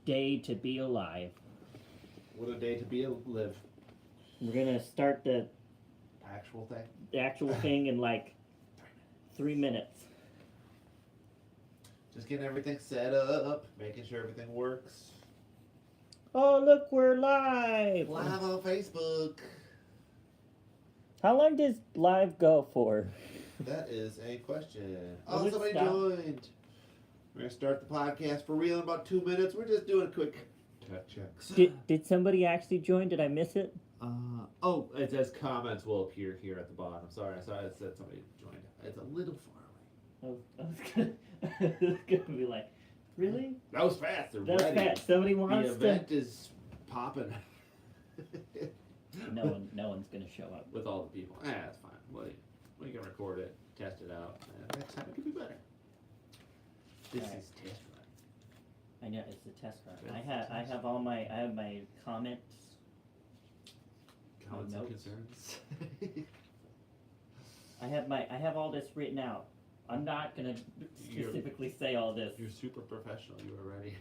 day to be alive. What a day to be live. We're gonna start the Actual thing. thing in like 3 minutes. Just getting everything set up, making sure everything works. Oh, look, we're live! Live on Facebook. How long does live go for? That is a question. Will Oh, it somebody stop? joined. We're going to start the podcast for real in about 2 minutes. We're just doing a quick checks. Did somebody actually join? Did I miss it? Oh, it says comments will appear here at the bottom. Sorry, I said somebody joined. It's a little far away. I was gonna be like, really? That was fast. They're That was ready. fast. Somebody wants The event is popping. No one's gonna show up. With all the people. That's fine. We can record it, test it out, and next time it could be better. This Right. is test run. I know it's a test run. It's I a test. have my comments. Comments and notes. concerns. I have all this written out. I'm not gonna specifically say all this. You're super professional. You were ready.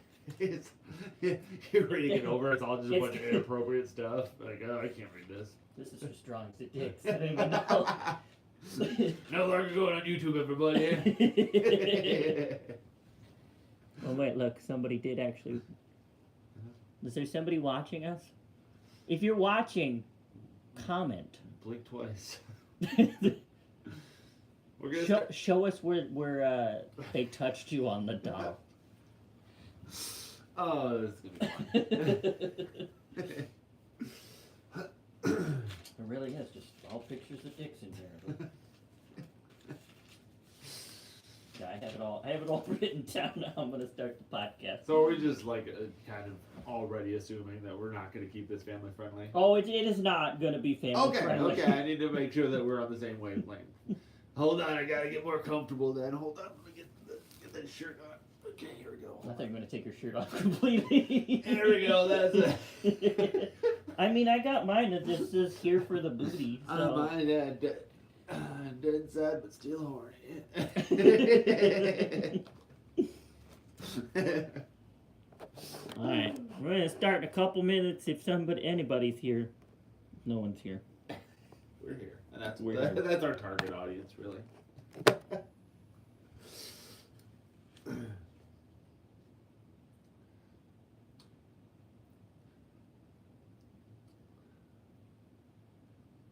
You're reading it over. It's all just a bunch of inappropriate stuff. Like, oh, I can't read this. This is as strong as it takes. I don't even know. No longer going on YouTube, everybody. Oh wait, look, somebody did actually. Is there somebody watching us? If you're watching, comment. Blink twice. We're gonna Show us where they touched you on the doll. Oh, this is gonna be fun. It really is just all pictures of dicks in here. Yeah, I have it all written down now. I'm gonna start the podcast. So are we just like kind of already assuming that we're not going to keep this family friendly? Oh, it is not gonna be family friendly. Okay. I need to make sure that we're on the same wavelength. Hold on, I gotta get more comfortable. Then hold on, let me get that shirt on. Okay, here we go. I thought you were gonna take your shirt off completely. There we go. That's it. I mean, I got mine that just says here for the booty. So. Mine dead inside, but still horny. All right, we're gonna start in a couple minutes. If anybody's here, no one's here. We're here, and We're here. that's our target audience, really.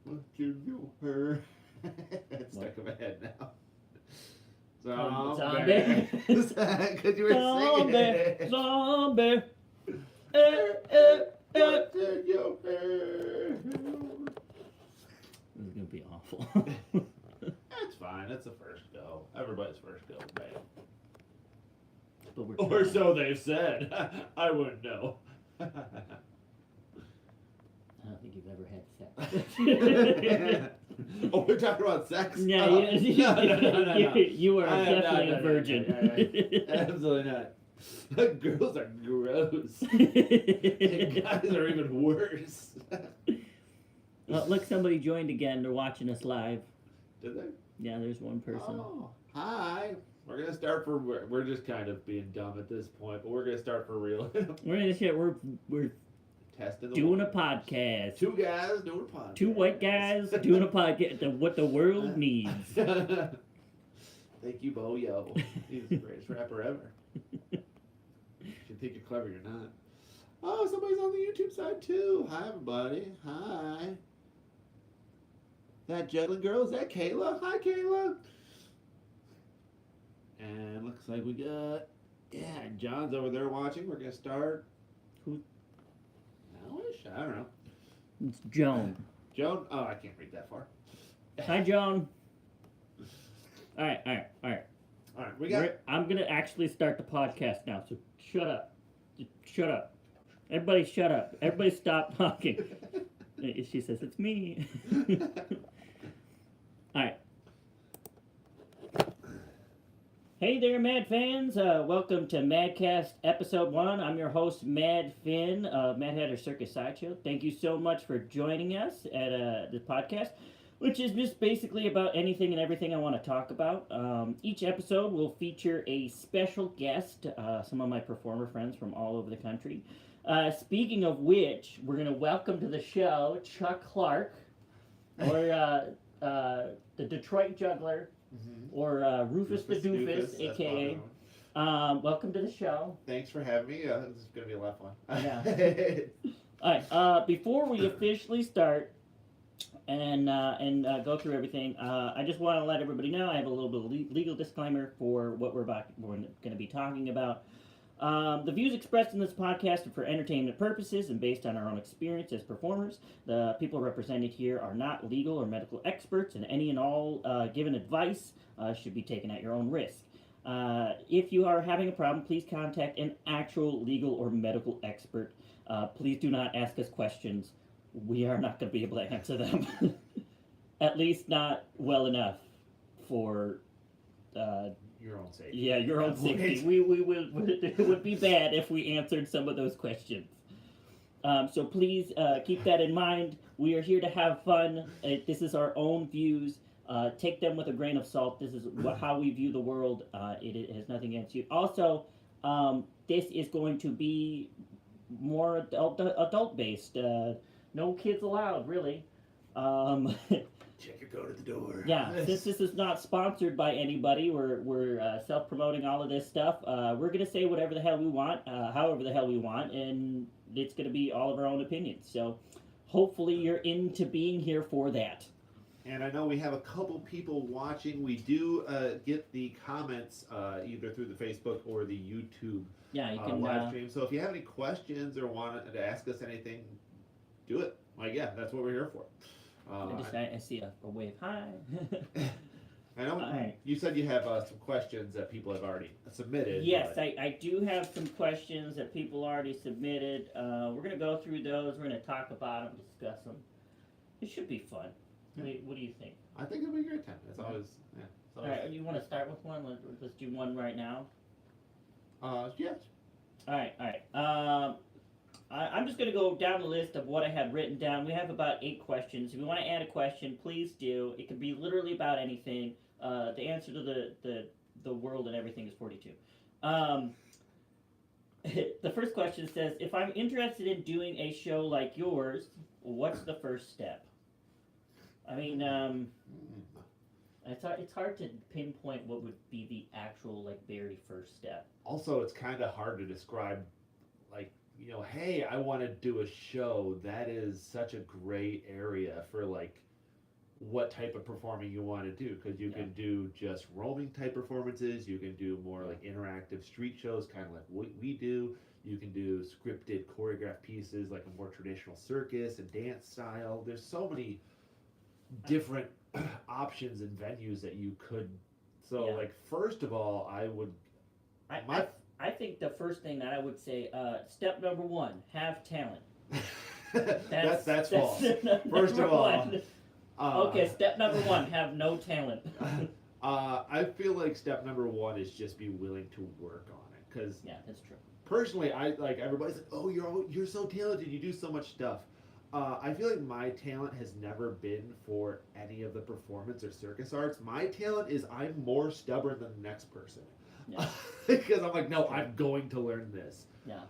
What you do, her? It's stuck in my head now. Zombie. Because you were singing it. Zombie. What did you hear? This is gonna be awful. That's fine. That's the first go. Everybody's first go, babe. But we're Or trying. so they've said. I wouldn't know. I don't think you've ever had sex. Oh, we're talking about sex? Yeah, Oh, no. You are I am definitely not, a virgin. Absolutely not. Girls are gross. And guys are even worse. Oh, look, somebody joined again. They're watching us live. Did they? Yeah, there's one person. Oh, hi. We're gonna start we're just kind of being dumb at this point, but we're gonna start for real. We're in this shit. We're Testing the doing a waters. podcast. Two guys doing a podcast. Two white guys doing a podcast. What the world needs. Thank you, Bo Yo. He's the greatest rapper ever. You think you're clever, you're not. Oh, somebody's on the YouTube side too. Hi, everybody. Hi. That juggling girl, is that Kayla? Hi, Kayla. And looks like we got, John's over there watching. We're going to start. Who? I don't know. It's Joan. Joan? Oh, I can't read that far. Hi, Joan. All right. All right, we got. I'm gonna actually start the podcast now. So shut up. Just shut up. Everybody, shut up. Everybody, stop talking. She says it's me. All right. Hey there, Mad fans. Welcome to Madcast Episode 1. I'm your host, Mad Finn, Mad Hatter Circus Sideshow. Thank you so much for joining us at the podcast. which is just basically about anything and everything I want to talk about. Each episode will feature a special guest, some of my performer friends from all over the country. Speaking of which, we're going to welcome to the show Chuck Clark, or the Detroit Juggler, or Rufus the Doofus, a.k.a. Welcome to the show. Thanks for having me. This is going to be a lot of fun. Yeah. All right. Before we officially start and go through everything, I just want to let everybody know I have a little bit of legal disclaimer for what we're going to be talking about. The views expressed in this podcast are for entertainment purposes and based on our own experience as performers. The people represented here are not legal or medical experts, and any and all given advice should be taken at your own risk. If you are having a problem, please contact an actual legal or medical expert. Please do not ask us questions. We are not going to be able to answer them. At least not well enough for... your own safety. Yeah, your own safety. It would be bad if we answered some of those questions. So please keep that in mind. We are here to have fun. This is our own views. Take them with a grain of salt. This is how we view the world. It has nothing against you. Also, this is going to be more adult-based. No kids allowed, really. Check your code at the door. Yeah, since this is not sponsored by anybody, we're self-promoting all of this stuff. We're going to say whatever the hell we want, however the hell we want, and it's going to be all of our own opinions. So hopefully you're into being here for that. And I know we have a couple people watching. We do get the comments either through the Facebook or the YouTube you can, live stream. So if you have any questions or want to ask us anything, do it. Like, yeah, that's what we're here for. I see a wave. Hi. I know you said you have some questions that people have already submitted. Yes, I do have some questions that people already submitted. We're going to go through those. We're going to talk about them, discuss them. It should be fun. Yeah. What do you think? I think it'll be a great time. It's always, yeah. All right, you want to start with one? Let's do one right now. Yes. All right. I'm just going to go down the list of what I have written down. We have about 8 questions. If you want to add a question, please do. It could be literally about anything. The answer to the world and everything is 42. The first question says, if I'm interested in doing a show like yours, what's the first step? I mean, it's hard to pinpoint what would be the actual, very first step. Also, it's kind of hard to describe, hey, I want to do a show. That is such a great area for, what type of performing you want to do. Because you can do just roaming type performances. You can do more, interactive street shows, kind of like what we do. You can do scripted, choreographed pieces, like a more traditional circus and dance style. There's so many different options and venues that you could. So, first of all, I think the first thing that I would say, step number 1, have talent. That's false. First of all, okay, step number 1, have no talent. I feel like step number 1 is just be willing to work on it, because that's true. Personally, everybody's like, oh, you're so talented, you do so much stuff. I feel like my talent has never been for any of the performance or circus arts. My talent is I'm more stubborn than the next person. Yeah. Because I'm like, no, I'm going to learn this. Yeah.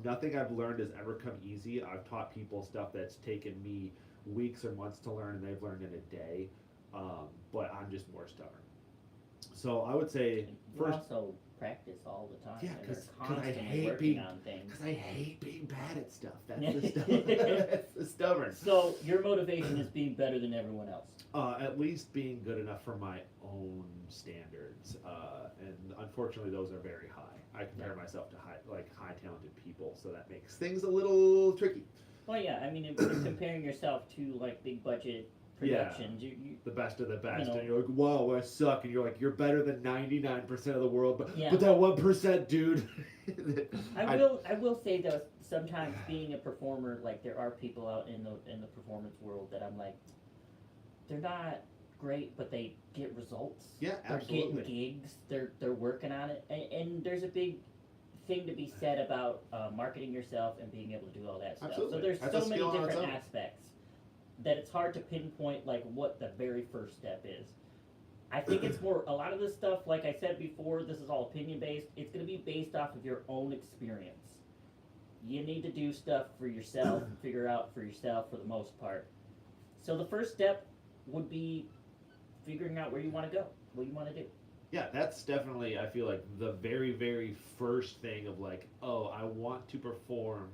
Nothing I've learned has ever come easy. I've taught people stuff that's taken me weeks or months to learn, and they've learned in a day. But I'm just more stubborn. So I would say first. Also practice all the time. Yeah, because I hate being bad at stuff. That's the stubborn. So your motivation is being better than everyone else. At least being good enough for my own standards, and unfortunately, those are very high. I compare myself to high talented people, so that makes things a little tricky. Well, yeah, I mean, if you're comparing yourself to big budget productions, you the best of the best, and you're like, wow, I suck, and you're like, you're better than 99% of the world, but that 1%, dude. I will say though, sometimes being a performer, there are people out in the performance world that I'm like, they're not great, but they get results. Yeah, absolutely. They're getting gigs. They're working on it, and there's a big thing to be said about marketing yourself and being able to do all that stuff. Absolutely. So there's so many different aspects. that it's hard to pinpoint like what the very first step is. I think it's more a lot of this stuff, like I said before, this is all opinion based. It's going to be based off of your own experience. You need to do stuff for yourself and figure out for yourself for the most part. So the first step would be figuring out where you want to go, what you want to do. Yeah, that's definitely, I feel like, the very, very first thing of like, oh, I want to perform.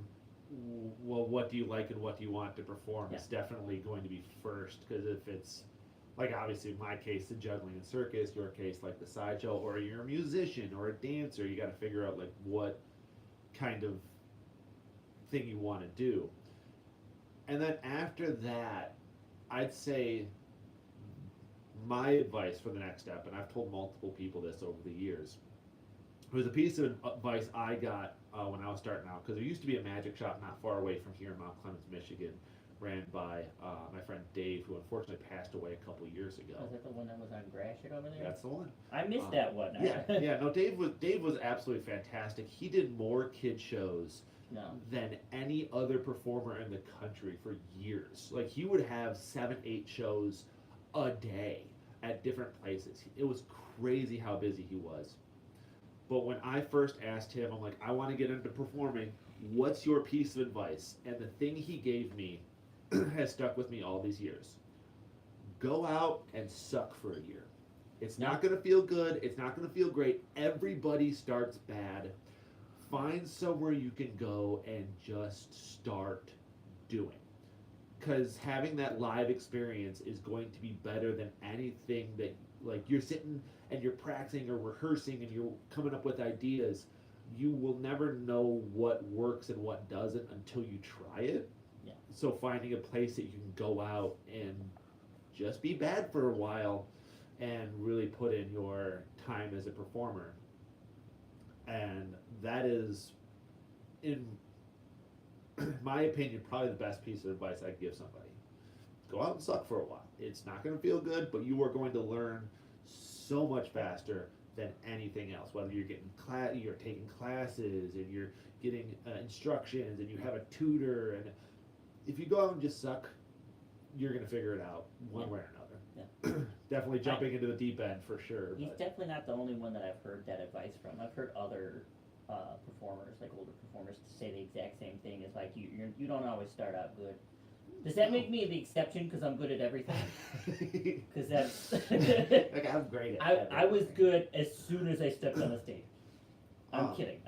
Well, what do you like and what do you want to perform is definitely going to be first. Because if it's, like, obviously, in my case, the juggling and circus, your case, like the sideshow, or you're a musician or a dancer, you got to figure out, like, what kind of thing you want to do. And then after that, I'd say my advice for the next step, and I've told multiple people this over the years, was a piece of advice I got when I was starting out, because there used to be a magic shop not far away from here in Mount Clemens, Michigan, ran by my friend Dave, who unfortunately passed away a couple years ago. Was that the one that was on Gratiot over there? That's the one. I missed that one. Yeah. No, Dave was absolutely fantastic. He did more kid shows than any other performer in the country for years. Like, he would have 7-8 shows a day at different places. It was crazy how busy he was. But when I first asked him, I'm like, I want to get into performing. What's your piece of advice? And the thing he gave me has stuck with me all these years. Go out and suck for a year. It's not going to feel good. It's not going to feel great. Everybody starts bad. Find somewhere you can go and just start doing. Because having that live experience is going to be better than anything that, like, you're sitting and you're practicing or rehearsing and you're coming up with ideas. You will never know what works and what doesn't until you try it. Yeah. So finding a place that you can go out and just be bad for a while and really put in your time as a performer. And that is, in my opinion, probably the best piece of advice I'd give somebody. Go out and suck for a while. It's not going to feel good, but you are going to learn so much faster than anything else. Whether you're getting you're taking classes and you're getting instructions and you have a tutor, and if you go out and just suck, you're going to figure it out one way or another. Yeah. Definitely jumping into the deep end for sure. He's definitely not the only one that I've heard that advice from. I've heard other performers, like older performers, say the exact same thing. It's like you don't always start out good. Does that make me the exception because I'm good at everything? Because that's like, I'm great at everything. I was good as soon as I stepped on the stage. I'm kidding.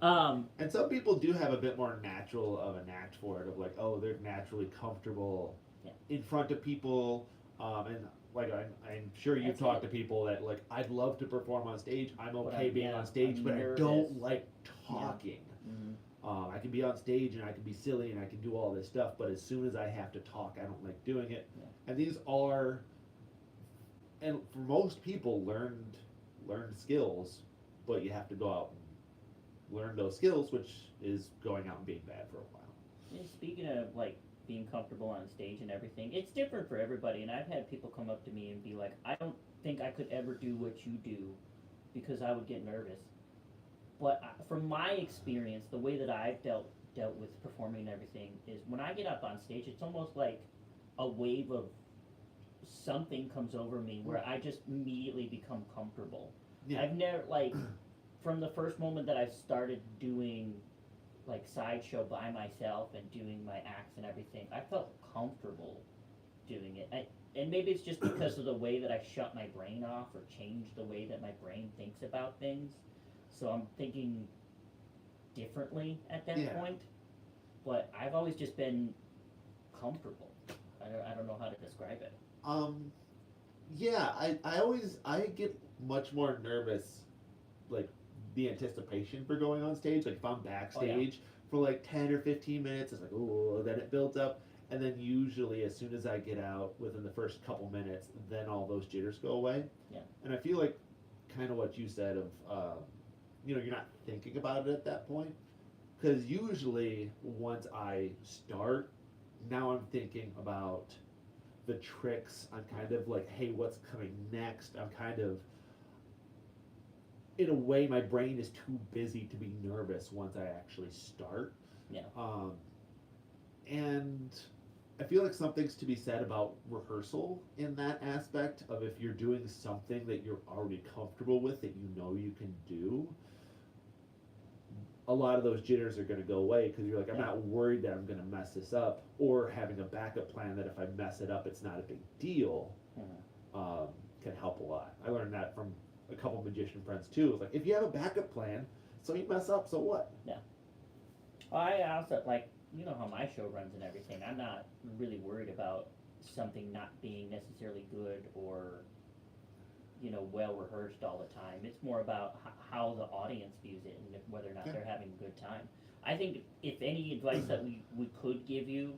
And some people do have a bit more natural of a knack for it, of like, oh, they're naturally comfortable in front of people, and like I'm sure you've talked to people that, like, I'd love to perform on stage. I'm okay being on stage, but I don't like talking. Yeah. Mm-hmm. I can be on stage and I can be silly and I can do all this stuff, but as soon as I have to talk, I don't like doing it. Yeah. And these are, and for most people, learned skills, but you have to go out and learn those skills, which is going out and being bad for a while. And speaking of, like, being comfortable on stage and everything, it's different for everybody, and I've had people come up to me and be like, I don't think I could ever do what you do because I would get nervous. But from my experience, the way that I've dealt with performing and everything is when I get up on stage, it's almost like a wave of something comes over me where I just immediately become comfortable. Yeah. I've never, like, from the first moment that I've started doing, like, sideshow by myself and doing my acts and everything, I felt comfortable doing it. And maybe it's just because of the way that I shut my brain off or change the way that my brain thinks about things. So I'm thinking differently at that point. But I've always just been comfortable. I don't know how to describe it. Yeah, I get much more nervous, like, the anticipation for going on stage. Like, if I'm backstage for like 10 or 15 minutes, it's like, oh, then it builds up. And then usually as soon as I get out within the first couple minutes, then all those jitters go away. Yeah. And I feel like kind of what you said of, you're not thinking about it at that point. Because usually once I start, now I'm thinking about the tricks. I'm kind of like, hey, what's coming next? I'm kind of, in a way, my brain is too busy to be nervous once I actually start. Yeah. And I feel like something's to be said about rehearsal in that aspect of if you're doing something that you're already comfortable with that you know you can do, a lot of those jitters are going to go away because you're like, I'm not worried that I'm going to mess this up, or having a backup plan that if I mess it up, it's not a big deal, can help a lot. I learned that from a couple magician friends too. It's like, if you have a backup plan, so you mess up, so what? Yeah. Well, I also, like, you know how my show runs and everything. I'm not really worried about something not being necessarily good or, you know, well rehearsed all the time. It's more about how the audience views it and whether or not they're having a good time. I think if any advice that we could give you,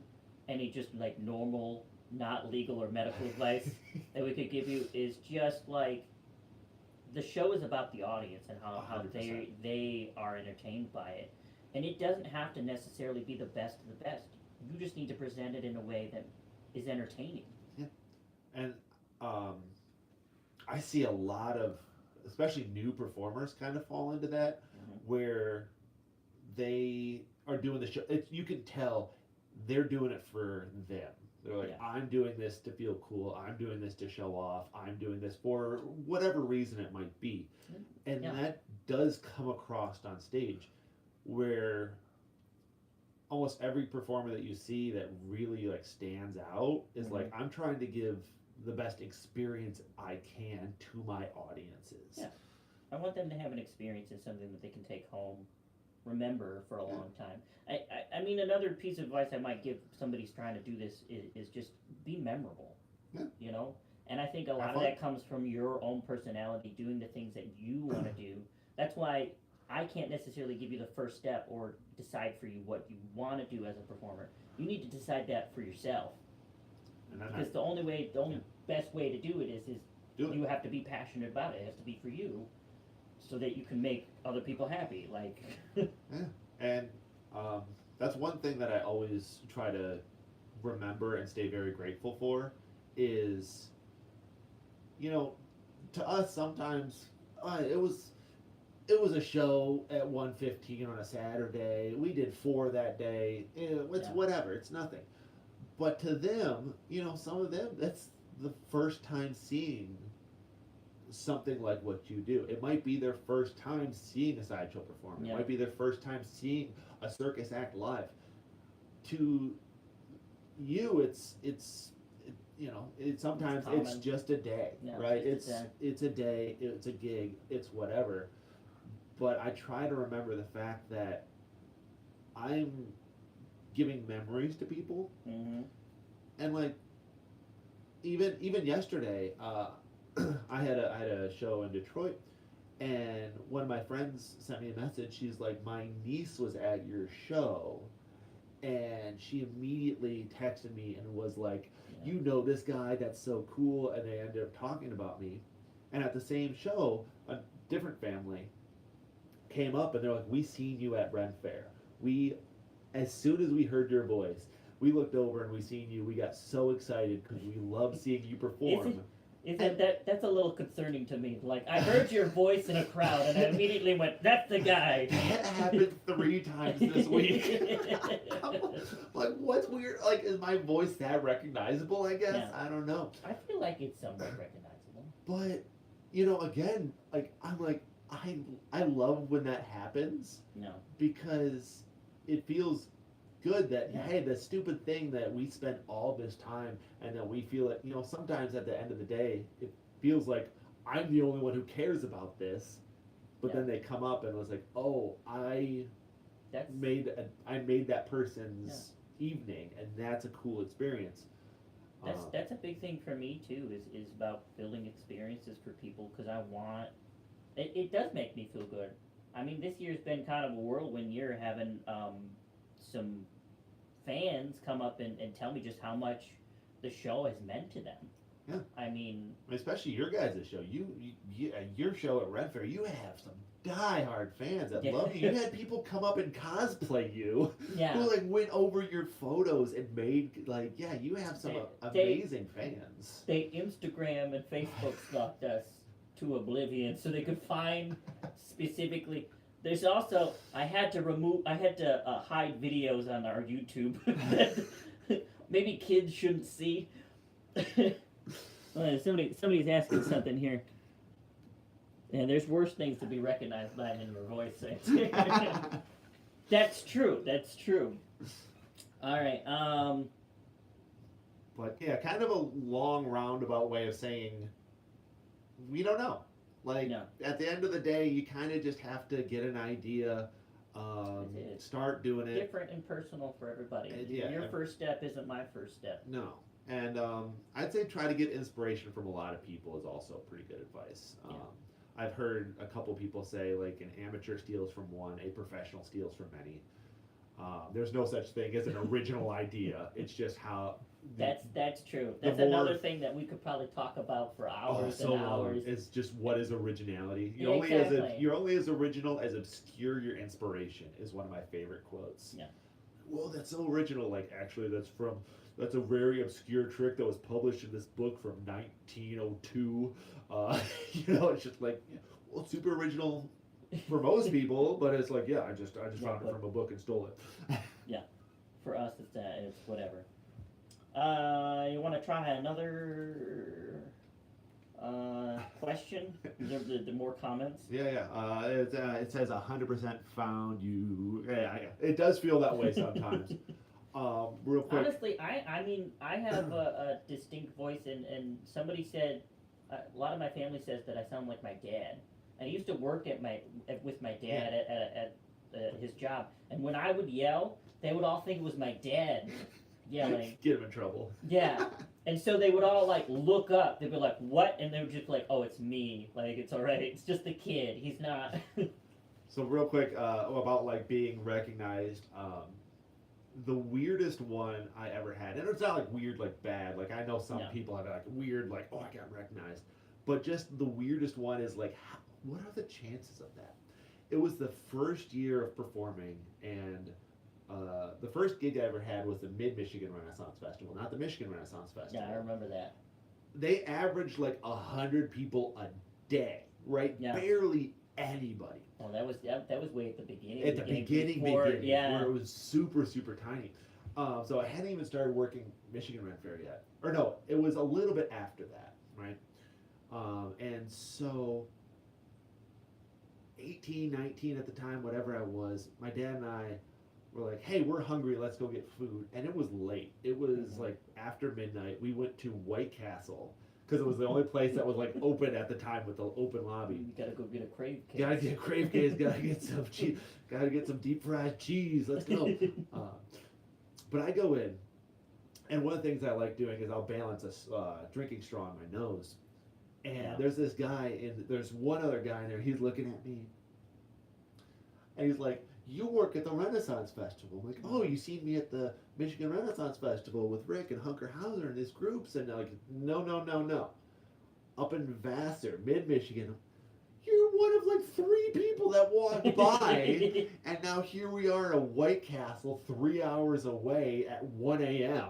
any just like normal, not legal or medical advice that we could give you is just like, the show is about the audience and how 100%. they are entertained by it. And it doesn't have to necessarily be the best of the best. You just need to present it in a way that is entertaining. Yeah. And I see a lot of, especially new performers, kind of fall into that, where they are doing the show. You can tell they're doing it for them. They're like, I'm doing this to feel cool. I'm doing this to show off. I'm doing this for whatever reason it might be. And that does come across on stage, where almost every performer that you see that really like stands out is like, I'm trying to give the best experience I can to my audiences. Yeah. I want them to have an experience in something that they can take home, remember for a long time. I mean, another piece of advice I might give somebody who's trying to do this is just be memorable. You know? And I think a lot of that comes from your own personality, doing the things that you want to do. That's why I can't necessarily give you the first step or decide for you what you want to do as a performer. You need to decide that for yourself. Because the only best way to do it is you have to be passionate about it. It has to be for you, so that you can make other people happy. Like, and that's one thing that I always try to remember and stay very grateful for is, you know, to us sometimes it was a show at 1:15 on a Saturday. We did 4 that day. It's whatever. It's nothing. But to them, you know, some of them, that's the first time seeing something like what you do. It might be their first time seeing a sideshow performer. It might be their first time seeing a circus act live. To you, it's you know, sometimes it's just a day, right? It's a day, it's a gig, it's whatever. But I try to remember the fact that I'm giving memories to people, and like even yesterday, I had a show in Detroit, and one of my friends sent me a message. She's like, my niece was at your show, and she immediately texted me and was like, you know this guy, that's so cool, and they ended up talking about me. And at the same show, a different family came up and they're like, we seen you at Ren Fair. As soon as we heard your voice, we looked over and we seen you. We got so excited because we love seeing you perform. That's a little concerning to me. Like, I heard your voice in a crowd and I immediately went, that's the guy. That happened 3 times this week. Like, what's weird? Like, is my voice that recognizable, I guess? Yeah. I don't know. I feel like it's somewhat recognizable. But, you know, again, like, I'm like, I love when that happens. No. Because it feels good that, hey, the stupid thing that we spent all this time and that we feel it, you know, sometimes at the end of the day, it feels like I'm the only one who cares about this. But then they come up and it was like, oh, I made that person's evening, and that's a cool experience. That's a big thing for me too, is about building experiences for people, because I want it does make me feel good. I mean, this year's been kind of a whirlwind year, having some fans come up and tell me just how much the show has meant to them. Yeah. I mean, especially your guys' show. Your show at Red Fair, you have some diehard fans that love you. You had people come up and cosplay you. Yeah. Who like went over your photos and made like, you have some amazing fans. They Instagram and Facebook stalked us to oblivion so they could find specifically. There's also, I had to hide videos on our YouTube maybe kids shouldn't see. Somebody's asking something here. Yeah, there's worse things to be recognized by than your voice. That's true. That's true. All right. But yeah, kind of a long roundabout way of saying we don't know. Like No. at the end of the day, you kind of just have to get an idea, It's start doing it. different and personal for everybody. Yeah, Your first step isn't my first step. No, and I'd say try to get inspiration from a lot of people is also pretty good advice. Yeah. I've heard a couple people say like an amateur steals from one, a professional steals from many. There's no such thing as an original idea. It's just how. That's true. That's more- another thing that we could probably talk about for hours and hours. It's just what is originality. Yeah, exactly. You're only as original as obscure your inspiration is one of my favorite quotes. Yeah. Well, that's so original. Like actually, that's a very obscure trick that was published in this book from 1902. It's just like, well, it's super original for most people, but it's like, yeah, I just found it from a book and stole it. For us, it's whatever. You want to try another question? The more comments. Yeah. It says 100% found you. Yeah. It does feel that way sometimes. Real quick. Honestly, I mean, I have a distinct voice, and somebody said, a lot of my family says that I sound like my dad. I used to work with my dad at his job, and when I would yell, they would all think it was my dad yelling. Get him in trouble. Yeah, and so they would all like look up. They'd be like, "What?" And they would just be like, "Oh, it's me. Like it's all right. It's just the kid. He's not." So real quick about like being recognized. The weirdest one I ever had, and it's not like weird like bad. Like I know some people have like weird like, oh, I got recognized, but just the weirdest one is like, what are the chances of that? It was the first year of performing, and the first gig I ever had was the Mid-Michigan Renaissance Festival, not the Michigan Renaissance Festival. Yeah, I remember that. They averaged like 100 people a day, right? Yeah. Barely anybody. Oh, that was way at the beginning. At the beginning, before, yeah, where it was super, super tiny. So I hadn't even started working Michigan Ren Fair yet, or no, it was a little bit after that, right? And so 18, 19 at the time, whatever I was, my dad and I were like, hey, we're hungry, let's go get food. And it was late. It was like after midnight. We went to White Castle because it was the only place that was like open at the time with the open lobby. You gotta go get a crave case. Gotta get crave case, gotta get some cheese, gotta get some deep fried cheese, let's go. But I go in, and one of the things I like doing is I'll balance a drinking straw on my nose. And there's this guy, and there's one other guy in there, he's looking at me. And he's like, you work at the Renaissance Festival. I'm like, oh, you seen me at the Michigan Renaissance Festival with Rick and Hunker Hauser and his groups. And they're like, no. Up in Vassar, mid-Michigan, you're one of like 3 people that walked by. And now here we are in a White Castle 3 hours away at 1 a.m.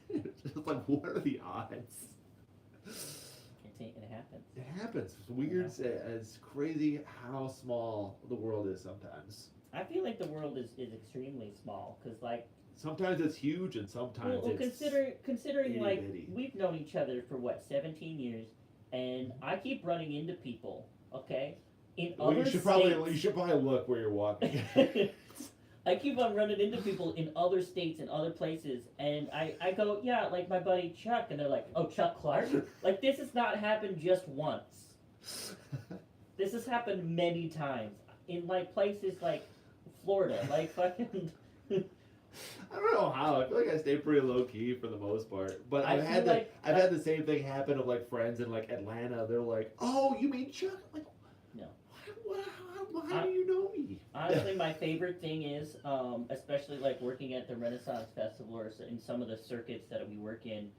It's like, what are the odds? It happens. It happens. It's weird. It's crazy how small the world is sometimes. I feel like the world is extremely small because like sometimes it's huge and sometimes it's considering like itty-bitty. we've known each other for what 17 years, and I keep running into people. Okay, in other you should probably look where you're walking. I keep on running into people in other states and other places, and I go, yeah, like my buddy Chuck, and they're like, oh, Chuck Clark? Like, this has not happened just once. This has happened many times in, like, places like Florida, like fucking... I don't know how. I feel like I stay pretty low key for the most part. But I've had the same thing happen of like friends in like Atlanta. They're like, "Oh, you mean Chuck?" I'm like, no. How do you know me? Honestly, my favorite thing is, especially like working at the Renaissance Festival or in some of the circuits that we work in,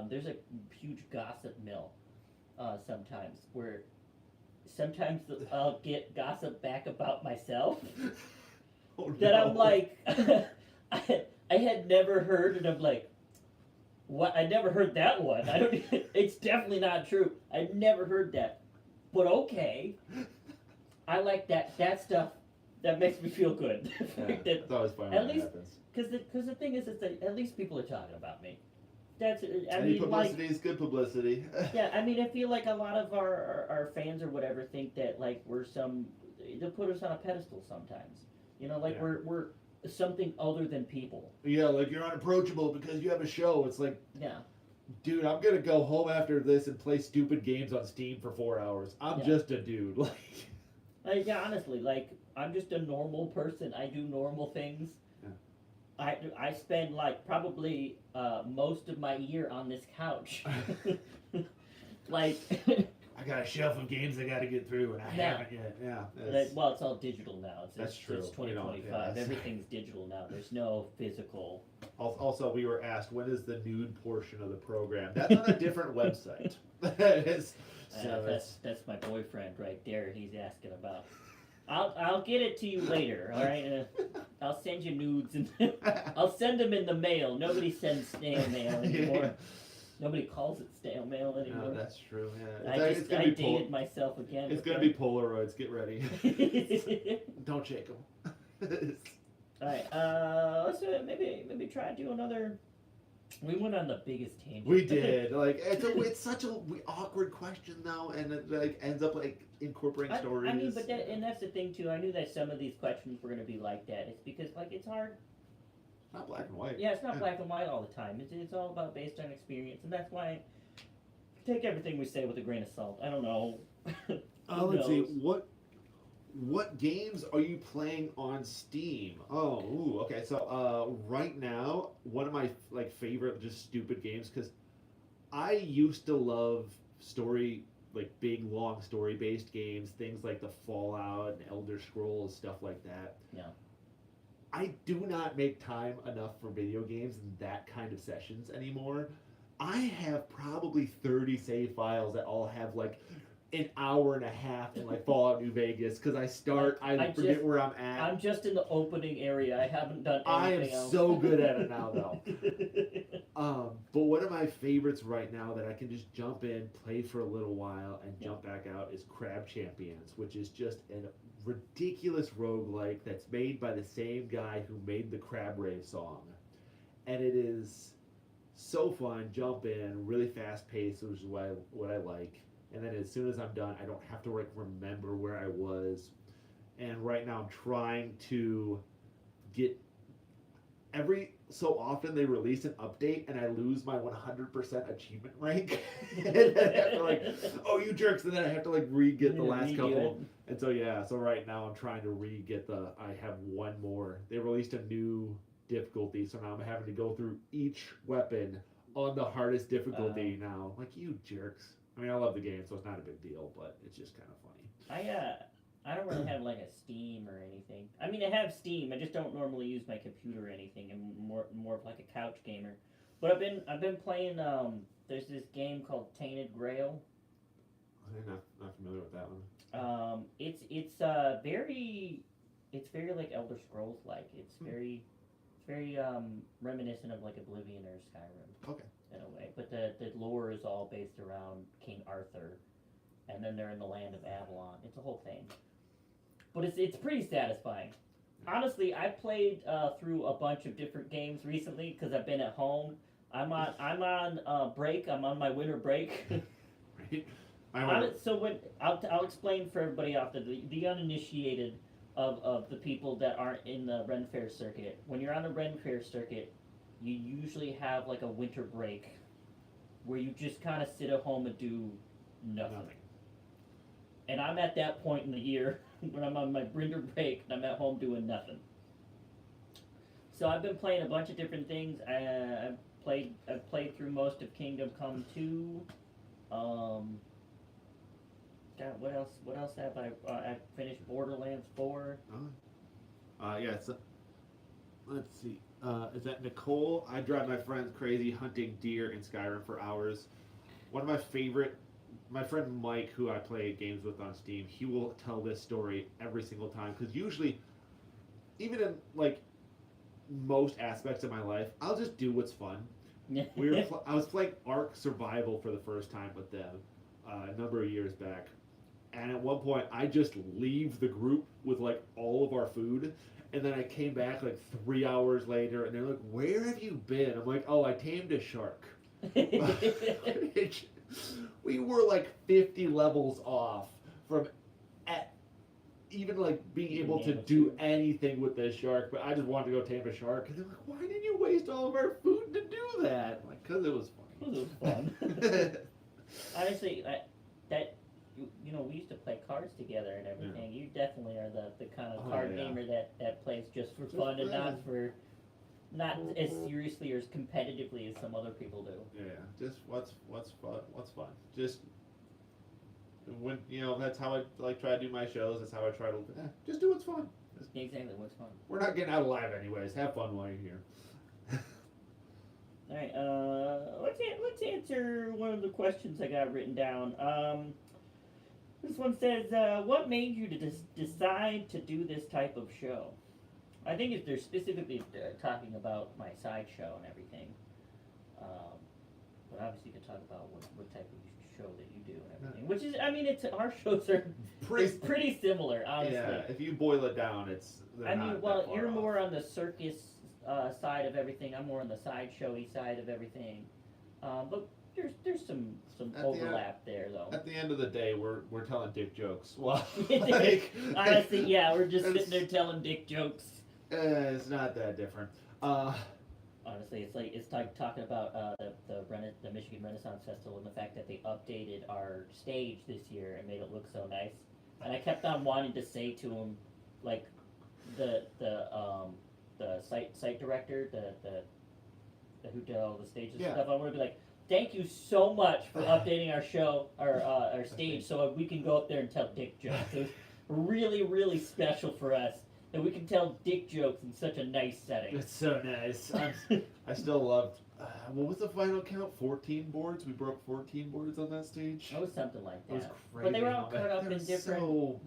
there's a huge gossip mill sometimes where sometimes I'll get gossip back about myself that I'm like, I had never heard, and I'm like, what? I never heard that one. I don't. It's definitely not true. I never heard that. But okay. I like that stuff. that makes me feel good. Yeah, it's always fun At when least- that happens. Because the thing is that at least people are talking about me. That's I Any mean, like, publicity is good publicity. yeah, I mean, I feel like a lot of our fans or whatever think that like we're they put us on a pedestal sometimes. You know, like Yeah. we're something other than people. Yeah, like you're unapproachable because you have a show. It's like, Yeah. dude, I'm gonna go home after this and play stupid games on Steam for 4 hours. I'm Yeah. just a dude. Like, Yeah, honestly, like I'm just a normal person. I do normal things. Yeah. I spend like probably most of my year on this couch. Like, I got a shelf of games I got to get through, and I Yeah. haven't yet. Yeah, like, well, it's all digital now. That's true. It's 2025. You know, yeah, that's- Everything's digital now. There's no physical. Also, we were asked, when is the nude portion of the program? That's on a different website. That's my boyfriend right there. He's asking about. I'll get it to you later. All right. I'll send you nudes and I'll send them in the mail. Nobody sends snail mail anymore. Yeah. Nobody calls it snail mail anymore. No, that's true. Yeah, I dated myself again. It's gonna be Polaroids. Get ready. Don't shake them. All right. Let's maybe try to do another. We went on the biggest tangent. We did. Like it's such a awkward question though, and it like ends up like incorporating stories. I mean, but that's the thing too. I knew that some of these questions were going to be like that. It's because like it's hard. It's not black and white. Yeah, it's not black and white all the time. It's all about based on experience, and that's why take everything we say with a grain of salt. I don't know. Who Let's see. knows? What games are you playing on Steam? Oh, ooh, okay. So right now, one of my like favorite just stupid games, because I used to love big long story based games, things like the Fallout and Elder Scrolls, stuff like that. Yeah. I do not make time enough for video games and that kind of sessions anymore. I have probably 30 save files that all have like an hour and a half in like Fallout New Vegas, because I forget where I'm at. I'm just in the opening area. I haven't done I am anything else. so good at it now though. But one of my favorites right now that I can just jump in, play for a little while, and jump back out is Crab Champions, which is just a ridiculous roguelike that's made by the same guy who made the Crab Rave song. And it is so fun, jump in, really fast paced, which is what I like. And then as soon as I'm done, I don't have to like remember where I was. And right now I'm trying to get every so often they release an update and I lose my 100% achievement rank. And then I have to like, oh you jerks, and then I have to like re-get the last couple. And so right now I'm trying to re-get I have one more. They released a new difficulty, so now I'm having to go through each weapon on the hardest difficulty now. Like, you jerks. I mean, I love the game, so it's not a big deal, but it's just kind of funny. I don't really have like a Steam or anything. I mean, I have Steam. I just don't normally use my computer or anything. I'm more of like a couch gamer. But I've been playing. There's this game called Tainted Grail. I'm not familiar with that one. It's very like Elder Scrolls like. It's very reminiscent of like Oblivion or Skyrim. Okay. In a way, but the lore is all based around King Arthur, and then they're in the land of Avalon. It's a whole thing, but it's pretty satisfying. Honestly, I played through a bunch of different games recently because I've been at home. I'm on break. I'm on my winter break. Right. So when I'll explain for everybody out there, the uninitiated of the people that aren't in the Ren Fair circuit. When you're on the Ren Fair circuit, you usually have like a winter break where you just kind of sit at home and do nothing. And I'm at that point in the year when I'm on my winter break and I'm at home doing nothing. So I've been playing a bunch of different things. I've played through most of Kingdom Come 2. God, what else have I finished Borderlands 4. Yeah, so let's see. Is that Nicole? I drive my friends crazy hunting deer in Skyrim for hours. One of my friend Mike, who I play games with on Steam, he will tell this story every single time, because usually, even in like most aspects of my life, I'll just do what's fun. I was playing Ark Survival for the first time with them a number of years back, And at one point, I just leave the group with like all of our food. And then I came back like 3 hours later, and they're like, "Where have you been?" I'm like, "Oh, I tamed a shark." We were like 50 levels off from even like being able to do anything with this shark, but I just wanted to go tame a shark. And they're like, "Why did you waste all of our food to do that?" I'm like, "Cause it was funny." It was fun. Honestly, you know, we used to play cards together and everything. You definitely are the kind of card gamer that plays just for fun and not as seriously or as competitively as some other people do. Yeah, just what's fun? What's fun? Just when that's how I like try to do my shows. That's how I try to just do what's fun. Exactly, what's fun. We're not getting out alive anyways. Have fun while you're here. All right, let's answer one of the questions I got written down. This one says, "What made you to decide to do this type of show?" I think if they're specifically talking about my sideshow and everything, but obviously you can talk about what type of show that you do and everything. Which is, I mean, our shows are pretty similar, honestly. Yeah, if you boil it down, You're more on the circus side of everything. I'm more on the sideshowy side of everything. But there's some overlap there, though. At the end of the day, we're telling dick jokes. Well, honestly, yeah, we're just sitting there telling dick jokes. It's not that different. Honestly, it's like talking about the Michigan Renaissance Festival and the fact that they updated our stage this year and made it look so nice. And I kept on wanting to say to them, like the site director, the who did all the stages and stuff. I want to be like, "Thank you so much for updating our show, our stage, so we can go up there and tell dick jokes." It was really, really special for us that we can tell dick jokes in such a nice setting. It's so nice. I still loved. What was the final count? 14 boards. We broke 14 boards on that stage. It was something like that. It was crazy. But they were all cut up in different.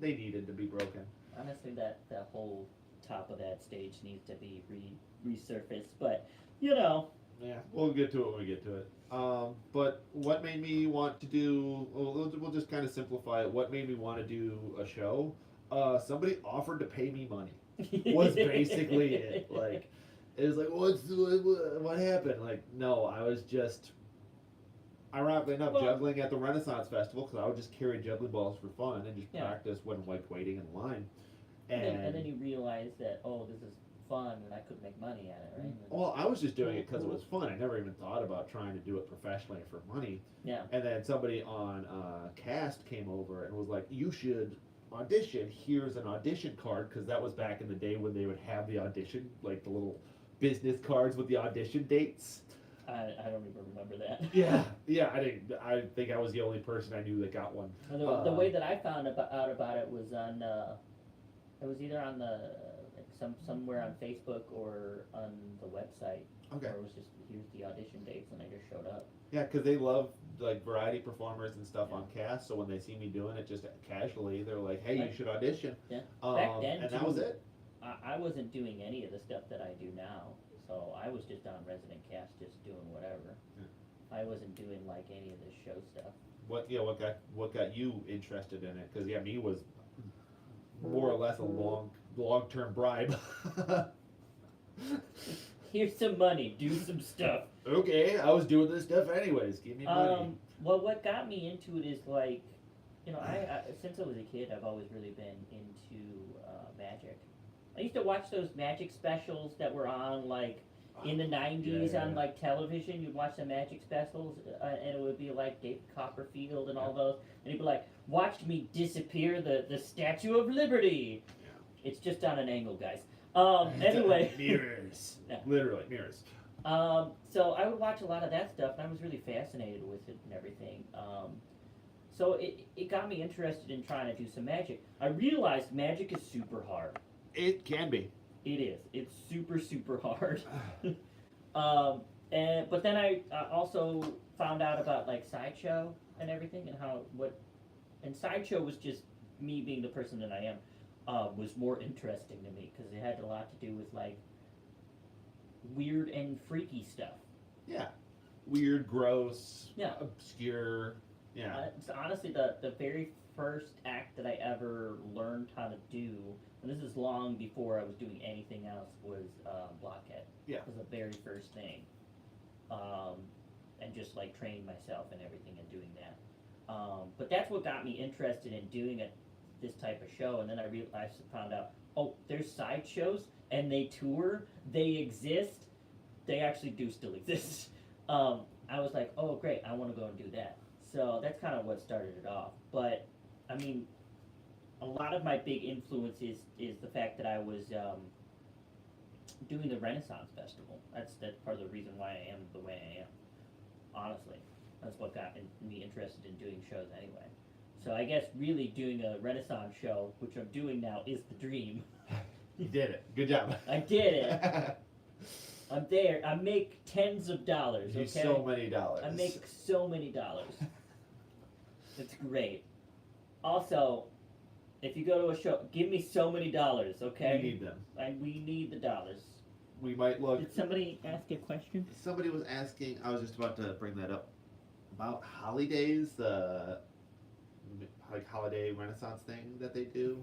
They needed to be broken. Honestly, that whole top of that stage needs to be resurfaced. But Yeah, we'll get to it when we get to it. But what made me want to do? We'll just kind of simplify it. What made me want to do a show? Somebody offered to pay me money. Was basically it. Like, it was like, what happened? Like, no, I was just, ironically enough, juggling at the Renaissance Festival because I would just carry juggling balls for fun and just practice when like waiting in line. And then you realize that, this is fun and I could make money at it, right? Well, I was just doing it because it was fun. I never even thought about trying to do it professionally for money. Yeah. And then somebody on Cast came over and was like, "You should audition. Here's an audition card," because that was back in the day when they would have the audition, like the little business cards with the audition dates. I don't even remember that. Yeah, I think I was the only person I knew that got one. The way that I found out about it was on, it was either on somewhere on Facebook or on the website. Okay. Or it was just, here's the audition dates, and I just showed up. Yeah, because they love like variety performers and stuff on Cast. So when they see me doing it just casually, they're like, "Hey, you should audition." Yeah. Back then, and that was it. I wasn't doing any of the stuff that I do now, so I was just on resident cast, just doing whatever. Yeah. I wasn't doing like any of this show stuff. What got you interested in it? Because me was more or less a long-term bribe. Here's some money, do some stuff. Okay, I was doing this stuff anyways. Give me money. Well, what got me into it is like, I since I was a kid, I've always really been into magic. I used to watch those magic specials that were on like in the 90s on like television. You'd watch the magic specials, and it would be like David Copperfield and all those, and he'd be like, "Watch me disappear the Statue of Liberty." Yeah. It's just on an angle, guys. Anyway. Mirrors. Yeah. Literally, mirrors. So I would watch a lot of that stuff, and I was really fascinated with it and everything. So it got me interested in trying to do some magic. I realized magic is super hard. It can be. It is. It's super, super hard. But then I also found out about like Sideshow and everything, and Sideshow was just me being the person that I am, was more interesting to me because it had a lot to do with like weird and freaky stuff. Yeah. Weird, gross, yeah. obscure, Yeah. It's honestly the very first act that I ever learned how to do, and this is long before I was doing anything else, was blockhead. Yeah. Was the very first thing, and just like training myself and everything and doing that. But that's what got me interested in doing this type of show, and then I found out, oh, there's sideshows and they tour, they exist, they actually do still exist. I was like, oh great, I want to go and do that. So that's kind of what started it off. But I mean, a lot of my big influence is the fact that I was doing the Renaissance Festival. That's part of the reason why I am the way I am. Honestly, that's what got me interested in doing shows anyway. So I guess really doing a Renaissance show, which I'm doing now, is the dream. You did it. Good job. I did it. I'm there. I make tens of dollars. Okay. So many dollars. I make so many dollars. It's great. Also, if you go to a show, give me so many dollars, okay? We need them. We need the dollars. We might look. Did somebody ask a question? Somebody was asking. I was just about to bring that up about holidays. The like holiday Renaissance thing that they do.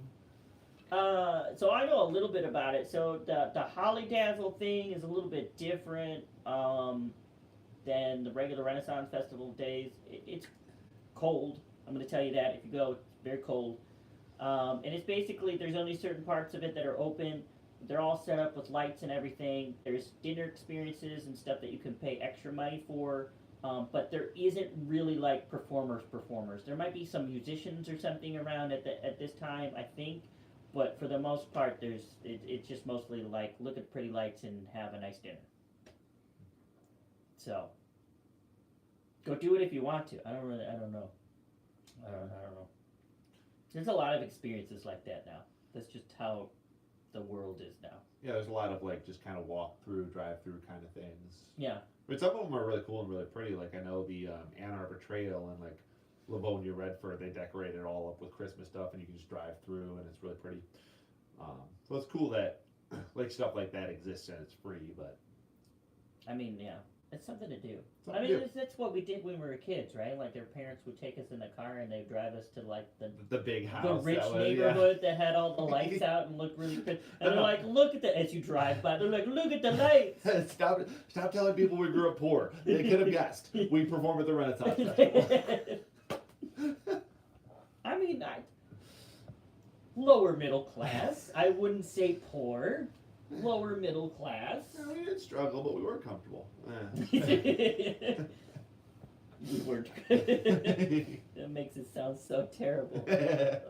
So I know a little bit about it. So the Holly Dazzle thing is a little bit different than the regular Renaissance Festival days. It's cold. I'm going to tell you that. If you go, it's very cold. And it's basically, there's only certain parts of it that are open. They're all set up with lights and everything. There's dinner experiences and stuff that you can pay extra money for. But there isn't really like performers. There might be some musicians or something around at this time, I think. But for the most part, it's just mostly like look at pretty lights and have a nice dinner. So go do it if you want to. I don't know. There's a lot of experiences like that now. That's just how the world is now. Yeah, there's a lot of like just kind of walk through, drive through kind of things. Yeah. But some of them are really cool and really pretty. Like I know the Ann Arbor Trail and like Livonia, Redford, they decorate it all up with Christmas stuff, and you can just drive through, and it's really pretty. So it's cool that like stuff like that exists and it's free. But I mean, yeah, it's something to do. Something I to mean, that's what we did when we were kids, right? Like their parents would take us in the car and they'd drive us to like the big house, the rich neighborhood that had all the lights out and looked really pretty. And they're like, look at the, as you drive by, they're like, look at the lights. Stop telling people we grew up poor. They could have guessed. We perform at the Renaissance Festival. I mean, lower middle class. I wouldn't say poor. Lower middle class. No, we didn't struggle, but we were comfortable. We weren't. That makes it sound so terrible.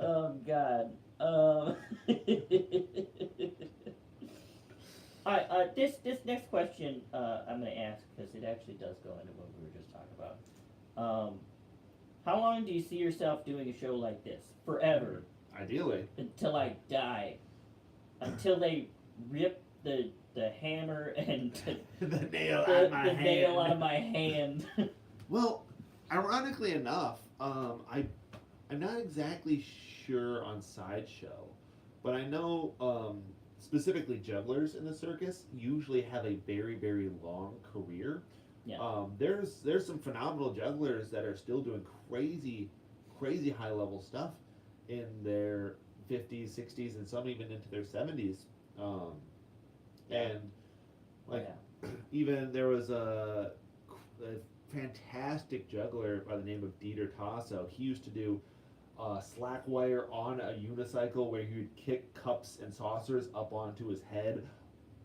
Oh God. All right. This next question I'm going to ask because it actually does go into what we were just talking about. How long do you see yourself doing a show like this? Forever. Ideally. Until I die. Until they rip the hammer and the nail out of my hand. Well, ironically enough, I'm not exactly sure on Sideshow, but I know specifically jugglers in the circus usually have a very, very long career. Yeah. There's some phenomenal jugglers that are still doing crazy high level stuff in their 50s, 60s, and some even into their 70s. And like even there was a fantastic juggler by the name of Dieter Tasso. He used to do slack wire on a unicycle where he would kick cups and saucers up onto his head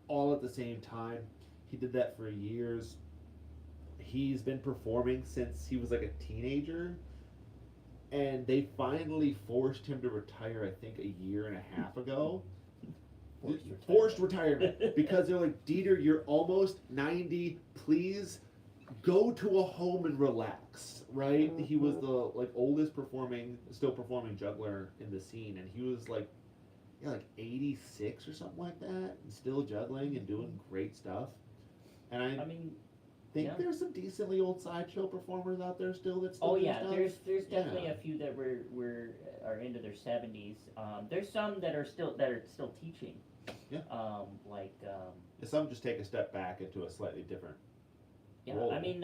all at the same time. He did that for years. He's been performing since he was like a teenager, and they finally forced him to retire, I think, a year and a half ago. Forced retirement. Because they're like, Dieter, you're almost 90, please go to a home and relax, right? He was the like oldest still performing juggler in the scene, and he was like 86 or something like that, and still juggling and doing great stuff. And I mean, think there's some decently old Sideshow performers out there still that still do stuff. There's definitely a few that are into their 70s. There's some that are still teaching. Yeah. Like some just take a step back into a slightly different yeah, role. I mean,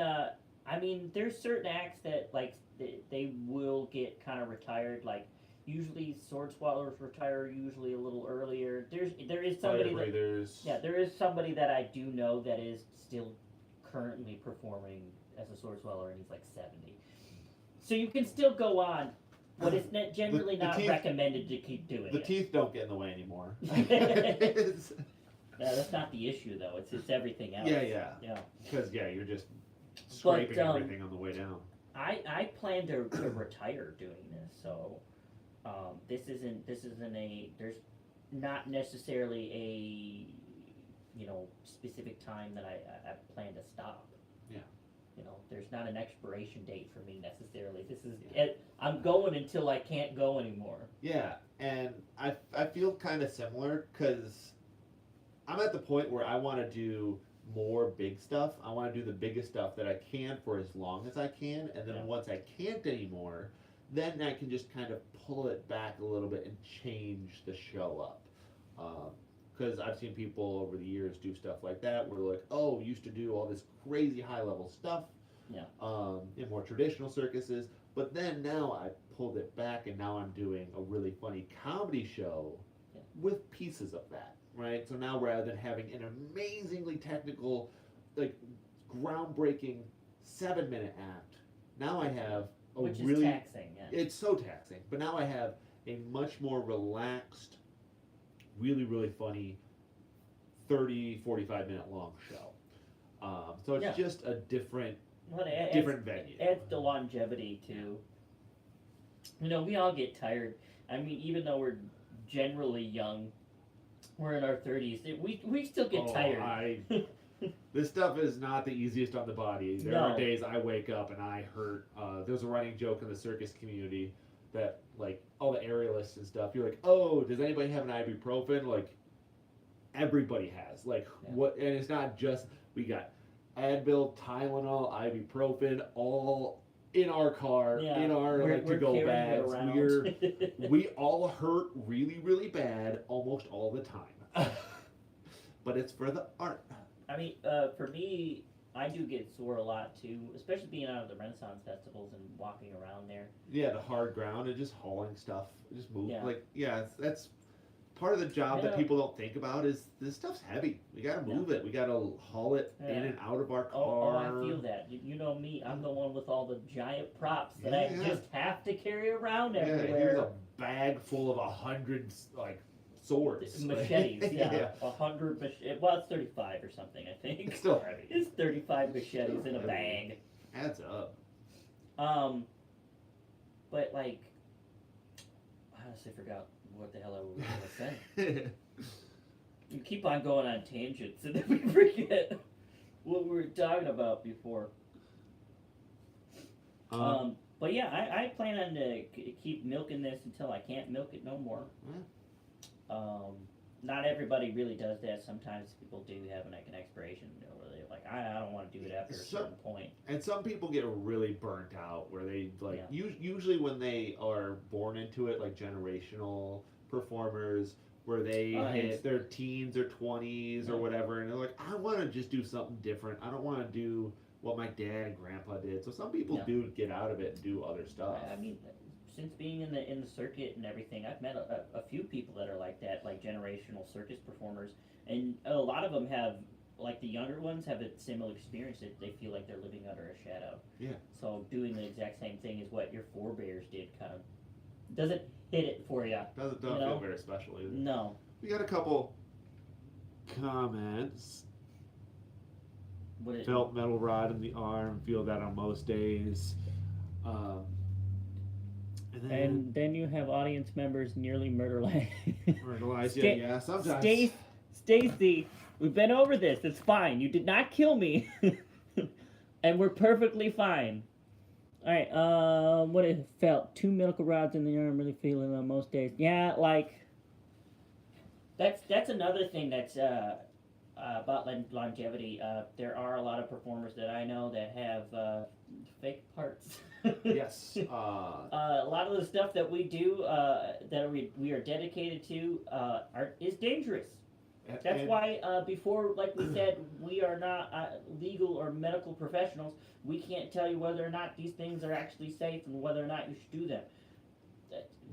I mean, there's certain acts that like they will get kind of retired. Like usually, sword swallowers retire usually a little earlier. There is Fire somebody that breathers. yeah, there is somebody that I do know that is still currently performing as a sword swallower, and he's like 70. So you can still go on, but it's generally The not teeth- recommended to keep doing The it. teeth don't get in the way anymore. That's not the issue though. It's everything else. Yeah. Yeah. Because you're just scraping But, everything on the way down. I plan to retire doing this, so this isn't a there's not necessarily a specific time that I plan to stop. Yeah. There's not an expiration date for me necessarily. This is I'm going until I can't go anymore. Yeah, and I feel kind of similar because I'm at the point where I want to do more big stuff. I want to do the biggest stuff that I can for as long as I can, and then once I can't anymore, then I can just kind of pull it back a little bit and change the show up. Because I've seen people over the years do stuff like that where like, oh, used to do all this crazy high level stuff in more traditional circuses, but then now I pulled it back and now I'm doing a really funny comedy show with pieces of that. Right, so now rather than having an amazingly technical, like groundbreaking 7-minute act, now I have a Which is really taxing. Yeah. it's so taxing. But now I have a much more relaxed, really really funny 30-45 minute long show. So it's just a different venue. Adds the longevity to. We all get tired. I mean, even though we're generally young. We're in our 30s. We still get tired. This stuff is not the easiest on the body. There are days I wake up and I hurt. There's a running joke in the circus community that, like, all the aerialists and stuff, you're like, oh, does anybody have an ibuprofen? Like, everybody has. Like, what? And it's not just, we got Advil, Tylenol, ibuprofen, all in our car, in our to-go bags. We all hurt really, really bad almost all the time. But it's for the art. I mean, for me, I do get sore a lot too, especially being out of the Renaissance festivals and walking around there. Yeah, the hard ground and just hauling stuff, just move. That's part of the job that people don't think about is this stuff's heavy. We gotta move it. We gotta haul it in and out of our car. Oh, I feel that. You know me. I'm the one with all the giant props that I just have to carry around everywhere. Here's a bag full of 100 like swords, machetes. 100 machetes. Well, it's 35 or something, I think. It's still heavy. It's 35 machetes in a bag. Adds up. But like, I honestly forgot what the hell I was going to say. You keep on going on tangents and then we forget what we were talking about before. But yeah, I plan on to keep milking this until I can't milk it no more. Not everybody really does that. Sometimes people do have an expiration where they're like, I don't want to do it after a certain point. And some people get really burnt out where they like usually when they are born into it, like generational performers where they hit their teens or 20s or whatever, and they're like, I want to just do something different. I don't want to do what my dad and grandpa did. So some people do get out of it and do other stuff. I mean, since being in the circuit and everything, I've met a few people that are like that, like generational circus performers, and a lot of them have, like the younger ones have a similar experience that they feel like they're living under a shadow. Yeah. So doing the exact same thing as what your forebears did kind of doesn't hit it for you. Doesn't feel very special either. No. We got a couple comments. Felt metal rod in the arm, feel that on most days. And then you have audience members nearly murderized. Sometimes. Stacy, we've been over this. It's fine. You did not kill me. And we're perfectly fine. Alright, what it felt. 2 medical rods in the arm, really feeling on most days. Yeah, like, that's another thing that's, about longevity. There are a lot of performers that I know that have, fake parts. Yes. A lot of the stuff that we do, that we are dedicated to, is dangerous. That's And- why, before, like we said, we are not legal or medical professionals. We can't tell you whether or not these things are actually safe and whether or not you should do them.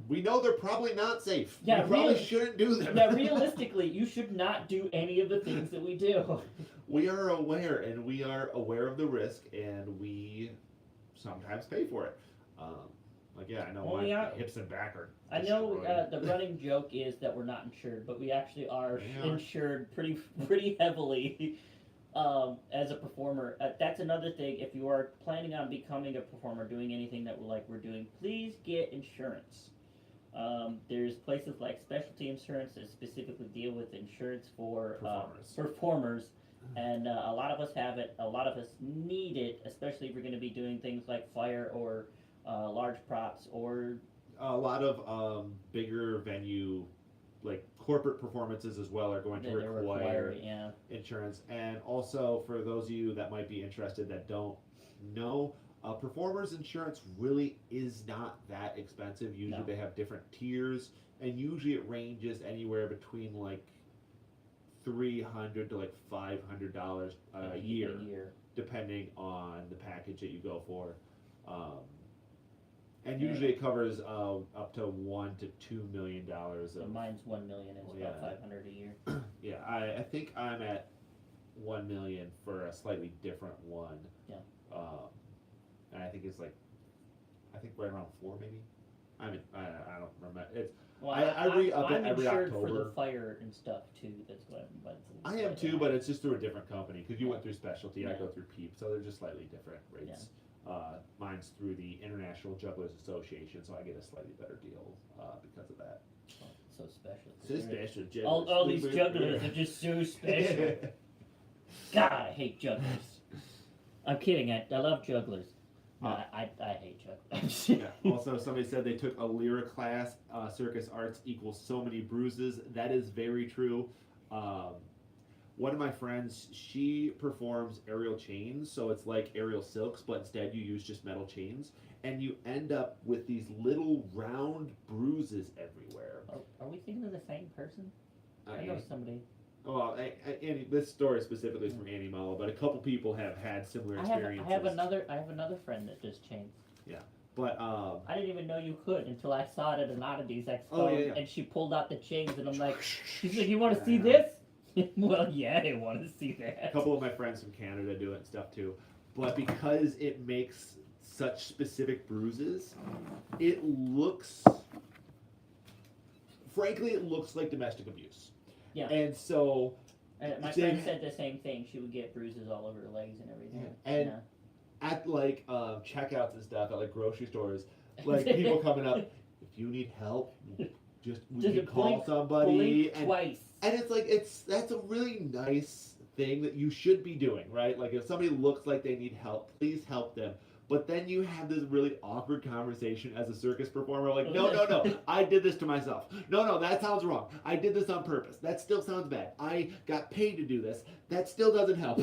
we know they're probably not safe. Yeah, we probably really- shouldn't do them. Now, realistically, you should not do any of the things that we do. We are aware, and we are aware of the risk, and we sometimes pay for it. Like, yeah, I know Well, my we are- hips and back are I know destroyed. the running joke is that we're not insured, but we actually are We are. insured pretty heavily as a performer. That's another thing. If you are planning on becoming a performer, doing anything that we're doing, please get insurance. There's places like Specialty Insurance that specifically deal with insurance for performers. And a lot of us have it. A lot of us need it, especially if you're going to be doing things like fire or large props or A lot of bigger venue, like corporate performances as well, are going to that they require yeah. insurance. And also, for those of you that might be interested that don't know, performers insurance really is not that expensive. Usually No. they have different tiers, and usually it ranges anywhere between like $300 to like $500 a year, depending on the package that you go for. And Yeah. usually it covers up to $1 to $2 million. So mine's 1 million. It's about 500 a year. Yeah, I think I'm at 1 million for a slightly different one. Yeah. And I think it's like, I think right around 4 maybe. I don't remember. It's Well, I re-up it I'm every insured for October. the fire and stuff too. That's what I am too, but it's just through a different company because you Yeah. went through Specialty. I Yeah. go through PEEP, so they're just slightly different rates. Mine's through the International Jugglers Association, so I get a slightly better deal because of that. so special. So special jugglers. All these jugglers are just so special. God, I hate jugglers. I'm kidding. I love jugglers. No, I hate jugglers. Yeah. Also, somebody said they took a lyra class. Circus arts equals so many bruises. That is very true. One of my friends, she performs aerial chains, so it's like aerial silks, but instead you use just metal chains, and you end up with these little round bruises everywhere. Are we thinking of the same person? I know Annie- somebody. Well, Annie, this story specifically is from Annie Mello, but a couple people have had similar experiences. I have another friend that does chains. But I didn't even know you could until I saw it at an Oddities Expo, Oh, yeah. and she pulled out the chains, and I'm like, she's like, you want to see this? Well, yeah, I want to see a that. couple of my friends from Canada do it and stuff too. But because it makes such specific bruises, it looks, frankly, it looks like domestic abuse. Yeah. And so, My They- friend said the same thing. She would get bruises all over her legs and everything. Yeah, and- at like checkouts and stuff at like grocery stores, like people coming up, if you need help, just Just call blink- somebody. Blink And twice. it's like that's a really nice thing that you should be doing, right? Like if somebody looks like they need help, please help them. But then you have this really awkward conversation as a circus performer, like, no, I did this to myself. No, that sounds wrong. I did this on purpose. That still sounds bad. I got paid to do this. That still doesn't help.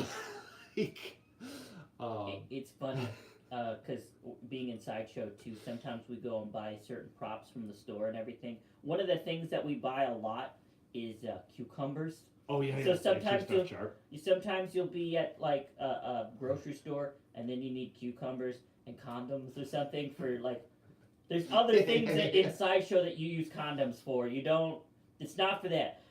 It's funny because being in Sideshow too, sometimes we go and buy certain props from the store and everything. One of the things that we buy a lot is cucumbers. Oh yeah. So sometimes extra stuff sharp. Sometimes you'll be at like a grocery store and then you need cucumbers and condoms or something for like. There's other things that in Sideshow that you use condoms for. You don't. It's not for that.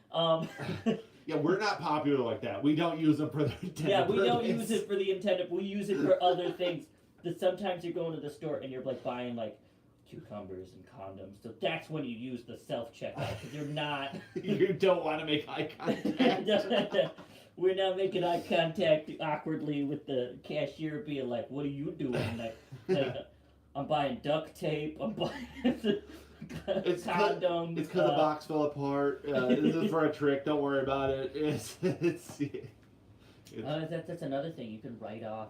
Yeah, we're not popular like that. We don't use them for their intended Yeah, we don't purpose. use it for the intended. We use it for other things. That sometimes you're going to the store and you're like buying like cucumbers and condoms. So that's when you use the self checkout because you're not. You don't want to make eye contact. We're not making eye contact awkwardly with the cashier, being like, "What are you doing?" Like I'm buying duct tape. I'm buying It's condoms. It's because the box fell apart. This is for a trick. Don't worry about it. That's another thing. You can write off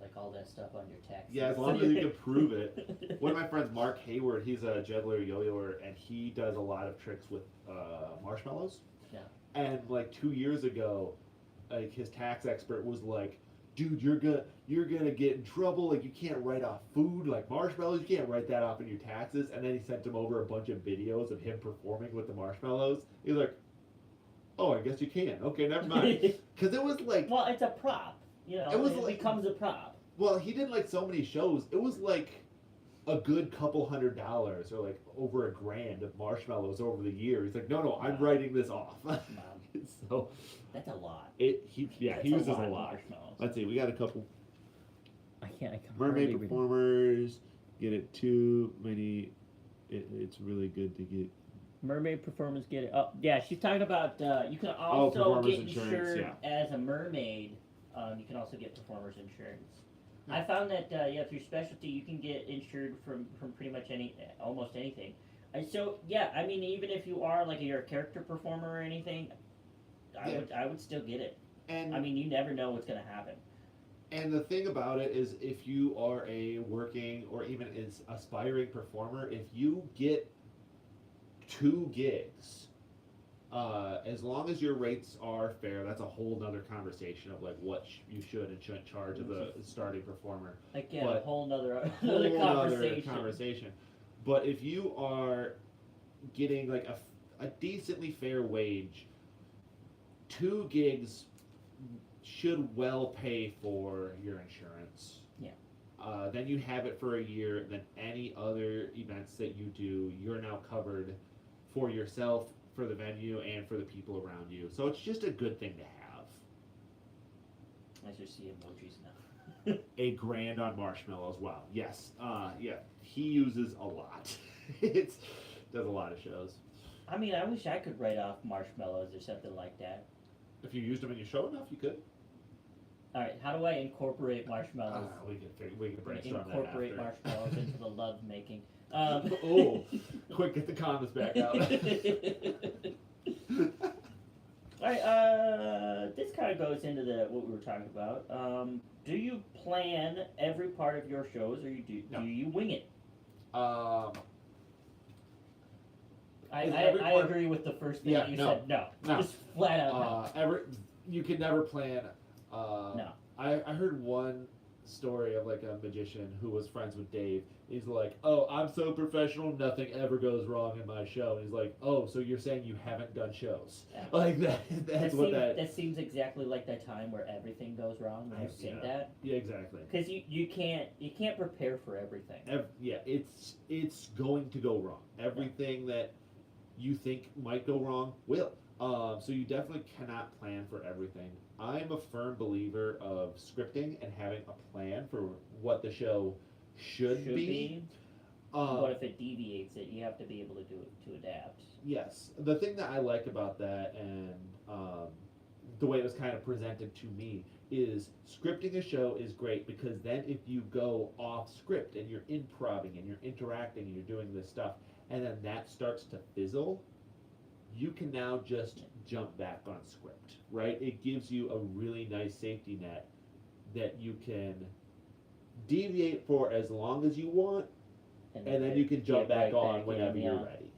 like all that stuff on your taxes. Yeah, as long as you can prove it. One of my friends, Mark Hayward, he's a juggler, yo-yoer, and he does a lot of tricks with marshmallows. Yeah. And like 2 years ago, like his tax expert was like, "Dude, you're gonna get in trouble. Like you can't write off food like marshmallows. You can't write that off in your taxes." And then he sent him over a bunch of videos of him performing with the marshmallows. He's like, Oh, I guess you can. Okay, never mind. Because it was like, Well, it's a prop. You know, It was it like- becomes a prop. well, he did like so many shows. It was like a good couple $100 or like over $1,000 of marshmallows over the year. He's like, no, I'm Wow. writing this off. Wow. So That's a lot. he That's uses a of lot. marshmallows. Let's see, we got a couple I can't mermaid hardly read it. performers. Get it too many. It's really good to get. Mermaid performers get it. Oh, yeah, she's talking about you can Oh, also performers get insurance, insured as a mermaid. You can also get performers insurance. Yeah. I found that through specialty you can get insured from pretty much almost anything. So yeah, I mean even if you are like you're a character performer or anything, I would still get it. And I mean you never know what's gonna happen. And the thing about it is, if you are a working or even as aspiring performer, if you get 2 gigs, as long as your rates are fair, that's a whole nother conversation of like what you should and shouldn't charge of a starting performer. Again, But- a whole nother Whole conversation. conversation. But if you are getting like a decently fair wage, 2 gigs should well pay for your insurance. Yeah. Then you have it for a year. Then any other events that you do, you're now covered for yourself, for the venue, and for the people around you. So it's just a good thing to have. I just see emojis now. $1,000 on marshmallows. Wow. Yes. Yeah. He uses a lot. It's does a lot of shows. I mean, I wish I could write off marshmallows or something like that. If you used them in your show enough, you could. All right, how do I incorporate marshmallows? We can brainstorm that Incorporate after. marshmallows into the love making. Oh, quick, get the condoms back out. All right, this kind of goes into what we were talking about. Do you plan every part of your shows, or No. do you wing it? I every part- agree with the first thing Yeah, you no. said. No, No. just flat out no. You can never plan. No. I heard one story of like a magician who was friends with Dave. He's like, "Oh, I'm so professional, nothing ever goes wrong in my show." And he's like, "Oh, so you're saying you haven't done shows?" Yeah. Like that. That's what that. That seems exactly like that time where everything goes wrong when you say that. Yeah, exactly. Because you can't prepare for everything. Yeah, it's going to go wrong. Everything that you think might go wrong will. So you definitely cannot plan for everything. I'm a firm believer of scripting and having a plan for what the show should be. But if it deviates it, you have to be able to do it to adapt. Yes, the thing that I like about that and the way it was kind of presented to me is scripting a show is great because then if you go off script and you're improvising and you're interacting and you're doing this stuff and then that starts to fizzle, you can now just jump back on script, right? It gives you a really nice safety net that you can deviate for as long as you want, and then you can jump get back right on back whenever in, you're yeah. ready.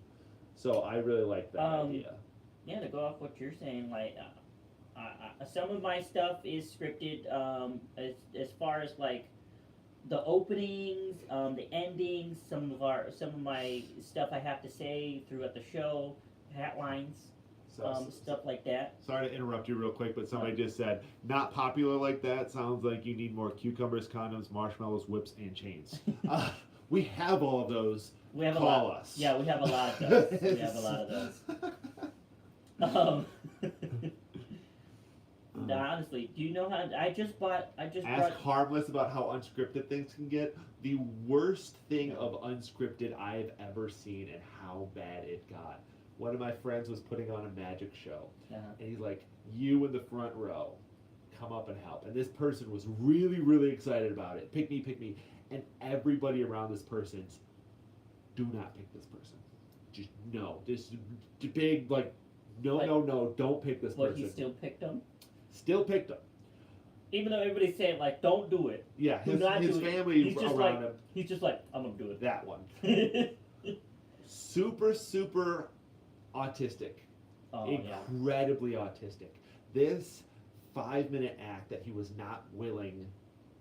So I really like that idea. Yeah, to go off what you're saying, like some of my stuff is scripted. As far as like the openings, the endings, some of my stuff I have to say throughout the show, hat lines, stuff like that. Sorry to interrupt you real quick, but somebody just said, not popular like that. Sounds like you need more cucumbers, condoms, marshmallows, whips, and chains. We have all of those. We have Call a lot. us. Yeah, we have a lot of those. We have a lot of those. No, honestly, do you know how I just brought Ask Harmless about how unscripted things can get. The worst thing of unscripted I've ever seen and how bad it got. One of my friends was putting on a magic show, and he's like, "You in the front row, come up and help." And this person was really, really excited about it. Pick me. And everybody around this person's, do not pick this person. Just no. This big like, no, don't pick this person. But he still picked them? Still picked him. Even though everybody's saying like, don't do it. Yeah, Do not his do it. family He's just around him. He's just like, I'm gonna do it. That one. Super autistic. Oh, yeah. Incredibly autistic. This 5-minute act that he was not willing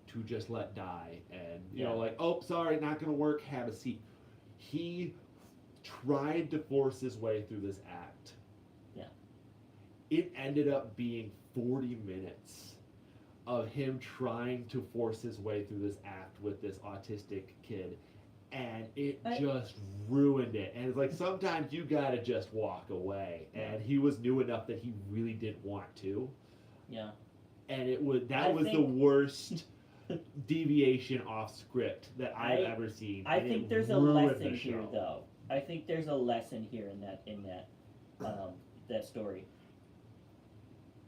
to just let die and you know, like, oh, sorry, not gonna work, have a seat. He tried to force his way through this act. Yeah. it ended up being 40 minutes of him trying to force his way through this act with this autistic kid, and it just ruined it. And it's like sometimes you gotta just walk away. And he was new enough that he really didn't want to. Yeah. And it was the worst deviation off script that I've ever seen. I think there's a lesson here, though. I think there's a lesson here in that story.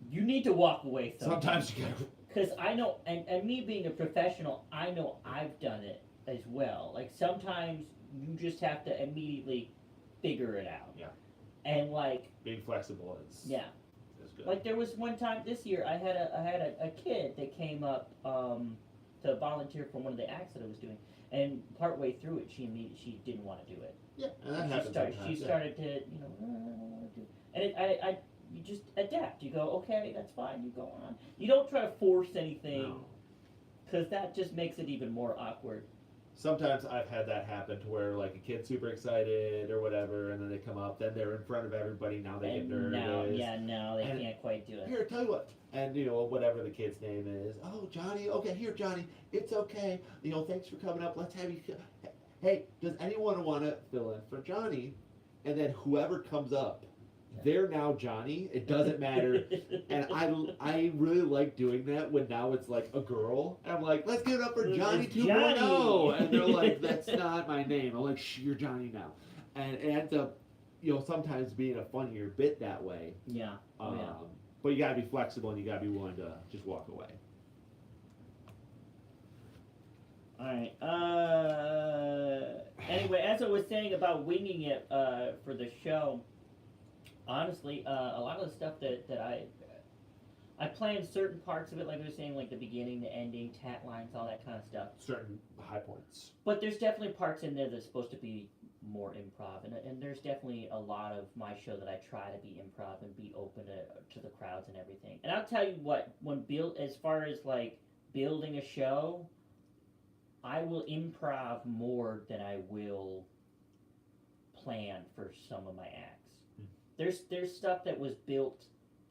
You need to walk away sometimes you gotta. Because I know, and me being a professional, I know I've done it as well. Like sometimes you just have to immediately figure it out. Yeah. And like being flexible is good. Like there was one time this year I had a kid that came up to volunteer for one of the acts that I was doing, and partway through it she didn't want to do it. Yeah, and that happens sometimes. She started to I don't want to do it. And you just adapt. You go, okay, that's fine. You go on. You don't try to force anything, because that just makes it even more awkward. Sometimes I've had that happen to where like a kid's super excited or whatever, and then they come up, then they're in front of everybody. Now they get nervous. Now they can't quite do it. Here, tell you what, and whatever the kid's name is. Oh, Johnny. Okay, here, Johnny. It's okay. Thanks for coming up. Let's have you. Hey, does anyone want to fill in for Johnny? And then whoever comes up, they're now Johnny. It doesn't matter. And I really like doing that when now it's like a girl. And I'm like, let's give it up for Johnny 2.0. And they're like, that's not my name. I'm like, shh, you're Johnny now. And it ends up, sometimes being a funnier bit that way. Yeah. But you gotta be flexible and you gotta be willing to just walk away. All right. Anyway, as I was saying about winging it for the show, honestly, a lot of the stuff that I planned certain parts of it, like I was saying, like the beginning, the ending, tat lines, all that kind of stuff. Certain high points. But there's definitely parts in there that's supposed to be more improv, and there's definitely a lot of my show that I try to be improv and be open to the crowds and everything. And I'll tell you what, as far as like building a show, I will improv more than I will plan for some of my acts. There's stuff that was built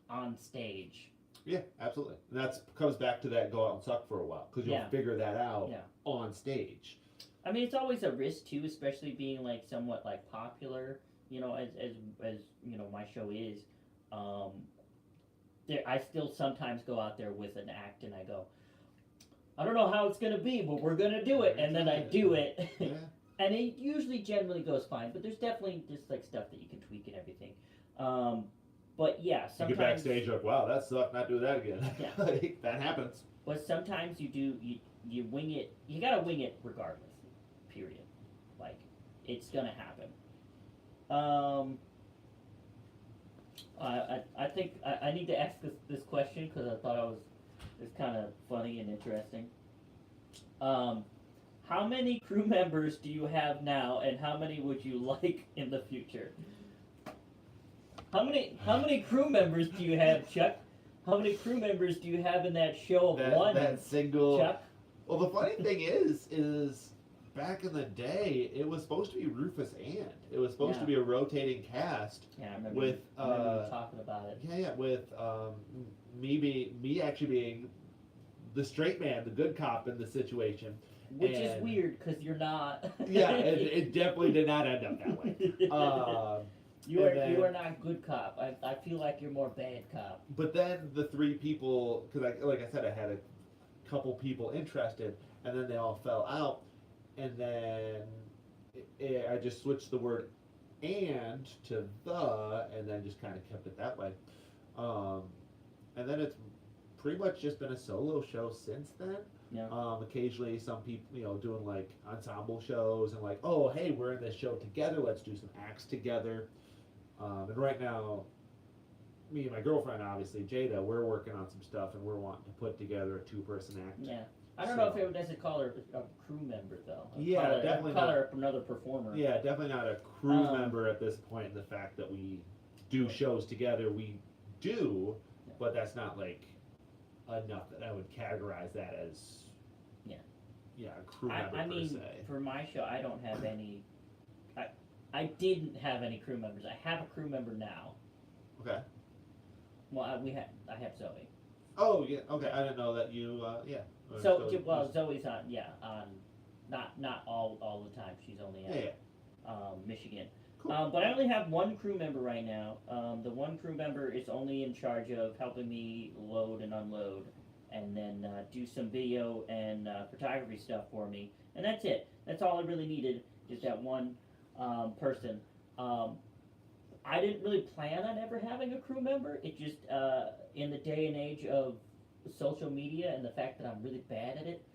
on stage. Yeah, absolutely. And that comes back to that go out and suck for a while, because you'll figure that out on stage. I mean, it's always a risk too, especially being like somewhat like popular. As my show is. I still sometimes go out there with an act and I go, I don't know how it's gonna be, but we're gonna do it, and then I do it. Yeah. And it usually generally goes fine, but there's definitely just like stuff that you can tweak and everything. But yeah, sometimes you get backstage like, wow, that sucked, not do that again. Yeah. Like, that happens. But sometimes you wing it. You gotta wing it regardless. Period. Like, it's gonna happen. I think I need to ask this question because I thought it's kind of funny and interesting. How many crew members do you have now, and how many would you like in the future? How many crew members do you have, Chuck? How many crew members do you have in that show of one? That single. Chuck? Well, the funny thing is back in the day, it was supposed to be Rufus and it was supposed to be a rotating cast. Yeah, I remember. With I remember you talking about it. Yeah, with me actually being the straight man, the good cop in the situation. Which is weird because you're not. Yeah, it definitely did not end up that way. You are not good cop. I feel like you're more bad cop. But then the three people, because like I said, I had a couple people interested, and then they all fell out, and then I just switched the word "and" to "the," and then just kind of kept it that way. And then it's pretty much just been a solo show since then. Yeah. Occasionally some people, doing like ensemble shows and like, oh, hey, we're in this show together. Let's do some acts together. And right now, me and my girlfriend, obviously, Jada, we're working on some stuff and we're wanting to put together a 2-person act. Yeah. I don't know if it would necessarily call her a crew member, though. Definitely call her another performer. Yeah, definitely not a crew member at this point. The fact that we do shows together, we do, but that's not like enough that I would categorize that as a crew member per se. For my show, I don't have any. I didn't have any crew members. I have a crew member now. Okay. Well, I have Zoe. Oh yeah, okay. I didn't know that you. Yeah. Or So still- well, Zoe's on not all the time. She's only Yeah, at yeah. Michigan. Cool. But I only have one crew member right now. The one crew member is only in charge of helping me load and unload, and then do some video and photography stuff for me. And that's it. That's all I really needed, is that one person. I didn't really plan on ever having a crew member. It just, in the day and age of social media and the fact that I'm really bad at it,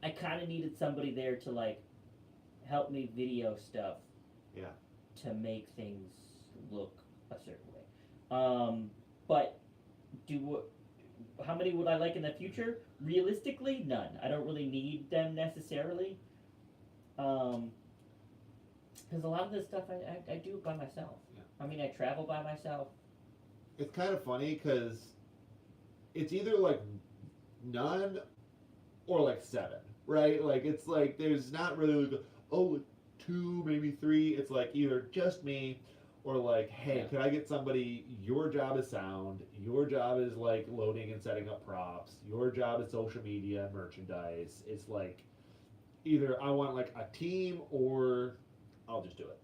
I kind of needed somebody there to like help me video stuff. Yeah. To make things look a certain way. But how many would I like in the future? Realistically, none. I don't really need them necessarily. Because a lot of this stuff I do by myself. Yeah. I mean, I travel by myself. It's kind of funny because it's either like none or like 7, right? Like it's like there's not really like, oh, 2, maybe 3. It's like either just me or like, hey, Yeah. could I get somebody? Your job is sound. Your job is like loading and setting up props. Your job is social media, merchandise. It's like either I want like a team or I'll just do it.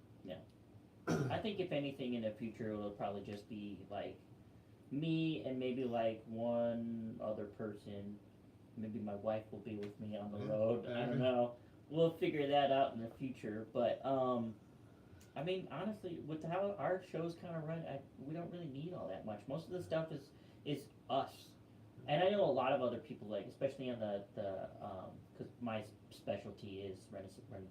I think if anything in the future, it'll probably just be like me and maybe like one other person. Maybe my wife will be with me on the road. I don't know. We'll figure that out in the future. But I mean, honestly, with how our shows kind of run, we don't really need all that much. Most of the stuff is us. And I know a lot of other people, like especially on the because my specialty is Ren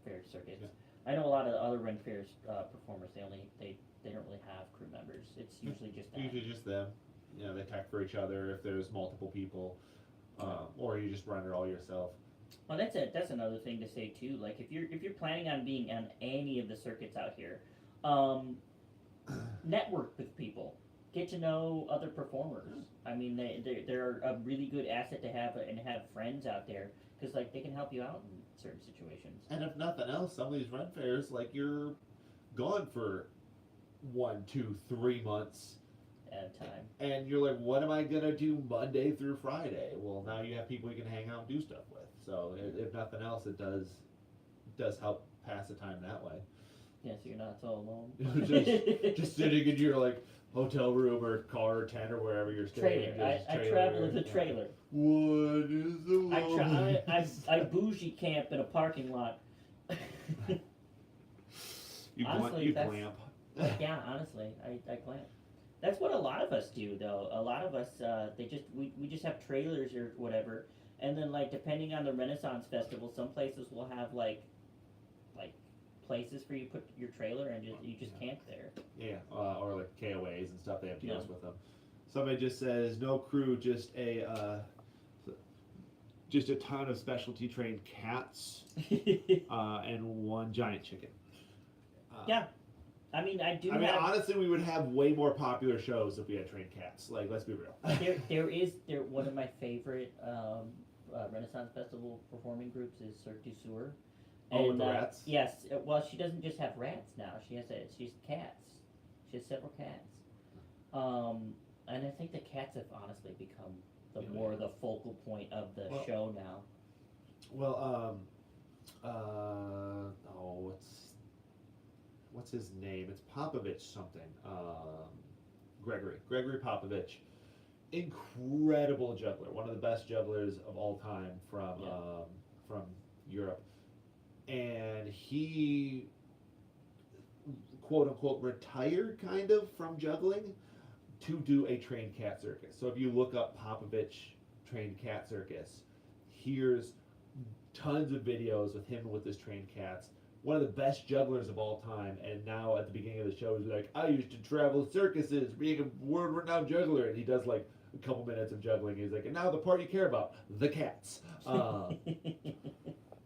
Fair circuits. Yeah. I know a lot of the other Ren Fair performers. They don't really have crew members. It's usually just that. Usually just them. You know, they tech for each other if there's multiple people, or you just run it all yourself. Well, that's another thing to say too. Like if you're planning on being on any of the circuits out here, network with people, get to know other performers. I mean, they're a really good asset to have and have friends out there because like they can help you out in certain situations. And if nothing else, some of these rent fairs, like you're gone for 1, 2, 3 months At a time. and you're like, what am I gonna do Monday through Friday? Well, now you have people you can hang out and do stuff with. So if nothing else, it does help pass the time that way. Yeah, so you're not so alone. just sitting in your like hotel room or car or tent or wherever you're staying. Trailer. I travel with a trailer. What is the I bougie camp in a parking lot. Honestly, you that's- glamp. Yeah, honestly, I clamp. That's what a lot of us do, though. A lot of us, we just have trailers or whatever, and then like depending on the Renaissance Festival, some places will have like places for you to put your trailer and you just camp there. Yeah, or like KOAs and stuff. They have deals Yeah. with them. Somebody just says no crew, just a ton of specialty trained cats and one giant chicken. Yeah. I mean, I mean, honestly, we would have way more popular shows if we had trained cats. Like, let's be real. there one of my favorite Renaissance Festival performing groups is Cirque du Soleil. Oh, with the rats? Yes. Well, she doesn't just have rats now. She's cats. She has several cats. And I think the cats have honestly become the focal point of the show now. Well, what's his name? It's Popovich something. Gregory Popovich. Incredible juggler. One of the best jugglers of all time from Europe. And he, quote unquote, retired kind of from juggling to do a trained cat circus. So if you look up Popovich trained cat circus, here's tons of videos with him with his trained cats. One of the best jugglers of all time, and now at the beginning of the show he's like, I used to travel circuses, being a world-renowned juggler, and he does like a couple minutes of juggling. He's like, and now the part you care about, the cats.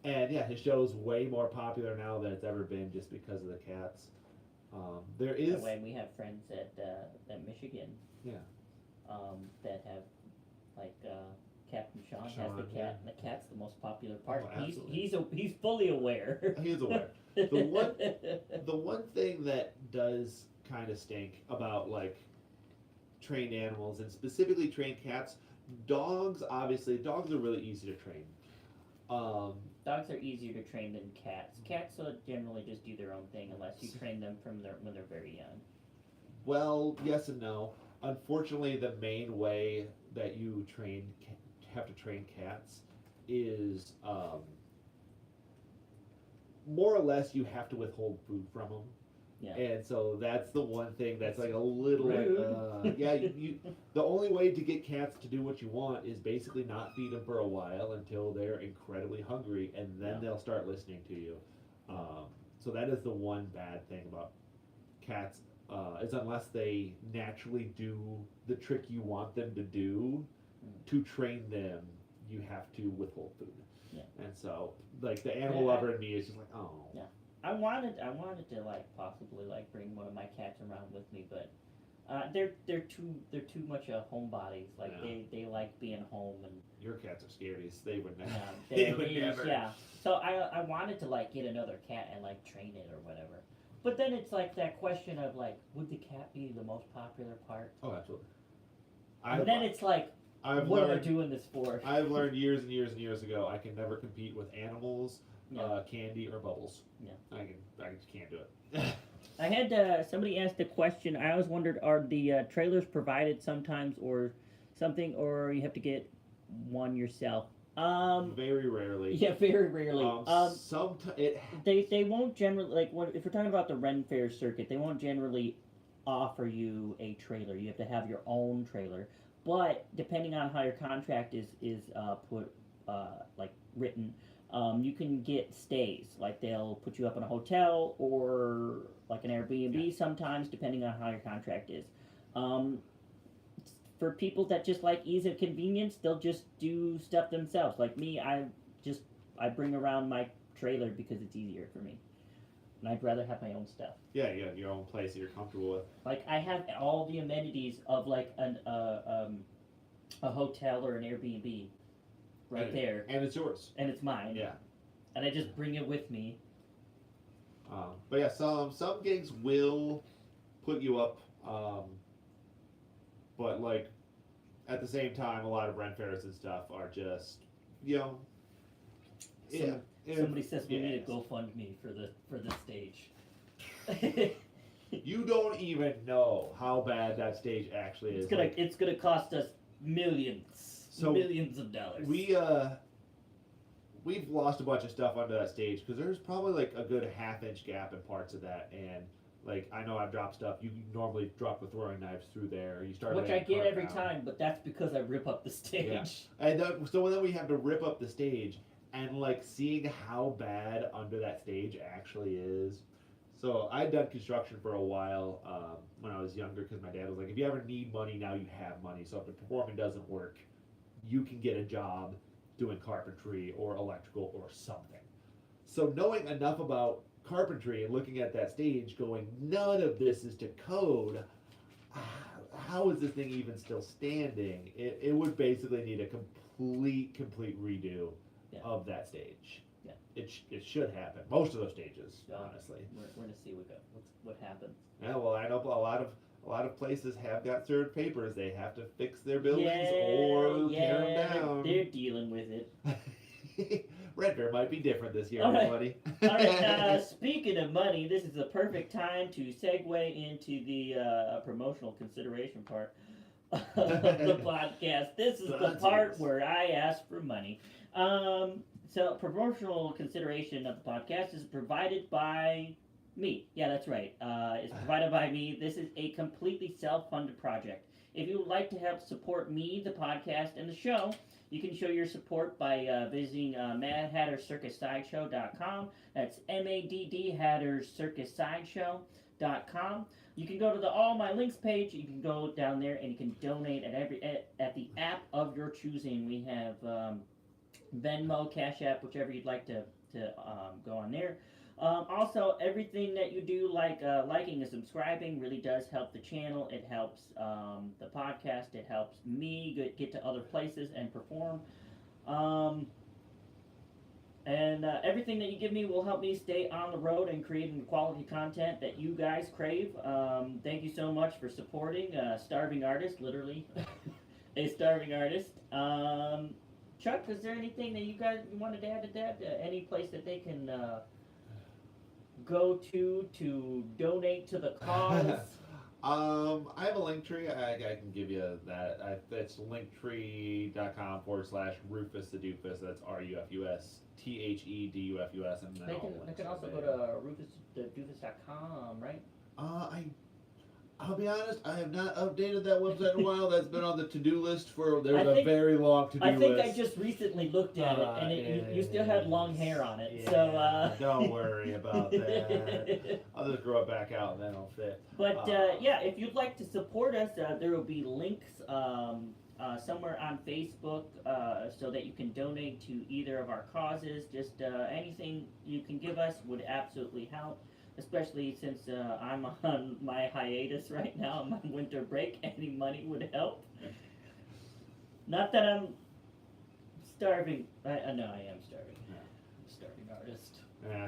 And yeah, his show is way more popular now than it's ever been just because of the cats. There is. When we have friends at Michigan. Yeah. That have like Captain Sean has Sean, the cat, yeah. and the cat's the most popular part. Oh, He's fully aware. He is aware. The one thing that does kind of stink about like trained animals, and specifically trained cats. Dogs, obviously, dogs are really easy to train. Um, Dogs are easier to train than cats. Cats will generally just do their own thing unless you train them when they're very young. well, yes and no. Unfortunately, the main way that you have to train cats is more or less you have to withhold food from them. Yeah. And so that's the one thing that's like a little Rude. yeah. The only way to get cats to do what you want is basically not feed them for a while until they're incredibly hungry, and then Yeah. they'll start listening to you. So that is the one bad thing about cats, is unless they naturally do the trick you want them to do, to train them, you have to withhold food. Yeah. And so, like, the animal Yeah, lover in me is just like, oh. Yeah. I wanted to like possibly like bring one of my cats around with me, but they're too much homebodies. Like Yeah. they like being home and Your cats are scaries. They would never. yeah, They would never. yeah. So I wanted to like get another cat and like train it or whatever. But then it's like that question of like, would the cat be the most popular part? Oh, absolutely. And then it's like, I've what am I learned, doing this for? I've learned years and years and years ago I can never compete with animals, Yeah. candy, or bubbles. Yeah. I just can't do it. I had somebody asked a question. I always wondered, are the trailers provided sometimes or something, or you have to get one yourself? Very rarely. Yeah, very rarely. They won't generally like what if we're talking about the Ren Fair circuit. They won't generally offer you a trailer. You have to have your own trailer. But depending on how your contract is put like written, you can get stays. Like they'll put you up in a hotel or like an Airbnb sometimes, depending on how your contract is. For people that just like ease and convenience, they'll just do stuff themselves. Like me, I bring around my trailer because it's easier for me, and I'd rather have my own stuff. Yeah, you have your own place that you're comfortable with. Like I have all the amenities of like a hotel or an Airbnb right there, and it's yours. and it's mine. Yeah. And I just bring it with me. But yeah, some gigs will put you up, but like at the same time, a lot of rent fairs and stuff are just, you know. Somebody says we need a GoFundMe for the stage. You don't even know how bad that stage actually is. It's gonna cost us millions of dollars. We've lost a bunch of stuff under that stage because there's probably like a good half-inch gap in parts of that, and like I know I've dropped stuff. You normally drop the throwing knives through there. You start which I get every time, but that's because I rip up the stage. Yeah. And so then we have to rip up the stage, and like seeing how bad under that stage actually is. So I'd done construction for a while when I was younger because my dad was like, if you ever need money, now you have money. So if the performing doesn't work, you can get a job doing carpentry or electrical or something. So knowing enough about carpentry and looking at that stage going, none of this is to code, how is this thing even still standing? It would basically need a complete redo of that stage. Yeah. It should happen. Most of those stages, honestly. We're gonna see what happens. Yeah, well, I know a lot of places have got certain papers. They have to fix their buildings or tear them down. They're dealing with it. Red Bear might be different this year, All right. everybody. All right. Speaking of money, this is the perfect time to segue into the promotional consideration part of the podcast. This is the part where I ask for money. So promotional consideration of the podcast is provided by me. Yeah, that's right. It's provided by me. This is a completely self-funded project. If you would like to help support me, the podcast, and the show, you can show your support by visiting MaddHatterCircusSideshow.com. That's MADD HatterCircusSideshow.com. You can go to the All My Links page. You can go down there and you can donate at the app of your choosing. We have Venmo, Cash App, whichever you'd like to go on there. Also, everything that you do, like liking and subscribing, really does help the channel. It helps the podcast. It helps me get to other places and perform. And everything that you give me will help me stay on the road and creating the quality content that you guys crave. Thank you so much for supporting Starving Artist, literally a starving artist. Chuck, is there anything that you guys wanted to add to that? Any place that they can go to donate to the cause? I have a link tree. I can give you that. It's linktree.com/Rufus the Doofus. That's RUFUSTHEDUFUS. And then They can also go to rufusthedoofus.com, right? I'll be honest, I have not updated that website in a while. That's been on the to-do list for I think- very long to-do list. I think I just recently looked at it, and you still had long hair on it. Yeah, So don't worry about that. I'll just grow it back out and then it'll fit. But yeah, if you'd like to support us, there will be links somewhere on Facebook so that you can donate to either of our causes. Just anything you can give us would absolutely help. Especially since I'm on my hiatus right now, I'm on winter break, any money would help. Not that I'm starving. No, I am starving. Yeah. Starving artist.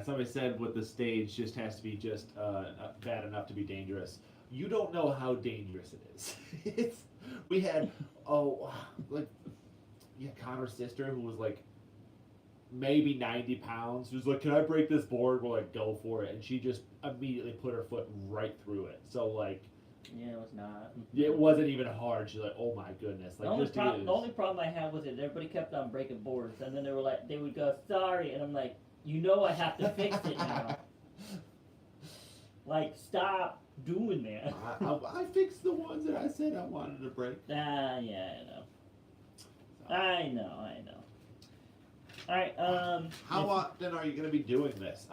Somebody said with the stage just has to be just bad enough to be dangerous. You don't know how dangerous it is. We had Connor's sister who was like maybe 90 pounds. She was like, "Can I break this board?" We're like, "Go for it," and she just immediately put her foot right through it. So like, Yeah, it was not. it wasn't even hard. She's like, "Oh my goodness!" Like The only problem I had with it, everybody kept on breaking boards, and then they would go, "Sorry," and I'm like, "You know I have to fix it now." Like, stop doing that. I fixed the ones that I said I wanted to break. Yeah, I know. Alright, How often are you going to be doing this?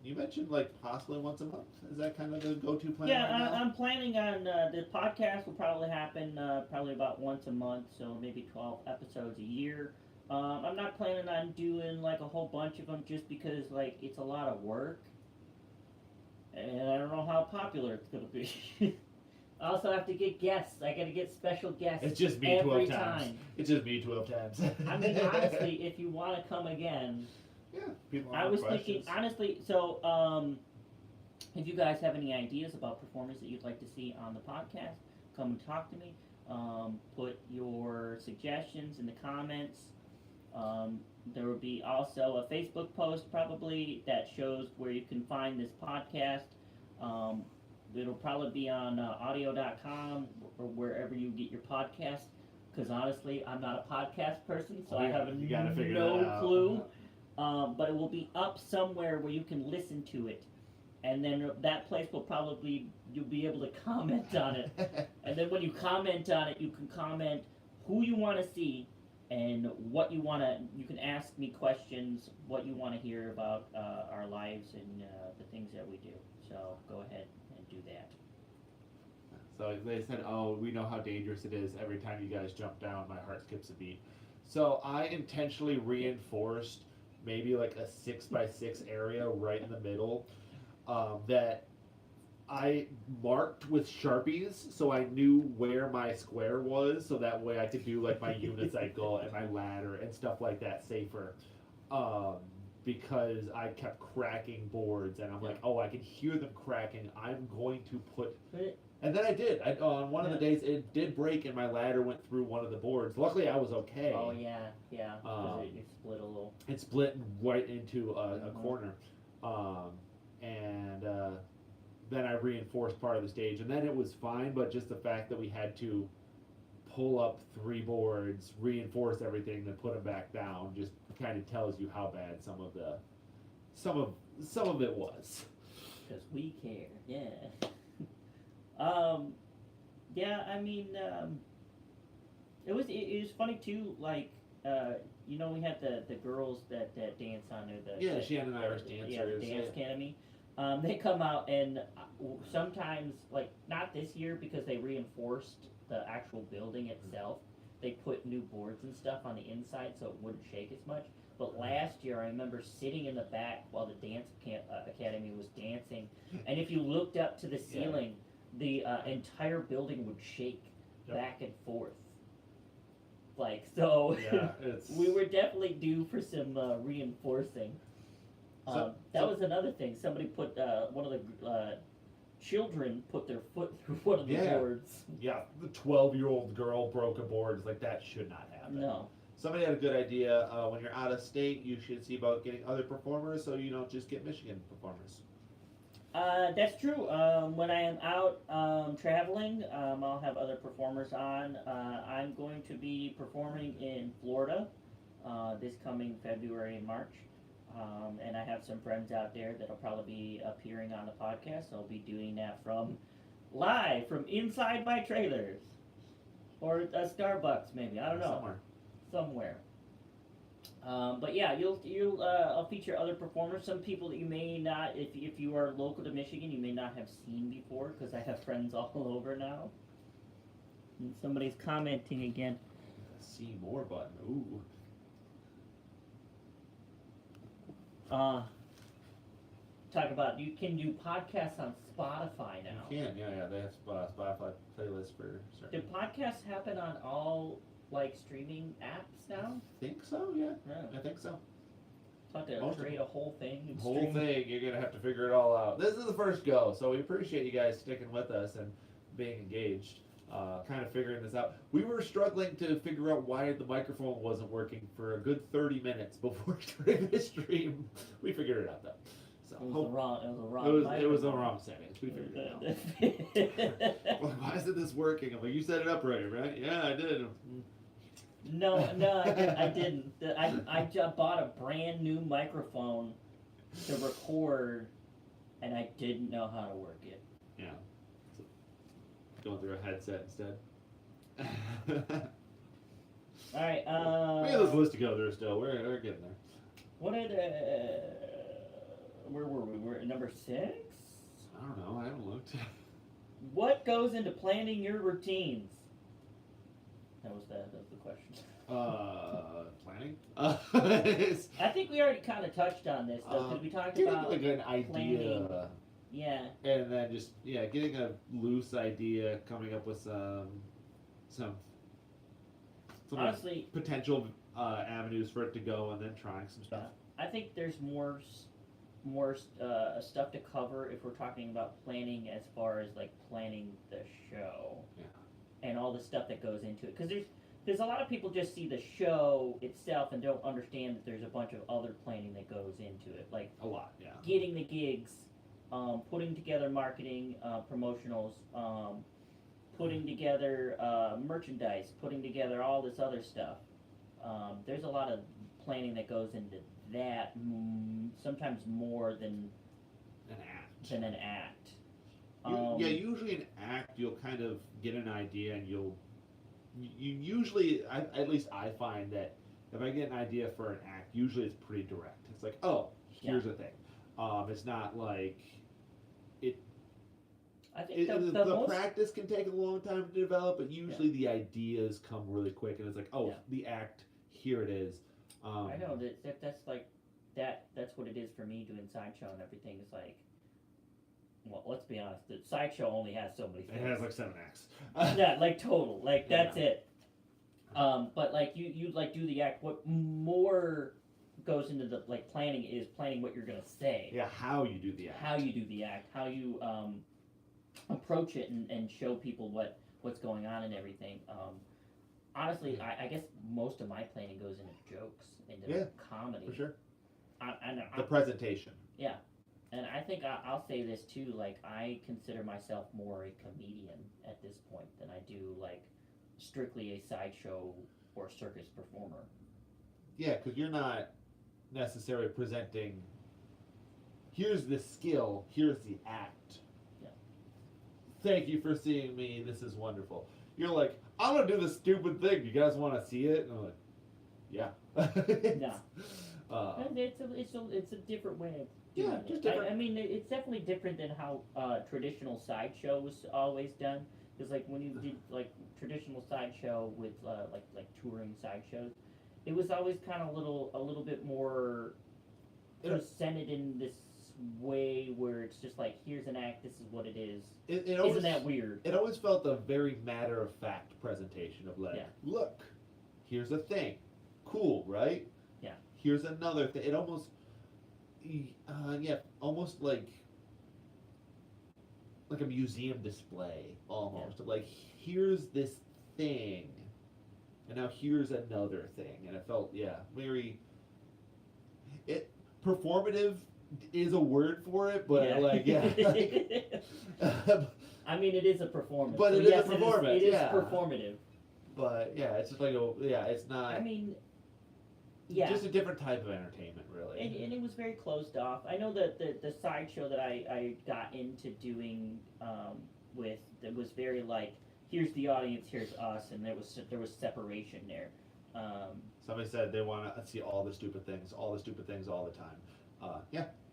You mentioned like possibly once a month. Is that kind of the go-to plan? Yeah, right now? I'm planning on the podcast will probably happen probably about once a month, so maybe 12 episodes a year. I'm not planning on doing like a whole bunch of them just because like it's a lot of work, and I don't know how popular it's gonna be. I also have to get guests. I gotta get special guests. It's just me every 12 times. time. It's just me 12 times. I mean, honestly, if you want to come again, Yeah, people I have was questions. thinking, honestly, so if you guys have any ideas about performers that you'd like to see on the podcast, come and talk to me. Put your suggestions in the comments. There will be also a Facebook post probably that shows where you can find this podcast. It'll probably be on audio.com or wherever you get your podcast. Because honestly, I'm not a podcast person, so I have You gotta figure no that out. clue. But it will be up somewhere where you can listen to it. And then that place will probably, you'll be able to comment on it. And then when you comment on it, you can comment who you want to see and what you want to, you can ask me questions, what you want to hear about our lives and the things that we do. So go ahead and do that. So they said, "Oh, we know how dangerous it is. Every time you guys jump down, my heart skips a beat." So I intentionally reinforced maybe like a 6x6 area right in the middle that I marked with Sharpies, so I knew where my square was, so that way I could do like my unicycle and my ladder and stuff like that safer. Because I kept cracking boards, and I'm like, "Oh, I can hear them cracking. I'm going to put." And then I did. On one of the days, it did break, and my ladder went through one of the boards. Luckily, I was okay. Oh yeah, because it split a little. It split right into a corner, and then I reinforced part of the stage, and then it was fine. But just the fact that we had to pull up 3 boards, reinforce everything, then put them back down, just kind of tells you how bad some of it was. Because we care, yeah. Yeah, I mean, it was funny too. Like, we had the girls that dance on there. Yeah, Shannon and Irish dancers. Yeah, the dance academy. They come out and sometimes, like, not this year because they reinforced the actual building itself. They put new boards and stuff on the inside so it wouldn't shake as much. But last year, I remember sitting in the back while the dance academy was dancing, and if you looked up to the ceiling, the entire building would shake back and forth. looked like. So Yeah, it's we were definitely due for some reinforcing. That was another thing. Somebody put one of the children put their foot through one of the boards. Yeah, the 12-year-old girl broke a board. It's like that should not happen. No. Somebody had a good idea. When you're out of state, you should see about getting other performers, so you don't just get Michigan performers. That's true. When I am out traveling, I'll have other performers on. I'm going to be performing in Florida this coming February and March. And I have some friends out there that'll probably be appearing on the podcast. I'll be doing that live from inside my trailers. Or a Starbucks, maybe. I don't know. Somewhere. But yeah, I'll feature other performers. Some people that you may not, if you are local to Michigan, you may not have seen before, because I have friends all over now. And somebody's commenting again. See more button. Ooh. Talk about you can do podcasts on Spotify now. You can, yeah. They have Spotify playlists for certain. Do podcasts happen on all streaming apps now? I think so, yeah. I think so. Thought to create a whole thing. And whole thing, you're gonna have to figure it all out. This is the first go, so we appreciate you guys sticking with us and being engaged. Kind of figuring this out. We were struggling to figure out why the microphone wasn't working for a good 30 minutes before starting the stream. We figured it out though. So it was the wrong settings. We figured it out. Well, why isn't this working? I'm like, you set it up right? Yeah, I did. No, I didn't. I just bought a brand new microphone to record, and I didn't know how to work it. Yeah. Going through a headset instead. All right. We have this list to go through still. We're getting there. What are where were we? We're at number 6? I don't know. I haven't looked. What goes into planning your routines? That was the question. Planning? I think we already kind of touched on this, though, because we talked about like an idea. Planning. Yeah. And then just getting a loose idea, coming up with some honestly potential avenues for it to go, and then trying some stuff. I think there's more stuff to cover if we're talking about planning, as far as planning the show. Yeah. And all the stuff that goes into it, because there's a lot of people just see the show itself and don't understand that there's a bunch of other planning that goes into it, like a lot. Yeah. Getting the gigs. Putting together marketing, promotionals, putting together merchandise, putting together all this other stuff. There's a lot of planning that goes into that, sometimes more than an act. Usually an act, you'll kind of get an idea, and you usually, at least I find that if I get an idea for an act, usually it's pretty direct. It's like, oh, here's the thing. It's not like it. I think the practice can take a long time to develop, but usually the ideas come really quick, and it's like, the act, here it is. I know that's like that. That's what it is for me doing Sideshow and everything. It's like, well, let's be honest. The Sideshow only has so many things. It has 7 acts. Yeah, total. That's it. But you do the act. What more goes into the planning is planning what you're gonna say. Yeah, how you do the act. How you approach it and show people what's going on and everything. Honestly, I guess most of my planning goes into jokes, into comedy. For sure. The presentation. Yeah, and I think I'll say this too. I consider myself more a comedian at this point than I do strictly a sideshow or circus performer. Yeah, because you're not necessarily presenting, here's the skill, here's the act. Yeah. Thank you for seeing me, this is wonderful. You're like, I'm going to do this stupid thing, you guys want to see it? And I'm like, yeah. No. It's a different way of doing it. Just different. I mean, it's definitely different than how traditional sideshow was always done. Because when you did traditional sideshow with touring sideshows, it was always kind of a little bit more presented in this way where it's just here's an act, this is what it is. Isn't that weird? It always felt a very matter-of-fact presentation of look, Here's a thing. Cool, right? Yeah. Here's another thing. It almost, almost like a museum display, almost. Like, here's this thing, and now here's another thing. And it felt, very, performative is a word for it, but I mean, it is a performance. But so it is a yes, performance, It is yeah. performative. But it's just like it's not. I mean, yeah. Just a different type of entertainment, really. And it was very closed off. I know that the sideshow that I got into doing with, it was very like, here's the audience, here's us, and there was separation there. Somebody said they want to see all the stupid things all the time.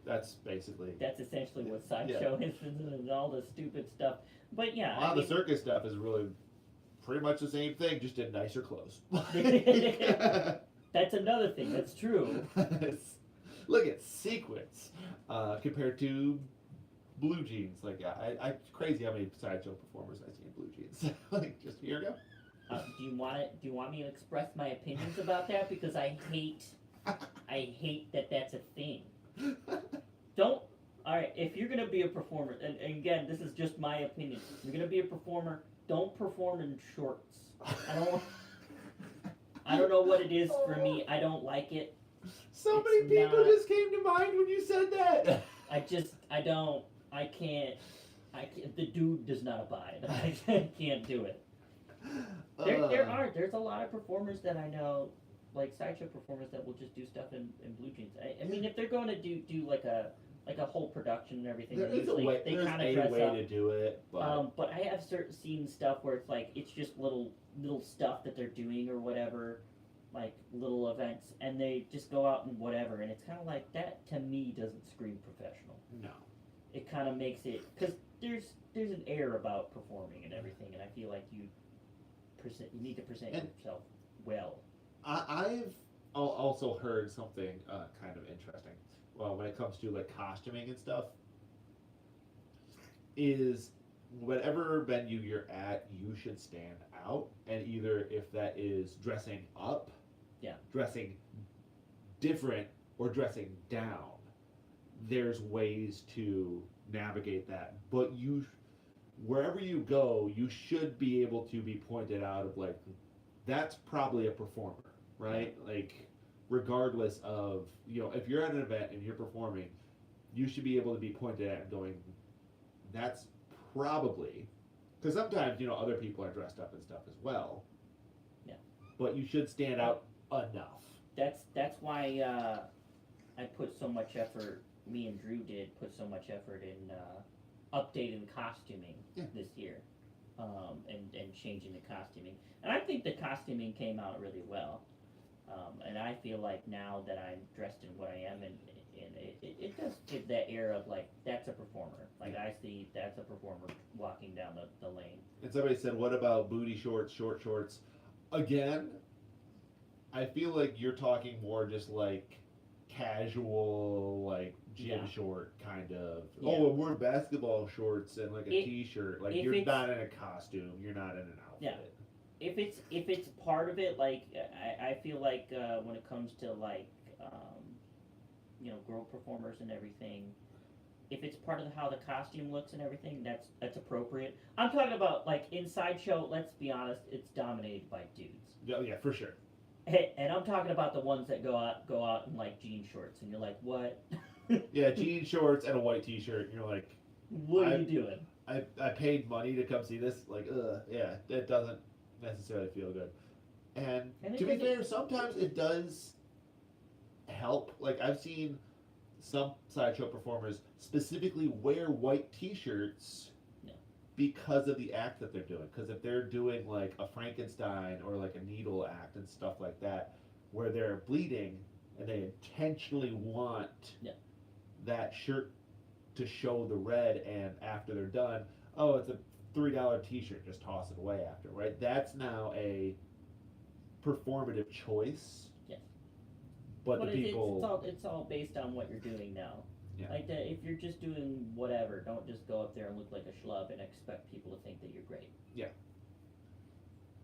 That's basically. That's essentially what sideshow is, and all the stupid stuff. But yeah, A lot of the circus stuff is really pretty much the same thing, just in nicer clothes. That's another thing. That's true. Look at sequins compared to blue jeans. Like I crazy how many sideshow performers I see in blue jeans. Like just a year ago. Do you want me to express my opinions about that? Because I hate that that's a thing. Don't. All right, if you're gonna be a performer, and again, this is just my opinion. If you're gonna be a performer, don't perform in shorts. I don't know what it is for me. I don't like it. So many people just came to mind when you said that. I can't. The dude does not abide. I can't do it. There's a lot of performers that I know, like sideshow performers, that will just do stuff in blue jeans. I mean, if they're going to do like a whole production and everything, There is a usually way, they there's kind of a dress way up. to do it, But I have seen stuff where it's like it's just little stuff that they're doing or whatever, like little events, and they just go out and whatever, and it's kind of like that. To me, doesn't scream professional. no. It kind of makes it, because there's an air about performing and everything, and I feel like you need to present yourself well. I've also heard something kind of interesting. Well, when it comes to like costuming and stuff, is whatever venue you're at, you should stand out, and either if that is dressing up, dressing different, or dressing down, there's ways to navigate that. But wherever you go, you should be able to be pointed out of like, that's probably a performer, right? Like, regardless of, if you're at an event and you're performing, you should be able to be pointed at and going, that's probably, because sometimes, other people are dressed up and stuff as well. Yeah. But you should stand out enough. That's why I put so much effort, me and Drew did put so much effort in updating the costuming this year, and changing the costuming. And I think the costuming came out really well. And I feel like now that I'm dressed in what I am, and it does give that air of like, that's a performer. Like, I see that's a performer walking down the lane. And somebody said, what about booty shorts, short shorts? Again, I feel like you're talking more just like casual, like gym short kind of. Yeah. Oh, we're basketball shorts and like a t-shirt. Like, you're it's- not in a costume. You're not in an outfit. Yeah. If it's part of it, like I feel like when it comes to like girl performers and everything, if it's part of how the costume looks and everything, that's appropriate. I'm talking about like in sideshow. Let's be honest, it's dominated by dudes. Yeah, for sure. And I'm talking about the ones that go out in like jean shorts, and you're like, what? Yeah, jean shorts and a white t-shirt, and you're like, what are you doing? I paid money to come see this. Like, yeah, it doesn't necessarily feel good. And to be fair, sometimes it does help. Like, I've seen some sideshow performers specifically wear white t-shirts because of the act that they're doing. Because if they're doing like a Frankenstein or like a needle act and stuff like that, where they're bleeding and they intentionally want that shirt to show the red, and after they're done, oh, it's a $3 t-shirt, just toss it away after, right? That's now a performative choice. Yes. But the people... It's all based on what you're doing now. Yeah. Like, if you're just doing whatever, don't just go up there and look like a schlub and expect people to think that you're great. Yeah.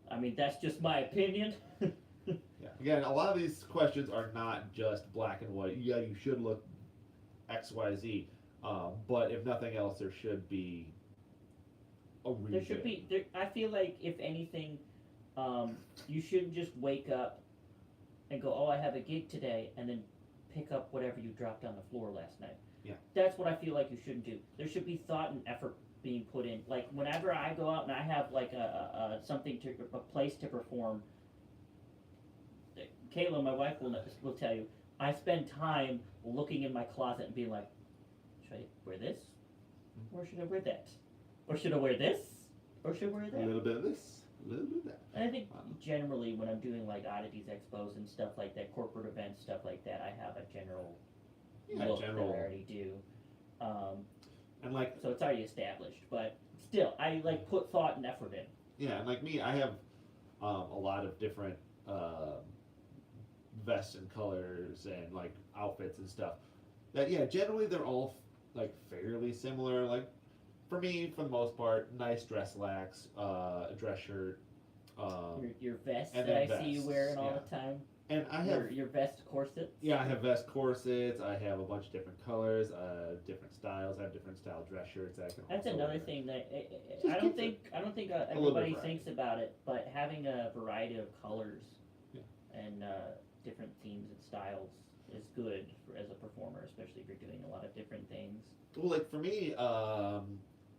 I mean, that's just my opinion. Again, a lot of these questions are not just black and white. Yeah, you should look X, Y, Z. But if nothing else, there should be a reason. There should be. I feel like if anything, you shouldn't just wake up and go, "Oh, I have a gig today," and then pick up whatever you dropped on the floor last night. Yeah. That's what I feel like you shouldn't do. There should be thought and effort being put in. Like whenever I go out and I have like a place to perform. Kayla, my wife, will tell you. I spend time looking in my closet and being like, should I wear this, or should I wear that, or should I wear this, or should I wear A that? little bit of this, a little bit of that. And I think generally when I'm doing like oddities expos and stuff like that, corporate events, stuff like that, I have a general look that I already do. And like, so it's already established, but still, I like put thought and effort in. yeah, and like me, I have a lot of different vests and colors and like outfits and stuff. That yeah, generally they're all like fairly similar. Like for me, for the most part, nice dress slacks, a dress shirt. Your vest and that I then see you vests, wearing all yeah. the time. And I have Your vest corsets. yeah, I have vest corsets. I have a bunch of different colors, different styles. I have different style dress shirts that I can. That's also another wear. thing that Just I don't think little bit everybody variety. thinks about it, but having a variety of colors Yeah. and different themes and styles is good as a performer, especially if you're doing a lot of different things. Well, like for me,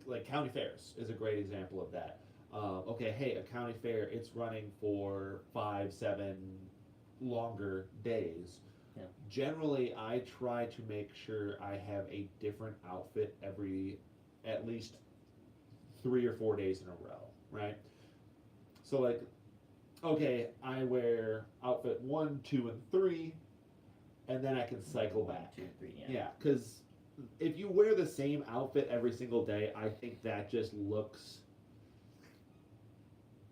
like county fairs is a great example of that. Okay, hey, a county fair, it's running for 5, 7 longer days. Yeah. Generally, I try to make sure I have a different outfit at least 3 or 4 days in a row, right? So like, okay, I wear outfit 1, 2, and 3, and then I can cycle 1, back. 2, 3, yeah. Yeah, because if you wear the same outfit every single day, I think that just looks.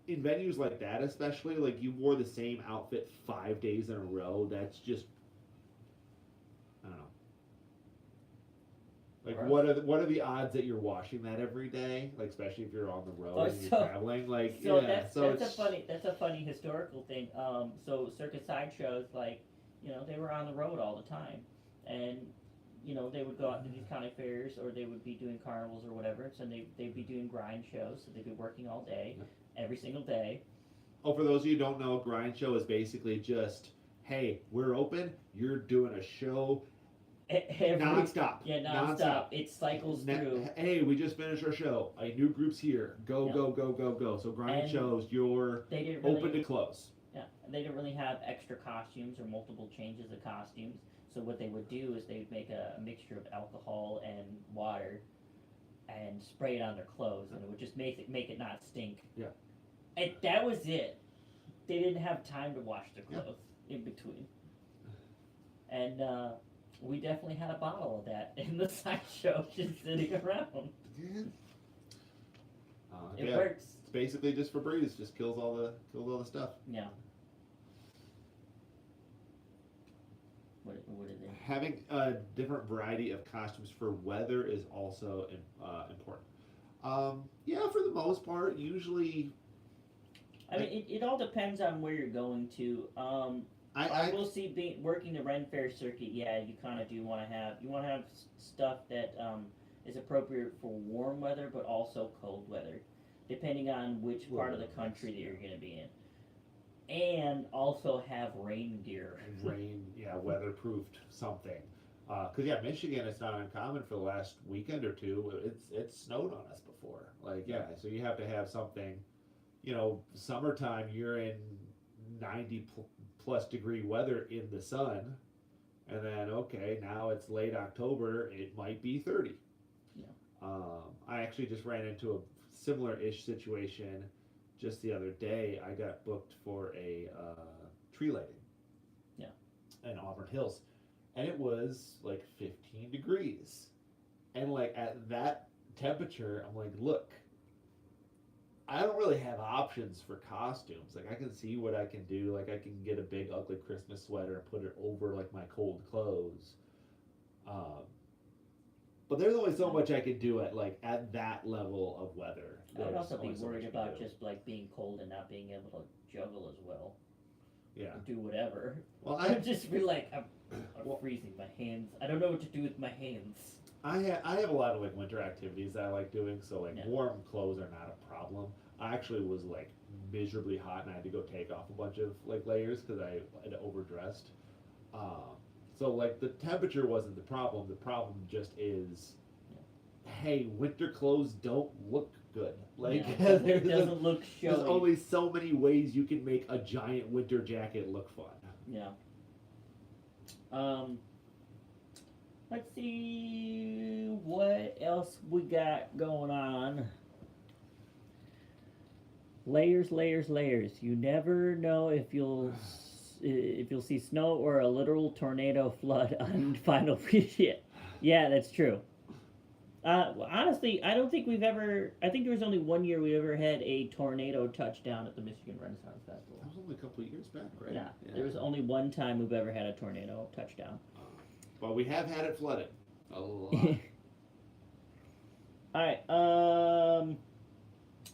In venues like that, especially, like you wore the same outfit 5 days in a row, that's just. I don't know. Like, Right. what are the odds that you're washing that every day? Like, especially if you're on the road Oh, and you're so- traveling. Like, So yeah, that's so that's it's, a funny historical thing. So Circus Sideshow, like, they were on the road all the time, and they would go out to these county fairs, or they would be doing carnivals or whatever. So they'd be doing grind shows, so they'd be working all day, every single day. Oh, for those of you who don't know, grind show is basically just, hey, we're open. You're doing a show nonstop. Yeah, nonstop. It cycles through. Hey, we just finished our show. A new group's here. Go, Yeah. go, go, go, go. So grind And shows, you're They didn't open really, to close. yeah, they didn't really have extra costumes or multiple changes of costumes. So what they would do is they would make a mixture of alcohol and water, and spray it on their clothes, and it would just make it not stink. Yeah. And that was it. They didn't have time to wash their clothes in between. And we definitely had a bottle of that in the sideshow just sitting around. It Yeah, works. it's basically just Febreze. Just kills all the stuff. Yeah. What is it? Having a different variety of costumes for weather is also important. Yeah, for the most part, usually. I mean, it all depends on where you're going to. I will see working the Ren Fair circuit. Yeah, you kind of do want to have stuff that is appropriate for warm weather, but also cold weather, depending on which part of the country that you're going to be in, and also have rain gear. Weatherproofed something. Because Michigan, it's not uncommon for the last weekend or two. It's snowed on us before. So you have to have something. Summertime, you're in 90 plus degree weather in the sun, and then now it's late October, it might be 30. I actually just ran into a similar-ish situation just the other day. I got booked for a tree lighting in Auburn Hills, and it was like 15 degrees, and like at that temperature, I'm like, look, I don't really have options for costumes. Like, I can see what I can do. Like, I can get a big ugly Christmas sweater and put it over like my cold clothes. But there's only so much I can do at that level of weather. I would There's also be only so worried much you can about do. just like being cold and not being able to juggle as well. Yeah. do whatever. Well, I'm just be like, I'm Well- freezing my hands. I don't know what to do with my hands. I have a lot of like winter activities that I like doing, so like Yeah. warm clothes are not a problem. I actually was like miserably hot and I had to go take off a bunch of like layers because I had overdressed. So like the temperature wasn't the problem. The problem just is, hey, winter clothes don't look good. Like Yeah, it doesn't look there's showy. only so many ways you can make a giant winter jacket look fun. Yeah. Let's see what else we got going on. Layers, layers, layers. You never know if you'll see snow or a literal tornado flood on Final Feast. Yeah, that's true. Honestly, I don't think we've ever. I think there was only one year we ever had a tornado touchdown at the Michigan Renaissance Festival. That was only a couple of years back, right? Yeah, there was only one time we've ever had a tornado touchdown. But we have had it flooded a lot. Alright,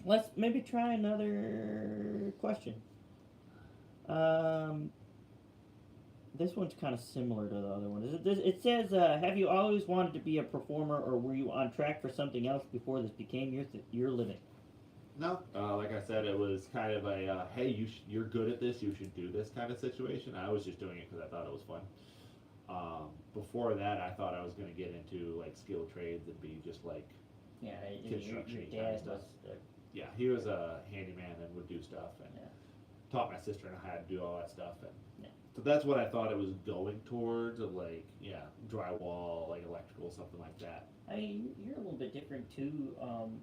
let's maybe try another question. This one's kind of similar to the other one. It says, have you always wanted to be a performer, or were you on track for something else before this became your living? No, like I said, it was kind of a hey, you're good at this, you should do this kind of situation. I was just doing it because I thought it was fun. Before that, I thought I was going to get into like skilled trades and be just like Yeah, construction your kind of dad stuff. was. Yeah, he was a handyman and would do stuff and Yeah. taught my sister and I how to do all that stuff. And Yeah. so that's what I thought it was going towards, of like drywall, like electrical, something like that. I mean, you're a little bit different too.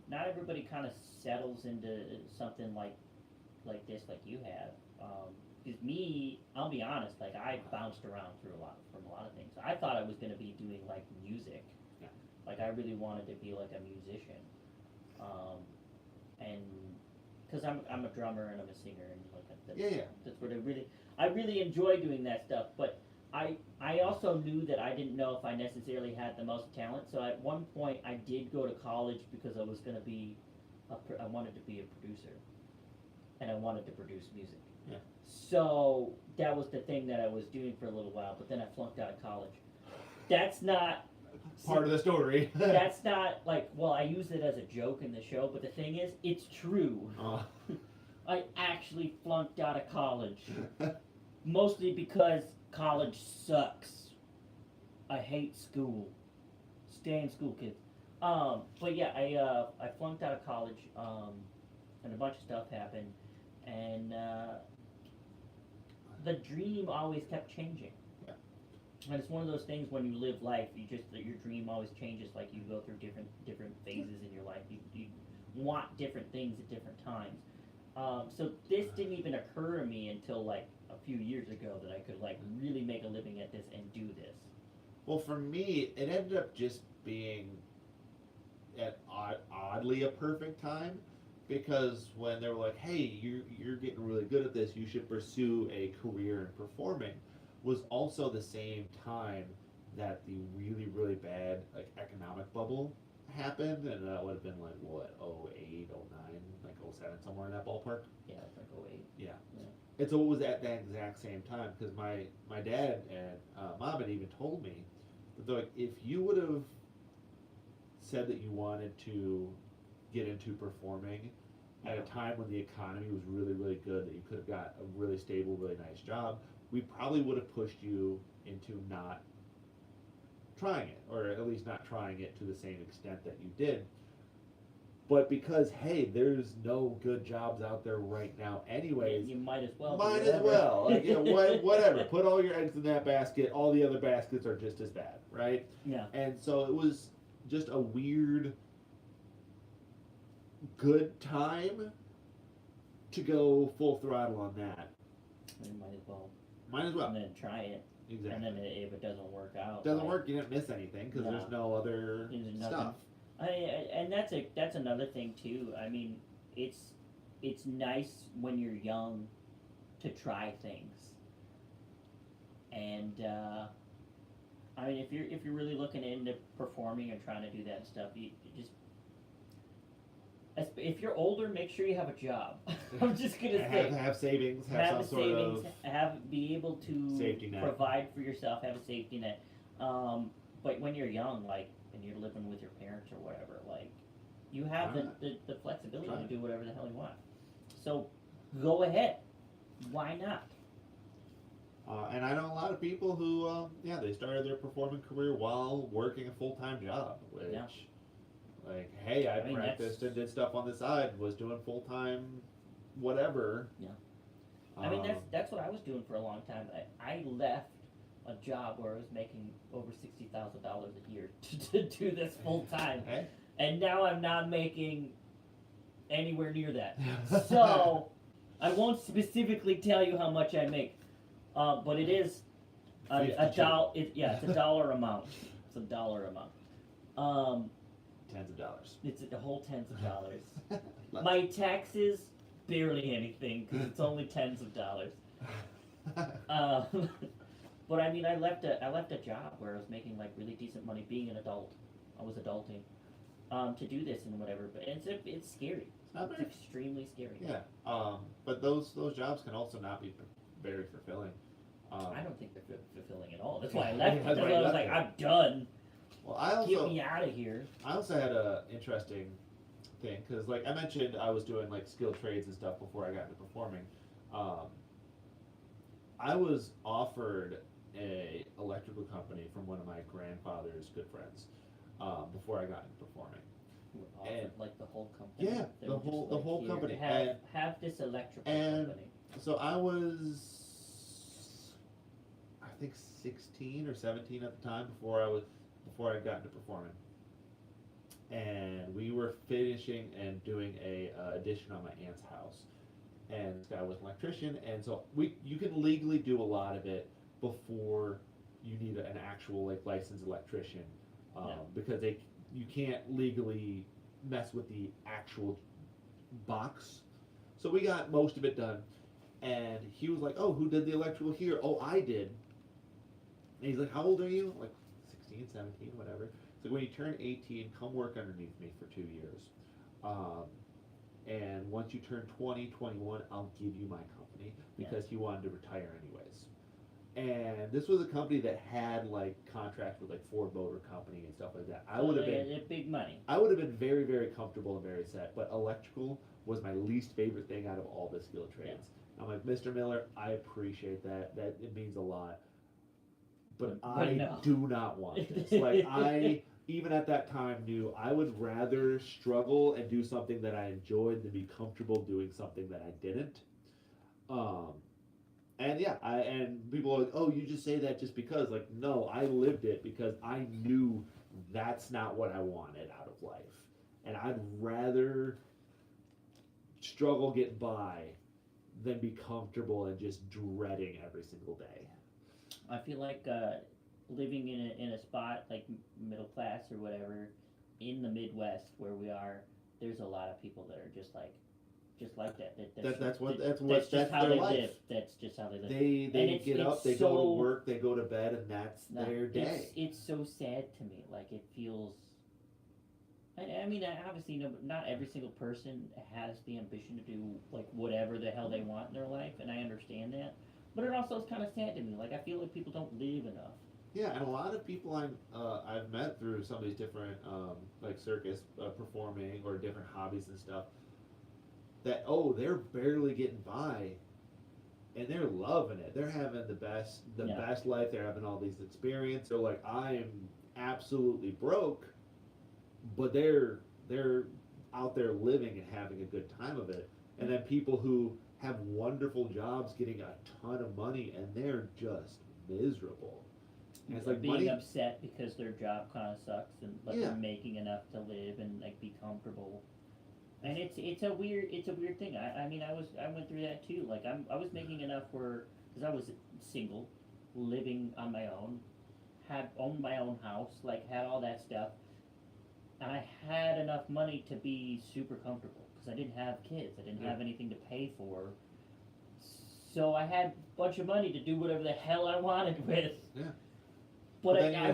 Not everybody kind of settles into something like this, like you have. Because me, I'll be honest, like I bounced around from a lot of things. I thought I was going to be doing like music. Yeah. Like I really wanted to be like a musician. And because I'm a drummer and I'm a singer and like that's what I really enjoy doing that stuff. But I also knew that I didn't know if I necessarily had the most talent. So at one point I did go to college because I was going to be I wanted to be a producer, and I wanted to produce music. Yeah. So that was the thing that I was doing for a little while, but then I flunked out of college. That's not Part of the story. that's not like, well, I use it as a joke in the show, but the thing is, it's true. I actually flunked out of college. Mostly because college sucks. I hate school. Stay in school, kids. But yeah, I flunked out of college, and a bunch of stuff happened, and the dream always kept changing. Yeah. And it's one of those things when you live life, your dream always changes. Like you go through different phases in your life. You want different things at different times. So this didn't even occur to me until like a few years ago that I could like really make a living at this and do this. Well, for me, it ended up just being at oddly a perfect time, because when they were like, "Hey, you're getting really good at this. You should pursue a career in performing," was also the same time that the really, really bad like economic bubble happened, and that would have been like what, 08, 09, like 07, somewhere in that ballpark. Yeah, it's like 08. Yeah. Yeah. And so it was at that exact same time, because my dad and mom had even told me that they're like, if you would have said that you wanted to get into performing at a time when the economy was really, really good, that you could have got a really stable, really nice job, we probably would have pushed you into not trying it, or at least not trying it to the same extent that you did. But because, hey, there's no good jobs out there right now anyways, You might as well. might do as whatever. well. Like, whatever. Put all your eggs in that basket. All the other baskets are just as bad, right? Yeah. And so it was just a weird, good time to go full throttle on that. You might as well. Might as well. And then try it. Exactly. And then if it doesn't work out. Doesn't like, work, you didn't miss anything because No. there's no other There's nothing. stuff. And that's another thing too. I mean, it's nice when you're young to try things. And I mean, if you're really looking into performing and trying to do that stuff, you just if you're older, make sure you have a job. I'm just gonna say, have savings, have have a some sort savings, of be able to safety net. provide for yourself, have a safety net. But when you're young, like, and you're living with your parents or whatever, like, you have the flexibility to do whatever the hell you want. So, go ahead. Why not? And I know a lot of people who, they started their performing career while working a full-time job, which, like, hey, I mean, practiced and did stuff on the side, was doing full-time whatever. Yeah. I mean, that's what I was doing for a long time. I left a job where I was making over $60,000 a year to do this full-time. Hey. And now I'm not making anywhere near that. So, I won't specifically tell you how much I make. But it is a dollar. It's a dollar amount. It's a dollar amount. Tens of dollars. It's a whole tens of dollars. My taxes barely anything because it's only tens of dollars. But I mean, I left a job where I was making like really decent money, being an adult. I was adulting to do this and whatever. But it's scary. It's extremely scary. Yeah. But those jobs can also not be very fulfilling. I don't think they're fulfilling at all. That's why I left. Because I was like, I'm done. Well, Get me out of here. I also had a interesting thing because, like I mentioned, I was doing like skilled trades and stuff before I got into performing. I was offered a electrical company from one of my grandfather's good friends before I got into performing. And like the whole company. Yeah, the whole company. Have this electrical company. So I was, I think 16 or 17 at the time before I got into performing, and we were finishing and doing a addition on my aunt's house, and this guy was an electrician, and so you can legally do a lot of it before you need an actual like licensed electrician, because you can't legally mess with the actual box. So we got most of it done. And he was like, oh, who did the electrical here? Oh, I did. And he's like, how old are you? Like 16, 17, whatever. So when you turn 18, come work underneath me for 2 years. And once you turn 20, 21, I'll give you my company, because he wanted to retire anyways. And this was a company that had like contracts with like Ford Motor Company and stuff like that. I would have been big money. I would have been very, very comfortable and very set. But electrical was my least favorite thing out of all the skilled trades. I'm like, Mr. Miller, I appreciate that. That it means a lot. But I no. do not want this. Like I even at that time knew I would rather struggle and do something that I enjoyed than be comfortable doing something that I didn't. And people are like, oh, you just say that just because. Like, no, I lived it because I knew that's not what I wanted out of life. And I'd rather struggle get by than be comfortable and just dreading every single day. I feel like living in a spot like middle class or whatever in the Midwest where we are, there's a lot of people that are just like that. That's how they life. live. That's just how they live. They get up, they go to work, they go to bed, and that's their day. It's so sad to me. Like it feels. I mean, obviously, not every single person has the ambition to do like whatever the hell they want in their life, and I understand that. But it also is kind of sad to me. Like I feel like people don't live enough. Yeah, and a lot of people I've met through some of these different like circus performing or different hobbies and stuff. That they're barely getting by, and they're loving it. They're having the best life. They're having all these experiences. They're like, I am absolutely broke, but they're out there living and having a good time of it. And then people who have wonderful jobs, getting a ton of money, and they're just miserable. And it's like being upset because their job kind of sucks, and they're making enough to live and like be comfortable. And it's a weird thing. I mean I went through that too. Like I was making enough because I was single, living on my own, owned my own house, like had all that stuff, and I had enough money to be super comfortable because I didn't have kids. I didn't have anything to pay for, so I had a bunch of money to do whatever the hell I wanted with. Yeah. But I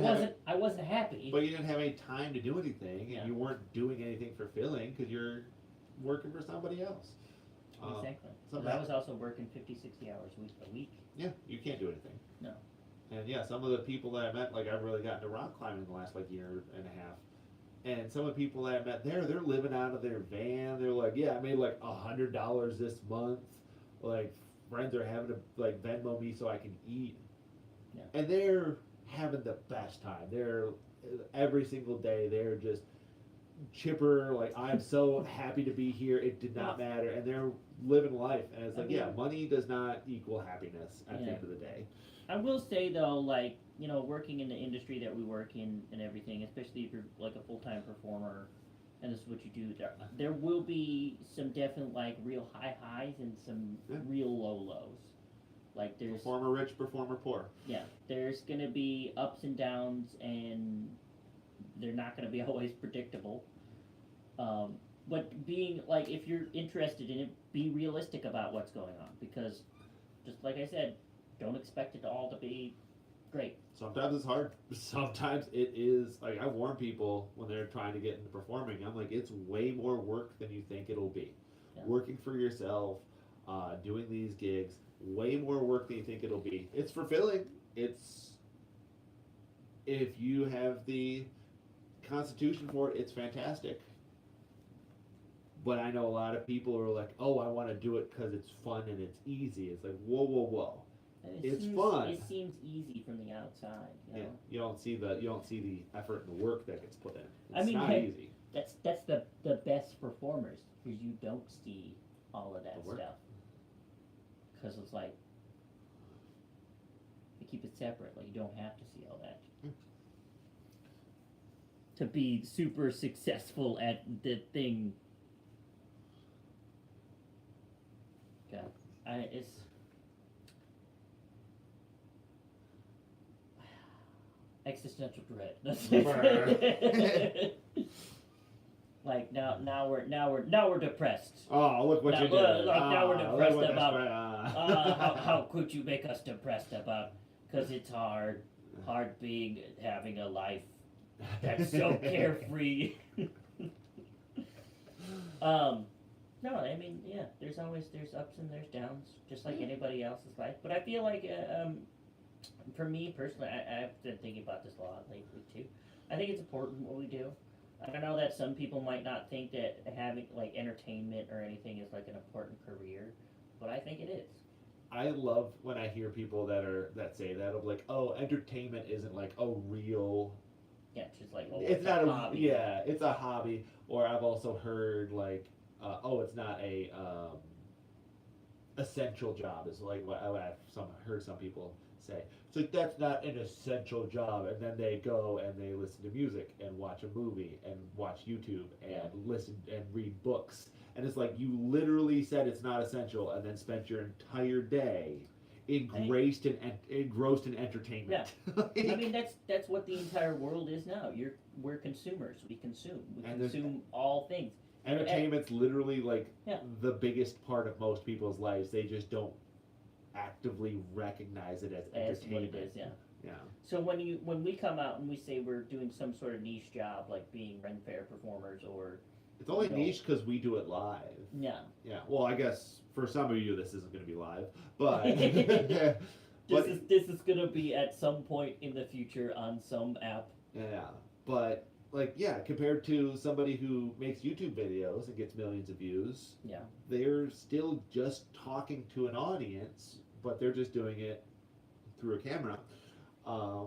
wasn't happy. But you didn't have any time to do anything, and you weren't doing anything fulfilling because you're working for somebody else. Exactly. So I was also working 50, 60 hours a week. Yeah, you can't do anything. No. And yeah, some of the people that I met, like I've really gotten to rock climbing in the last like year and a half. And some of the people that I met there, they're living out of their van. They're like, yeah, I made like $100 this month. Like friends are having to like Venmo me so I can eat. Yeah. And they're having the best time. They're every single day. They're just chipper. Like I'm so happy to be here. It did not matter, and they're living life. And it's like, yeah, money does not equal happiness at the end of the day. I will say though, like, you know, working in the industry that we work in and everything, especially if you're like a full-time performer and this is what you do, there will be some definite like real high highs and some real low lows. Like there's performer rich, performer poor. Yeah, there's gonna be ups and downs, and they're not gonna be always predictable. But being like, if you're interested in it, be realistic about what's going on, because just like I said, don't expect it all to be great. Sometimes it's hard. Sometimes it is, like, I warn people when they're trying to get into performing, I'm like, it's way more work than you think it'll be. Yeah. Working for yourself, doing these gigs, way more work than you think it'll be. It's fulfilling. It's, if you have the constitution for it, it's fantastic. But I know a lot of people are like, oh, I want to do it because it's fun and it's easy. It's like, whoa, whoa, whoa. It's fun. It seems easy from the outside. You know? Yeah, you don't see the effort and the work that gets put in. It's I mean, not easy. That's the best performers, because you don't see all of that stuff. Because it's like, they keep it separate. Like, you don't have to see all that. To be super successful at the thing. God, it's. Existential dread. That's it. Like now we're depressed. Oh, look what you did! Now we're depressed about. How could you make us depressed about? Because it's hard having a life that's so carefree. No, I mean, yeah. There's ups and there's downs, just like anybody else's life. But I feel like for me personally, I've been thinking about this a lot lately too. I think it's important what we do. I know that some people might not think that having like entertainment or anything is like an important career, but I think it is. I love when I hear people that say that, of like, oh, entertainment isn't like a real. Yeah, it's just like, oh, it's not a hobby. Yeah, it's a hobby. Or I've also heard like, oh, it's not a essential job. Is like what I've heard some people say. It's like, that's not an essential job, and then they go and they listen to music and watch a movie and watch YouTube and listen and read books, and it's like, you literally said it's not essential and then spent your entire day engrossed in entertainment. Yeah. I mean, that's what the entire world is now. We're consumers. We consume all things. Entertainment's literally like the biggest part of most people's lives. They just don't actively recognize it as entertainment. What it is, yeah. Yeah. So when we come out and we say we're doing some sort of niche job, like being Ren Fair performers, or it's only niche because we do it live. Yeah. Yeah. Well, I guess for some of you this isn't going to be live, but this is going to be at some point in the future on some app. Yeah, but like, yeah, compared to somebody who makes YouTube videos and gets millions of views, they're still just talking to an audience, but they're just doing it through a camera,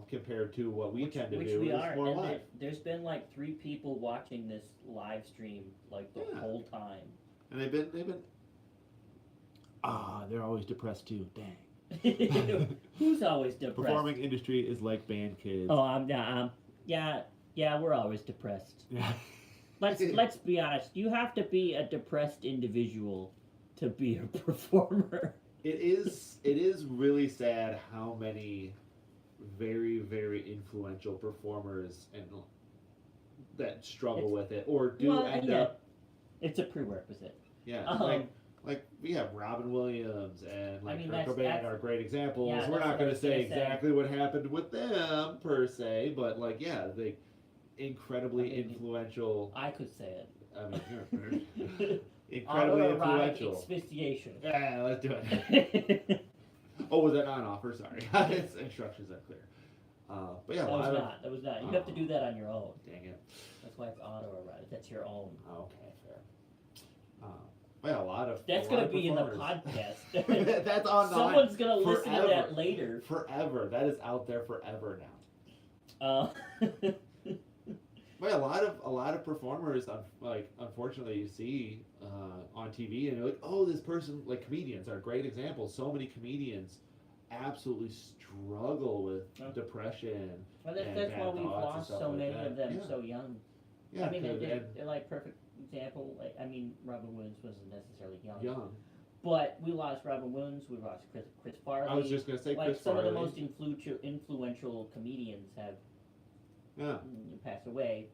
compared to what we tend to do. It's more live. There's been like 3 people watching this live stream like the whole time, and they've been they're always depressed too. Dang. Who's always depressed? Performing industry is like band kids. Oh, yeah, we're always depressed. Yeah. Let's be honest. You have to be a depressed individual to be a performer. It is really sad how many very, very influential performers and that struggle with it or do end up. It's a prerequisite. Yeah, like we have Robin Williams and like Kurt Cobain are great examples. Yeah, we're not going to say exactly what happened with them per se, but like, yeah, they incredibly influential. I could say it. I mean, incredibly autoerotic influential. asphyxiation. Yeah, let's do it. Oh, was that not an offer? Sorry. Its instructions are clear. But yeah, That was not. You have to do that on your own. Dang it. That's why it's autoerotic. That's your own. Okay, fair. But yeah, a lot of That's a going lot to of be in the performers. podcast. That's online. Someone's going to listen to Forever. that later. Forever. That is out there forever now. Uh, But yeah, a lot of performers, unfortunately, you see on TV, and you're like, oh, this person, like comedians are a great example. So many comedians absolutely struggle with depression. well, and that's bad why we've thoughts and lost stuff so like many that. of them Yeah. so young. Yeah, I mean, 'cause- they're like perfect example. Like, I mean, Robin Williams wasn't necessarily young. young. But we lost Robin Williams. We lost Chris Farley. I was just gonna say like Chris some Farley. of the most influential comedians have Yeah, passed away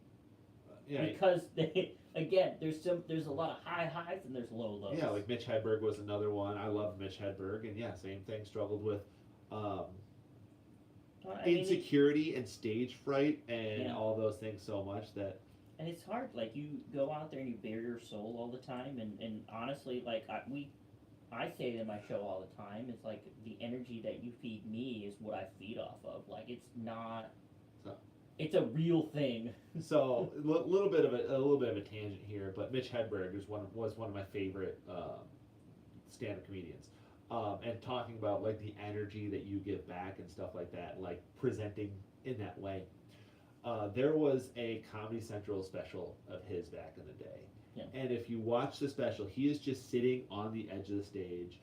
yeah, because there's a lot of high highs and there's low lows. yeah. Like Mitch Hedberg was another one. I love Mitch Hedberg, and yeah, same thing. Struggled with I mean, insecurity and stage fright and Yeah. all those things so much that and it's hard. Like you go out there and you bare your soul all the time, and honestly, like I say it in my show all the time. It's like the energy that you feed me is what I feed off of. Like it's not. So- It's a real thing. So a little bit of a tangent here, but Mitch Hedberg was one of my favorite stand-up comedians, and talking about like the energy that you give back and stuff like that, like presenting in that way. There was a Comedy Central special of his back in the day, Yeah. and if you watch the special, he is just sitting on the edge of the stage,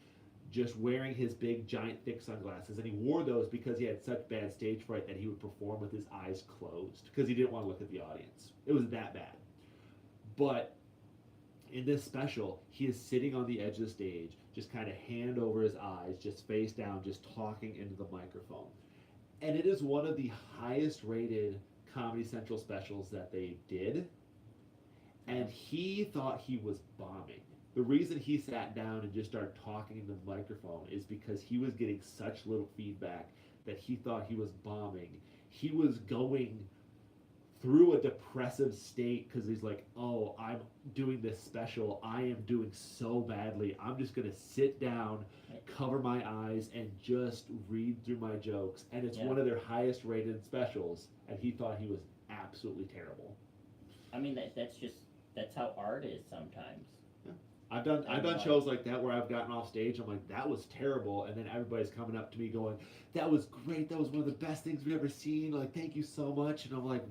just wearing his big, giant, thick sunglasses, and he wore those because he had such bad stage fright that he would perform with his eyes closed because he didn't want to look at the audience. It was that bad. But in this special, he is sitting on the edge of the stage, just kind of hand over his eyes, just face down, just talking into the microphone. And it is one of the highest rated Comedy Central specials that they did. And he thought he was bombing. The reason he sat down and just started talking into the microphone is because he was getting such little feedback that he thought he was bombing. He was going through a depressive state because he's like, oh, I'm doing this special. I am doing so badly. I'm just going to sit down, cover my eyes, and just read through my jokes. And it's one of their highest rated specials. And he thought he was absolutely terrible. I mean, that's how art is sometimes. I've done shows like that where I've gotten off stage. I'm like, that was terrible, and then everybody's coming up to me going, that was great. That was one of the best things we've ever seen. Like, thank you so much. And I'm like,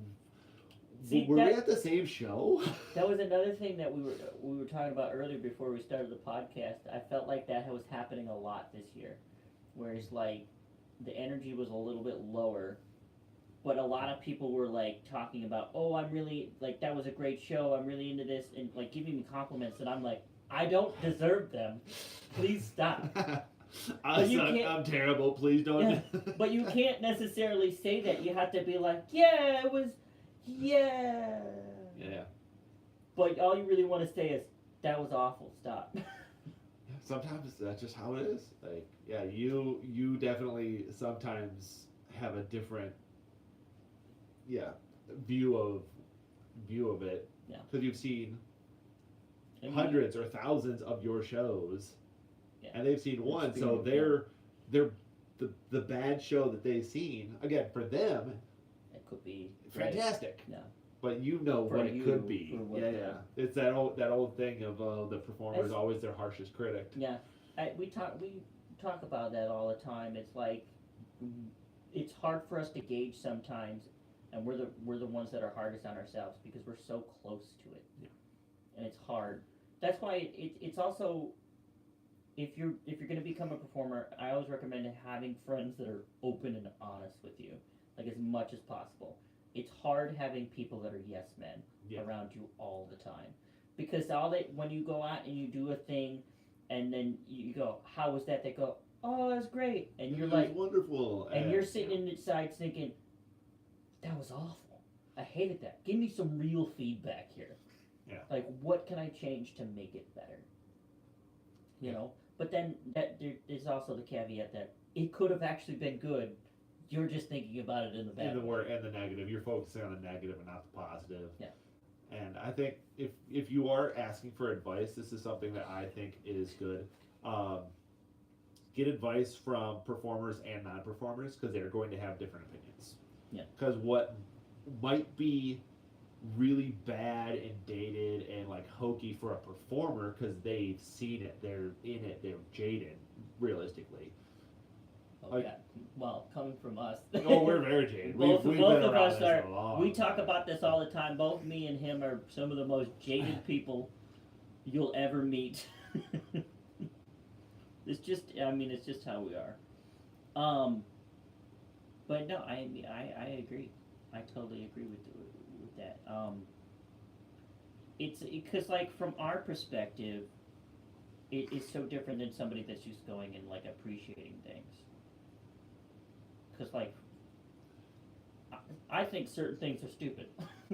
were we at the same show? That was another thing that we were talking about earlier before we started the podcast. I felt like that was happening a lot this year, whereas like the energy was a little bit lower, but a lot of people were like talking about, oh, I'm really like that was a great show. I'm really into this, and like giving me compliments, and I'm like, I don't deserve them. Please stop. I suck. I'm terrible. Please don't. Yeah, but you can't necessarily say that. You have to be like, yeah, it was, yeah. Yeah. But all you really want to say is, that was awful. Stop. Sometimes that's just how it is. Like, yeah, you definitely sometimes have a different, view of it. Yeah. Because you've seen And hundreds or thousands of your shows, and they've seen one, so Experience, they're the bad show that they've seen. Again, for them, it could be fantastic. Yeah. But you know For what it you, could be. for what Yeah. the- It's that old thing of the performer is It's- always their harshest critic. Yeah, we talk about that all the time. It's like it's hard for us to gauge sometimes, and we're the ones that are hardest on ourselves because we're so close to it. Yeah. And it's hard. That's why it's also if you're going to become a performer, I always recommend having friends that are open and honest with you, like as much as possible. It's hard having people that are yes men around you all the time, because when you go out and you do a thing, and then you go, how was that? They go, oh, it was great, and you're like, wonderful, and you're sitting inside thinking, that was awful. I hated that. Give me some real feedback here. Yeah. Like, what can I change to make it better? You know. But then there's also the caveat that it could have actually been good. You're just thinking about it in the bad way. And the negative. You're focusing on the negative and not the positive. Yeah. And I think if you are asking for advice, this is something that I think is good. Um, get advice from performers and non-performers because they're going to have different opinions. Yeah. Because what might be really bad and dated and like hokey for a performer because they've seen it, they're in it, they're jaded, realistically. Oh, yeah. Well, coming from us. Oh, we're very jaded. Both We've of been around us this are. a long We talk time. about this all the time. Both me and him are some of the most jaded people you'll ever meet. It's just, I mean, it's just how we are. But no, I agree. I totally agree with that. It's because like from our perspective, it is so different than somebody that's just going and like appreciating things. Because like, I think certain things are stupid.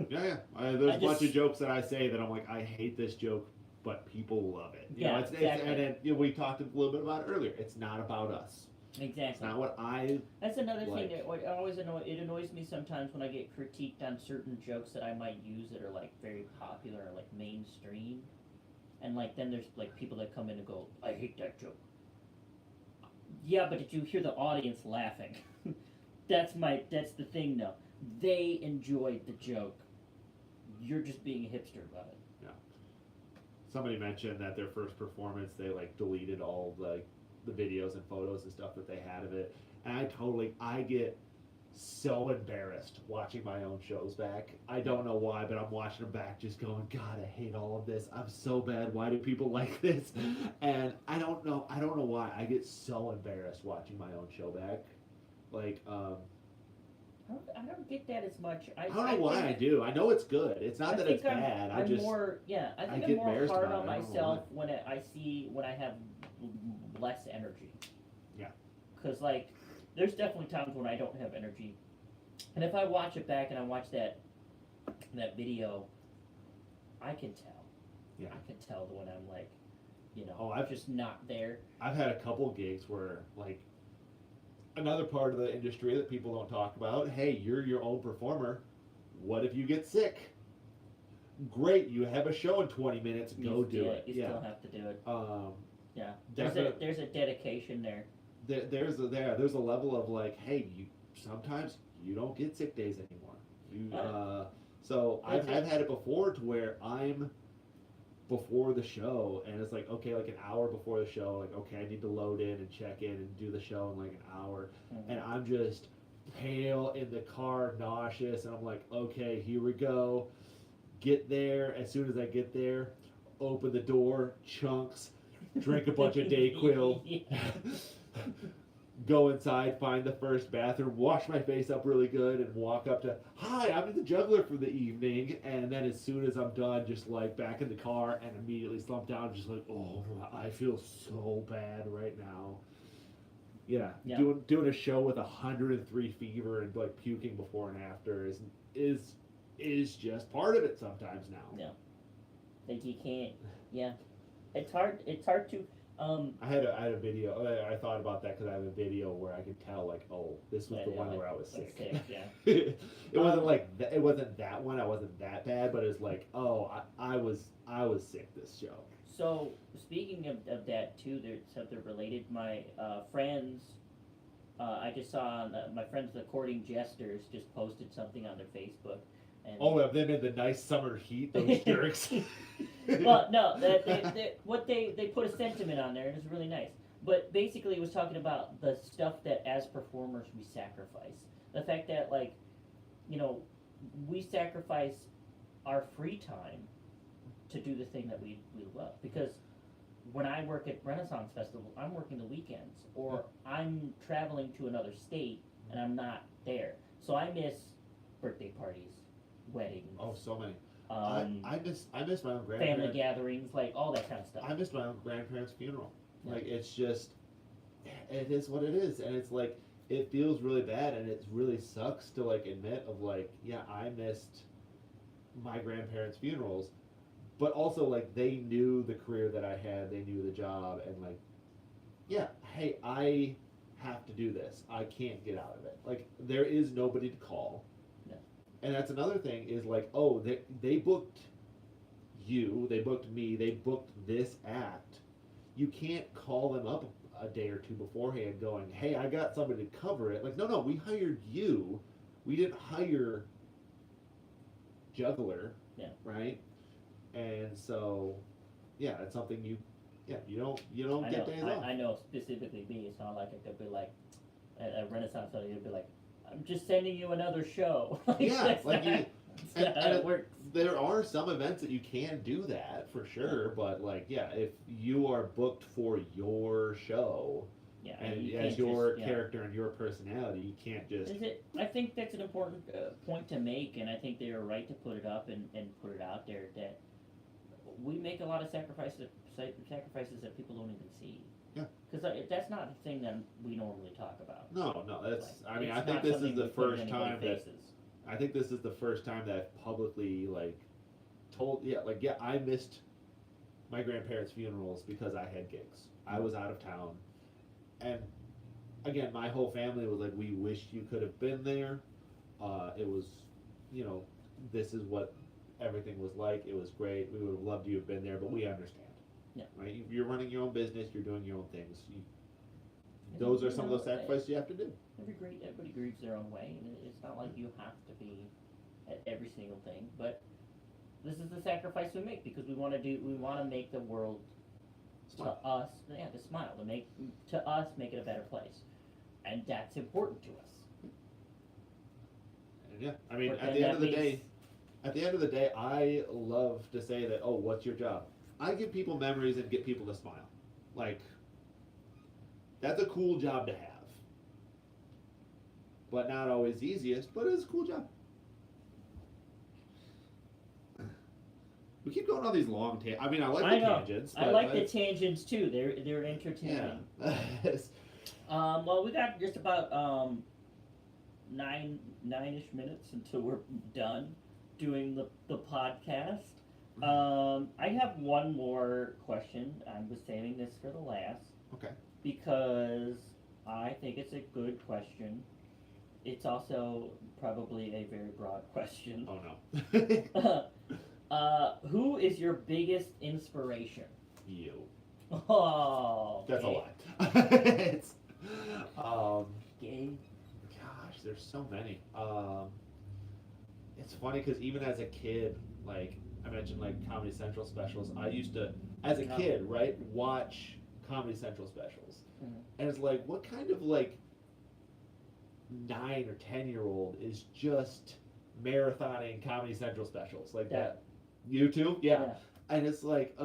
Yeah. There's a bunch just- of jokes that I say that I'm like, I hate this joke, but people love it. You know, Yeah, it's exactly. and then, you know, we talked a little bit about it earlier. It's not about us. It's Exactly. not what I That's another like. thing that it annoys me sometimes when I get critiqued on certain jokes that I might use that are like very popular or like mainstream, and like then there's like people that come in and go, I hate that joke. Yeah, but did you hear the audience laughing? That's the thing though. They enjoyed the joke. You're just being a hipster about it. somebody mentioned that their first performance they like deleted all like the videos and photos and stuff that they had of it, and I get so embarrassed watching my own shows back. I don't know why, but I'm watching them back just going, God, I hate all of this. I'm so bad. Why do people like this? And I don't know why. I get so embarrassed watching my own show back. Like, I don't get that as much. I don't know why I do. I know it's good. It's not that it's bad. I I'm just more, yeah. I I think get I'm more embarrassed hard about on it. I don't know myself when I have less energy. Yeah. Because like, there's definitely times when I don't have energy, and if I watch it back and I watch that video, I can tell. Yeah. I can tell when I'm like, Oh, I'm just not there. I've had a couple gigs where like another part of the industry that people don't talk about. Hey, you're your own performer. What if you get sick? Great, you have a show in 20 minutes. Go do it. You still have to do it. Yeah. Definitely. There's a dedication there. There's a level of like, hey, you sometimes you don't get sick days anymore. So I've had it before to where I'm before the show and it's like, okay, like an hour before the show, like, okay, I need to load in and check in and do the show in like an hour, and I'm just pale in the car, nauseous, and I'm like, okay, here we go. Get there. As soon as I get there, open the door, chunks, drink a bunch of Dayquil, go inside, find the first bathroom, wash my face up really good, and walk up to, hi, I'm the juggler for the evening. And then as soon as I'm done, just like back in the car and immediately slump down, just like, oh, I feel so bad right now. Yeah. Doing a show with 103 fever and like puking before and after is just part of it sometimes now. Yeah. Like you can't. Yeah. It's hard to. I had a video. I thought about that because I have a video where I could tell like, oh, this was the one where I was sick. Yeah. It wasn't like it wasn't that one. I wasn't that bad, but it was like, oh, I was sick this show. So speaking of that too, they're related. My friends, I just saw my friends the Courting Jesters just posted something on their Facebook. And oh, of them in the nice summer heat, those jerks. Well, no, they put a sentiment on there, and it's really nice. But basically, it was talking about the stuff that as performers we sacrifice. The fact that like, we sacrifice our free time to do the thing that we love. Because when I work at Renaissance Festival, I'm working the weekends, or I'm traveling to another state and I'm not there, so I miss birthday parties, weddings. Oh, so many. I miss my own grandparents. Family gatherings, like all that kind of stuff. I missed my own grandparents' funeral. Yeah. Like, it's just, it is what it is, and it's like, it feels really bad, and it really sucks to like admit of like, yeah, I missed my grandparents' funerals, but also like they knew the career that I had, they knew the job, and like, yeah, hey, I have to do this. I can't get out of it. Like, there is nobody to call. No. And that's another thing is like, oh, they booked you, they booked me, they booked this act. You can't call them up a day or two beforehand going, hey, I got somebody to cover it. Like, no, we hired you. We didn't hire juggler. Yeah. Right? And so, yeah, it's something you don't get days off. I know specifically me. It's not like it could be like a Renaissance show. You'd be like, I'm just sending you another show. Yeah, like that's how it works. There are some events that you can do that for sure, but like, yeah, if you are booked for your show, Yeah, and you as can't your just, character and your personality, you can't just. I think that's an important point to make, and I think they are right to put it up and put it out there that we make a lot of sacrifices that people don't even see. Yeah. Because that's not the thing that we normally talk about. No, that's. Like, I mean, it's I think not this something is the we put in first time anybody's that. faces. I think this is the first time that I've publicly told. Yeah, I missed my grandparents' funerals because I had gigs. I was out of town, and again, my whole family was like, "We wish you could have been there." It was, this is what everything was like. It was great. We would have loved you to have been there, but we understand. Yeah. Right. You're running your own business. You're doing your own things. Those are some of those sacrifices you have to do. Everybody grieves their own way, and it's not like you have to be at every single thing. But this is the sacrifice we make because we want to make the world Smile. to us, to smile, make it a better place, and that's important to us. And yeah, I mean, But at then the end that of the means- day, I love to say that. Oh, what's your job? I give people memories and get people to smile. Like, that's a cool job to have. But not always the easiest, but it's a cool job. We keep going on these long tangents. I mean, I like the tangents. I like the tangents too. They're entertaining. Yeah. Well, we got just about nine-ish minutes until we're done doing the podcast. I have one more question. I was saving this for the last. Okay. Because I think it's a good question. It's also probably a very broad question. Oh no. Who is your biggest inspiration? You. Oh, That's okay. a lot. It's, Okay. gosh, there's so many. It's funny because even as a kid, like I mentioned, like Comedy Central specials, I used to, as a kid, right, watch Comedy Central specials, and it's like, what kind of 9 or 10-year-old is just marathoning Comedy Central specials like that? YouTube, yeah. And it's like,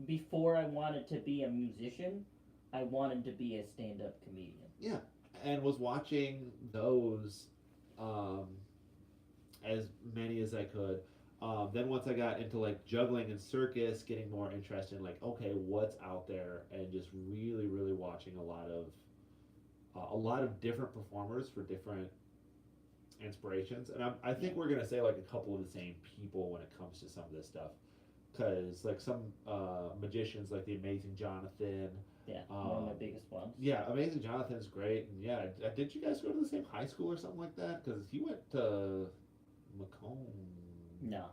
Before I wanted to be a musician, I wanted to be a stand-up comedian. Yeah, and was watching those as many as I could. Then once I got into juggling and circus, getting more interested in okay, what's out there, and just really, really watching a lot of different performers for different inspirations. And I think we're gonna say a couple of the same people when it comes to some of this stuff, because some magicians like the Amazing Jonathan. Yeah, one of my biggest ones. Yeah, Amazing Jonathan's great, and yeah, did you guys go to the same high school or something like that? Because he went to Macomb. No.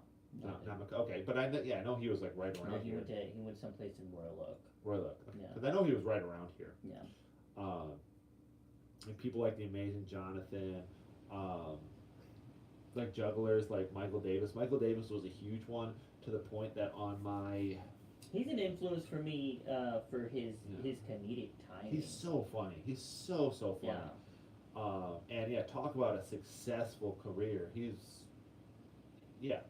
Not Macomb. Okay, but I know he was right around he here. went someplace in Royal Oak. Royal Oak. Okay. Yeah. Because I know he was right around here. Yeah. And people like the Amazing Jonathan, like jugglers like Michael Davis. Michael Davis was a huge one, to the point that on my. He's an influence for me for his comedic timing. He's so funny. He's so funny. Yeah. And talk about a successful career. He's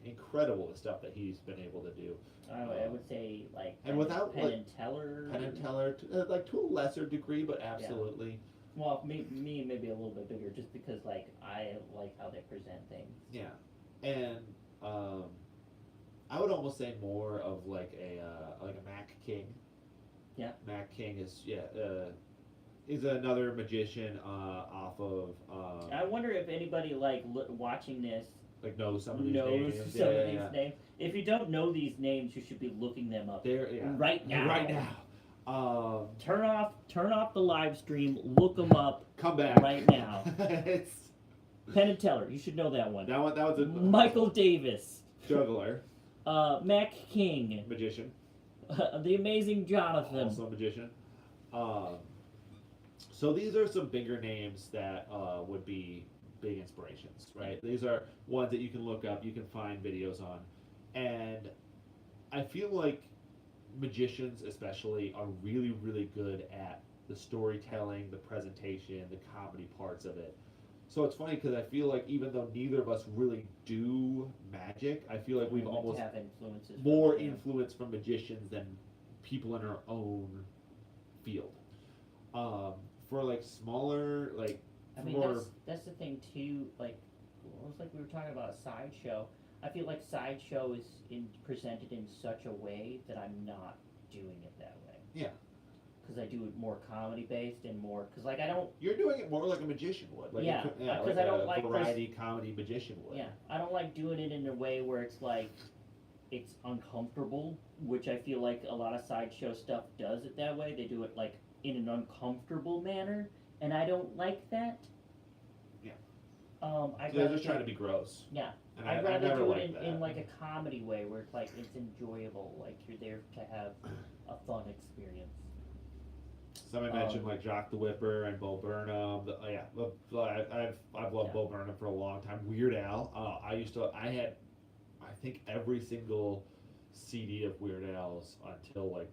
incredible, the stuff that he's been able to do. I would say and without Penn and Teller. Penn and Teller, to a lesser degree, but absolutely. Yeah. Well, me maybe a little bit bigger, just because I like how they present things. Yeah, and I would almost say more of a Mac King. Yeah. Mac King is another magician off of. I wonder if anybody watching this knows some of these knows names. some of these names. If you don't know these names, you should be looking them up right now. Right now. Turn off the live stream. Look them up. Come back right now. Penn and Teller. You should know that one. That was a Michael Davis. juggler, Mac King. magician, The Amazing Jonathan. also a magician. So these are some bigger names that would be big inspirations, right? These are ones that you can look up, you can find videos on, and I feel like magicians especially are really, really good at the storytelling, the presentation, the comedy parts of it. So it's funny because I feel like even though neither of us really do magic, I feel like we've almost have influences more from them. influence from magicians than people in our own field. For like smaller, like I mean, more, that's the thing too. Like, almost like we were talking about a sideshow. I feel like sideshow is presented in such a way that I'm not doing it that way. Yeah. Because I do it more comedy based and more. Because like I don't. you're doing it more like a magician would. Like Yeah, like 'cause I don't a like variety comedy magician would. Yeah, I don't like doing it in a way where it's like, it's uncomfortable. Which I feel like a lot of sideshow stuff does it that way. They do it like in an uncomfortable manner, and I don't like that. Yeah. I'd So they're rather just trying do- to be gross. Yeah. And I'd I rather never do liked it that. in like a comedy way where it's like it's enjoyable, like you're there to have a fun experience. Somebody mentioned like Jock the Whipper and Bo Burnham. I've loved Yeah. Bo Burnham for a long time. Weird Al. I had, I think every single CD of Weird Al's until like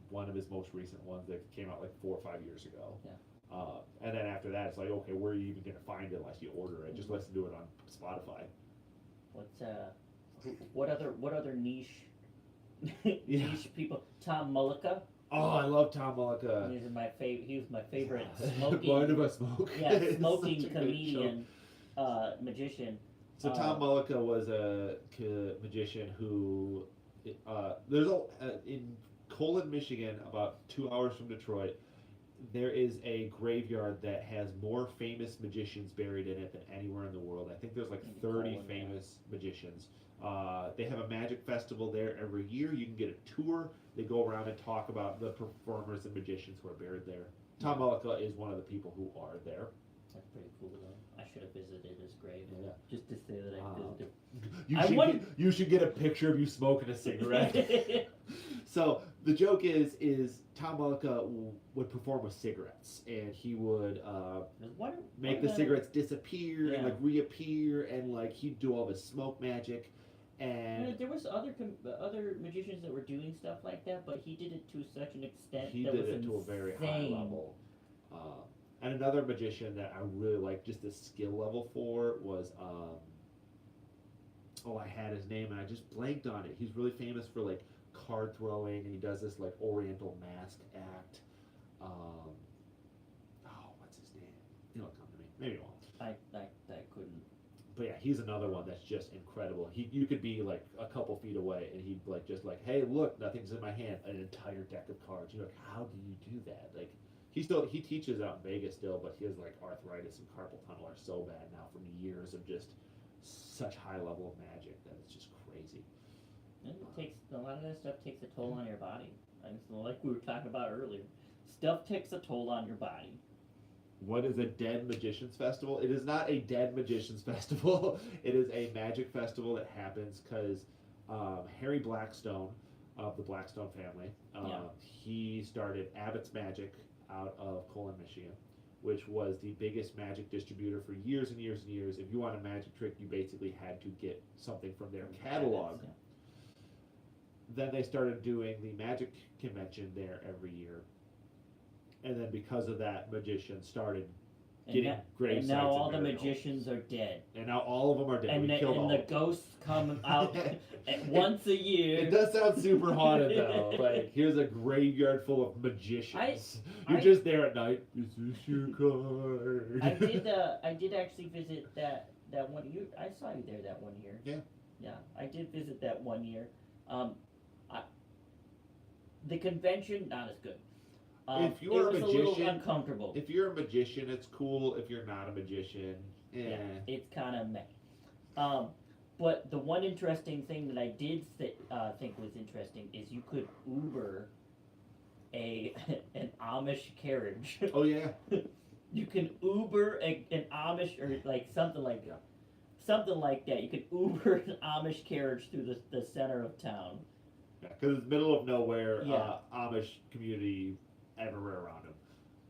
one of his most recent ones that came out like 4 or 5 years ago. Yeah. And then after that, it's like, okay, where are you even gonna find it unless you order it? Just listen to it on Spotify. What's what other niche Yeah. niche people? Tom Mullica. Oh, I love Tom Mullica. He was my favorite Mind smoking. if I smoke? Yeah, It's smoking such a good show. comedian, magician. So Tom Mullica was a magician who, in Colon, Michigan, about 2 hours from Detroit, there is a graveyard that has more famous magicians buried in it than anywhere in the world. I think there's like 30 Colon, yeah. famous magicians. They have a magic festival there every year. You can get a tour. They go around and talk about the performers and magicians who are buried there. Tom Mullica is one of the people who are there. That's pretty cool though. I should have visited his grave just to say that I You visited. you should get a picture of you smoking a cigarette. So the joke is Tom Mullica would perform with cigarettes, and he would make the cigarettes disappear and like reappear, and like he'd do all this smoke magic. And there was other magicians that were doing stuff like that, but he did it to such an extent he that did was it to a very high insane. level. And another magician that I really like just the skill level for was I had his name and I just blanked on it. He's really famous for like card throwing, and he does this like Oriental mask act. What's his name? It'll come to me. Maybe it won't. I couldn't. But yeah, he's another one that's just incredible. You could be like a couple feet away, and he'd like just like, hey, look, nothing's in my hand. An entire deck of cards. You're like, how do you do that? Like, he teaches out in Vegas still, but his like arthritis and carpal tunnel are so bad now from years of just such high level of magic that it's just crazy. And it takes a lot of that stuff takes a toll on your body. Like we were talking about earlier, stuff takes a toll on your body. What is a Dead Magicians Festival? It is not a Dead Magicians Festival. It is a magic festival that happens because Harry Blackstone of the Blackstone family, he started Abbott's Magic out of Colon, Michigan, which was the biggest magic distributor for years and years and years. If you want a magic trick, you basically had to get something from their catalog. Then they started doing the magic convention there every year. And then because of that, magicians started getting grave and sites. now all the burial. magicians are dead. And now all of them are dead. And, We killed all the of them. ghosts come out once a year. It does sound super haunted though. Like, here's a graveyard full of magicians. You're I- just there at night. Is this your card? I did actually visit that one year. I saw you there that one year. Yeah. Yeah, I did visit that one year. The convention not as good. If you're it was a a little magician, uncomfortable. If you're a magician, it's cool. If you're not a magician, Yeah, it's kind of meh. But the one interesting thing that I did think was interesting is you could Uber an Amish carriage. Oh yeah. You can Uber an Amish or like something like Yeah. something like that. You can Uber an Amish carriage through the center of town. Yeah, because it's middle of nowhere, Yeah. Amish community everywhere around him.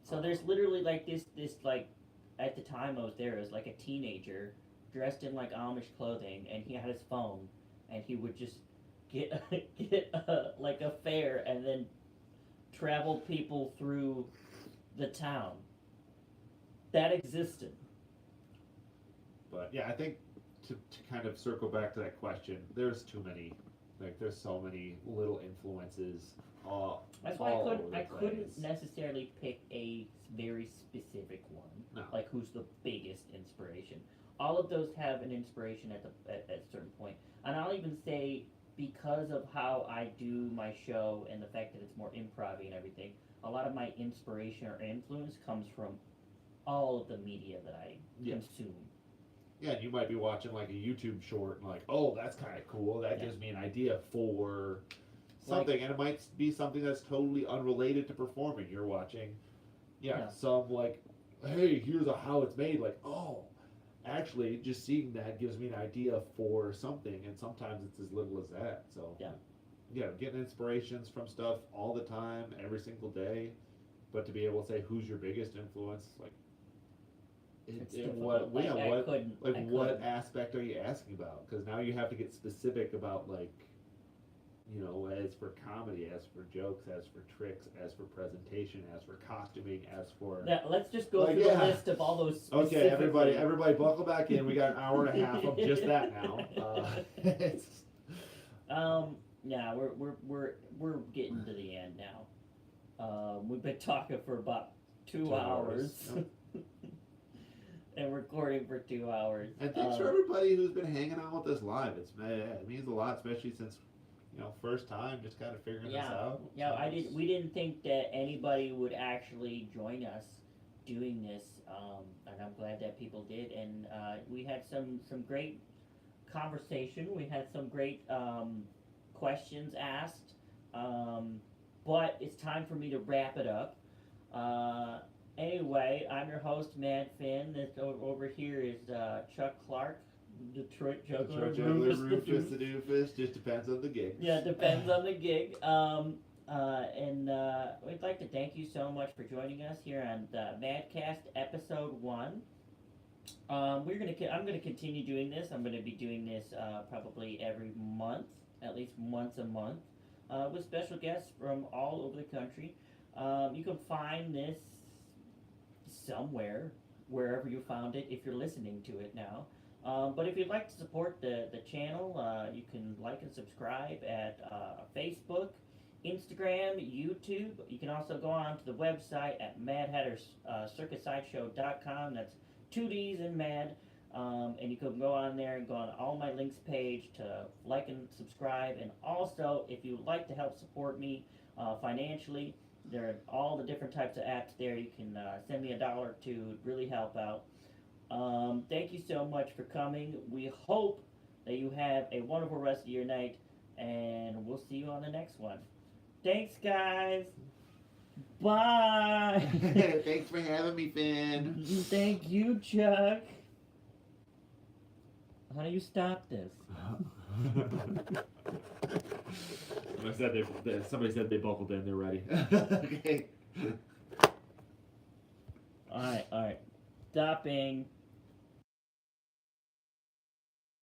So there's literally like this like at the time I was there, it was like a teenager dressed in like Amish clothing, and he had his phone, and he would just get like a fare and then travel people through the town. That existed. But yeah, I think to kind of circle back to that question, there's too many. Like, there's so many little influences. That's why all I over the couldn't place. necessarily pick a very specific one. No. Like who's the biggest inspiration. All of those have an inspiration at a certain point. And I'll even say because of how I do my show and the fact that it's more improv and everything, a lot of my inspiration or influence comes from all of the media that I Yeah. consume. Yeah, and you might be watching like a YouTube short and like, oh, that's kind of cool. That Yeah. gives me an idea for something, and it might be something that's totally unrelated to performing. You're watching, Yeah. some like, hey, here's how it's made. Like, oh, actually, just seeing that gives me an idea for something, and sometimes it's as little as that. So yeah, getting inspirations from stuff all the time, every single day, but to be able to say who's your biggest influence, like, It's in difficult. what, yeah, I what, couldn't. like, I what couldn't. aspect are you asking about? Because now you have to get specific about, like, as for comedy, as for jokes, as for tricks, as for presentation, as for costuming, as for. Now, let's just go Like, through yeah. the list of all those. Okay, everybody, specifically. buckle back in. We got an hour and a half of just that now. It's, Yeah, we're getting to the end now. We've been talking for about 2 hours. Yep. And recording for 2 hours. And thanks for everybody who's been hanging out with us live. It means a lot, especially since first time, just kind of figuring this out. Yeah, we didn't think that anybody would actually join us doing this, and I'm glad that people did. And we had some great conversation. We had some great questions asked, but it's time for me to wrap it up. Anyway, I'm your host, Mad Finn. This over here is Chuck Clark, Detroit Juggler, Rufus the Doofus, just depends on the gig. Yeah, depends on the gig. And we'd like to thank you so much for joining us here on the Madcast episode 1. I'm gonna continue doing this. I'm gonna be doing this probably every month, at least once a month, with special guests from all over the country. You can find this somewhere, wherever you found it, if you're listening to it now. But if you'd like to support the channel, you can like and subscribe at Facebook, Instagram, YouTube. You can also go on to the website at circussideshow.com. That's 2 D's in mad. And you can go on there and go on all my links page to like and subscribe. And also, if you'd like to help support me financially, there are all the different types of apps there. You can send me $1 or $2. It would really help out. Thank you so much for coming. We hope that you have a wonderful rest of your night, and we'll see you on the next one. Thanks, guys. Bye. Thanks for having me, Finn. Thank you, Chuck. How do you stop this? Somebody said they buckled in. They're ready. Okay. All right. Stopping.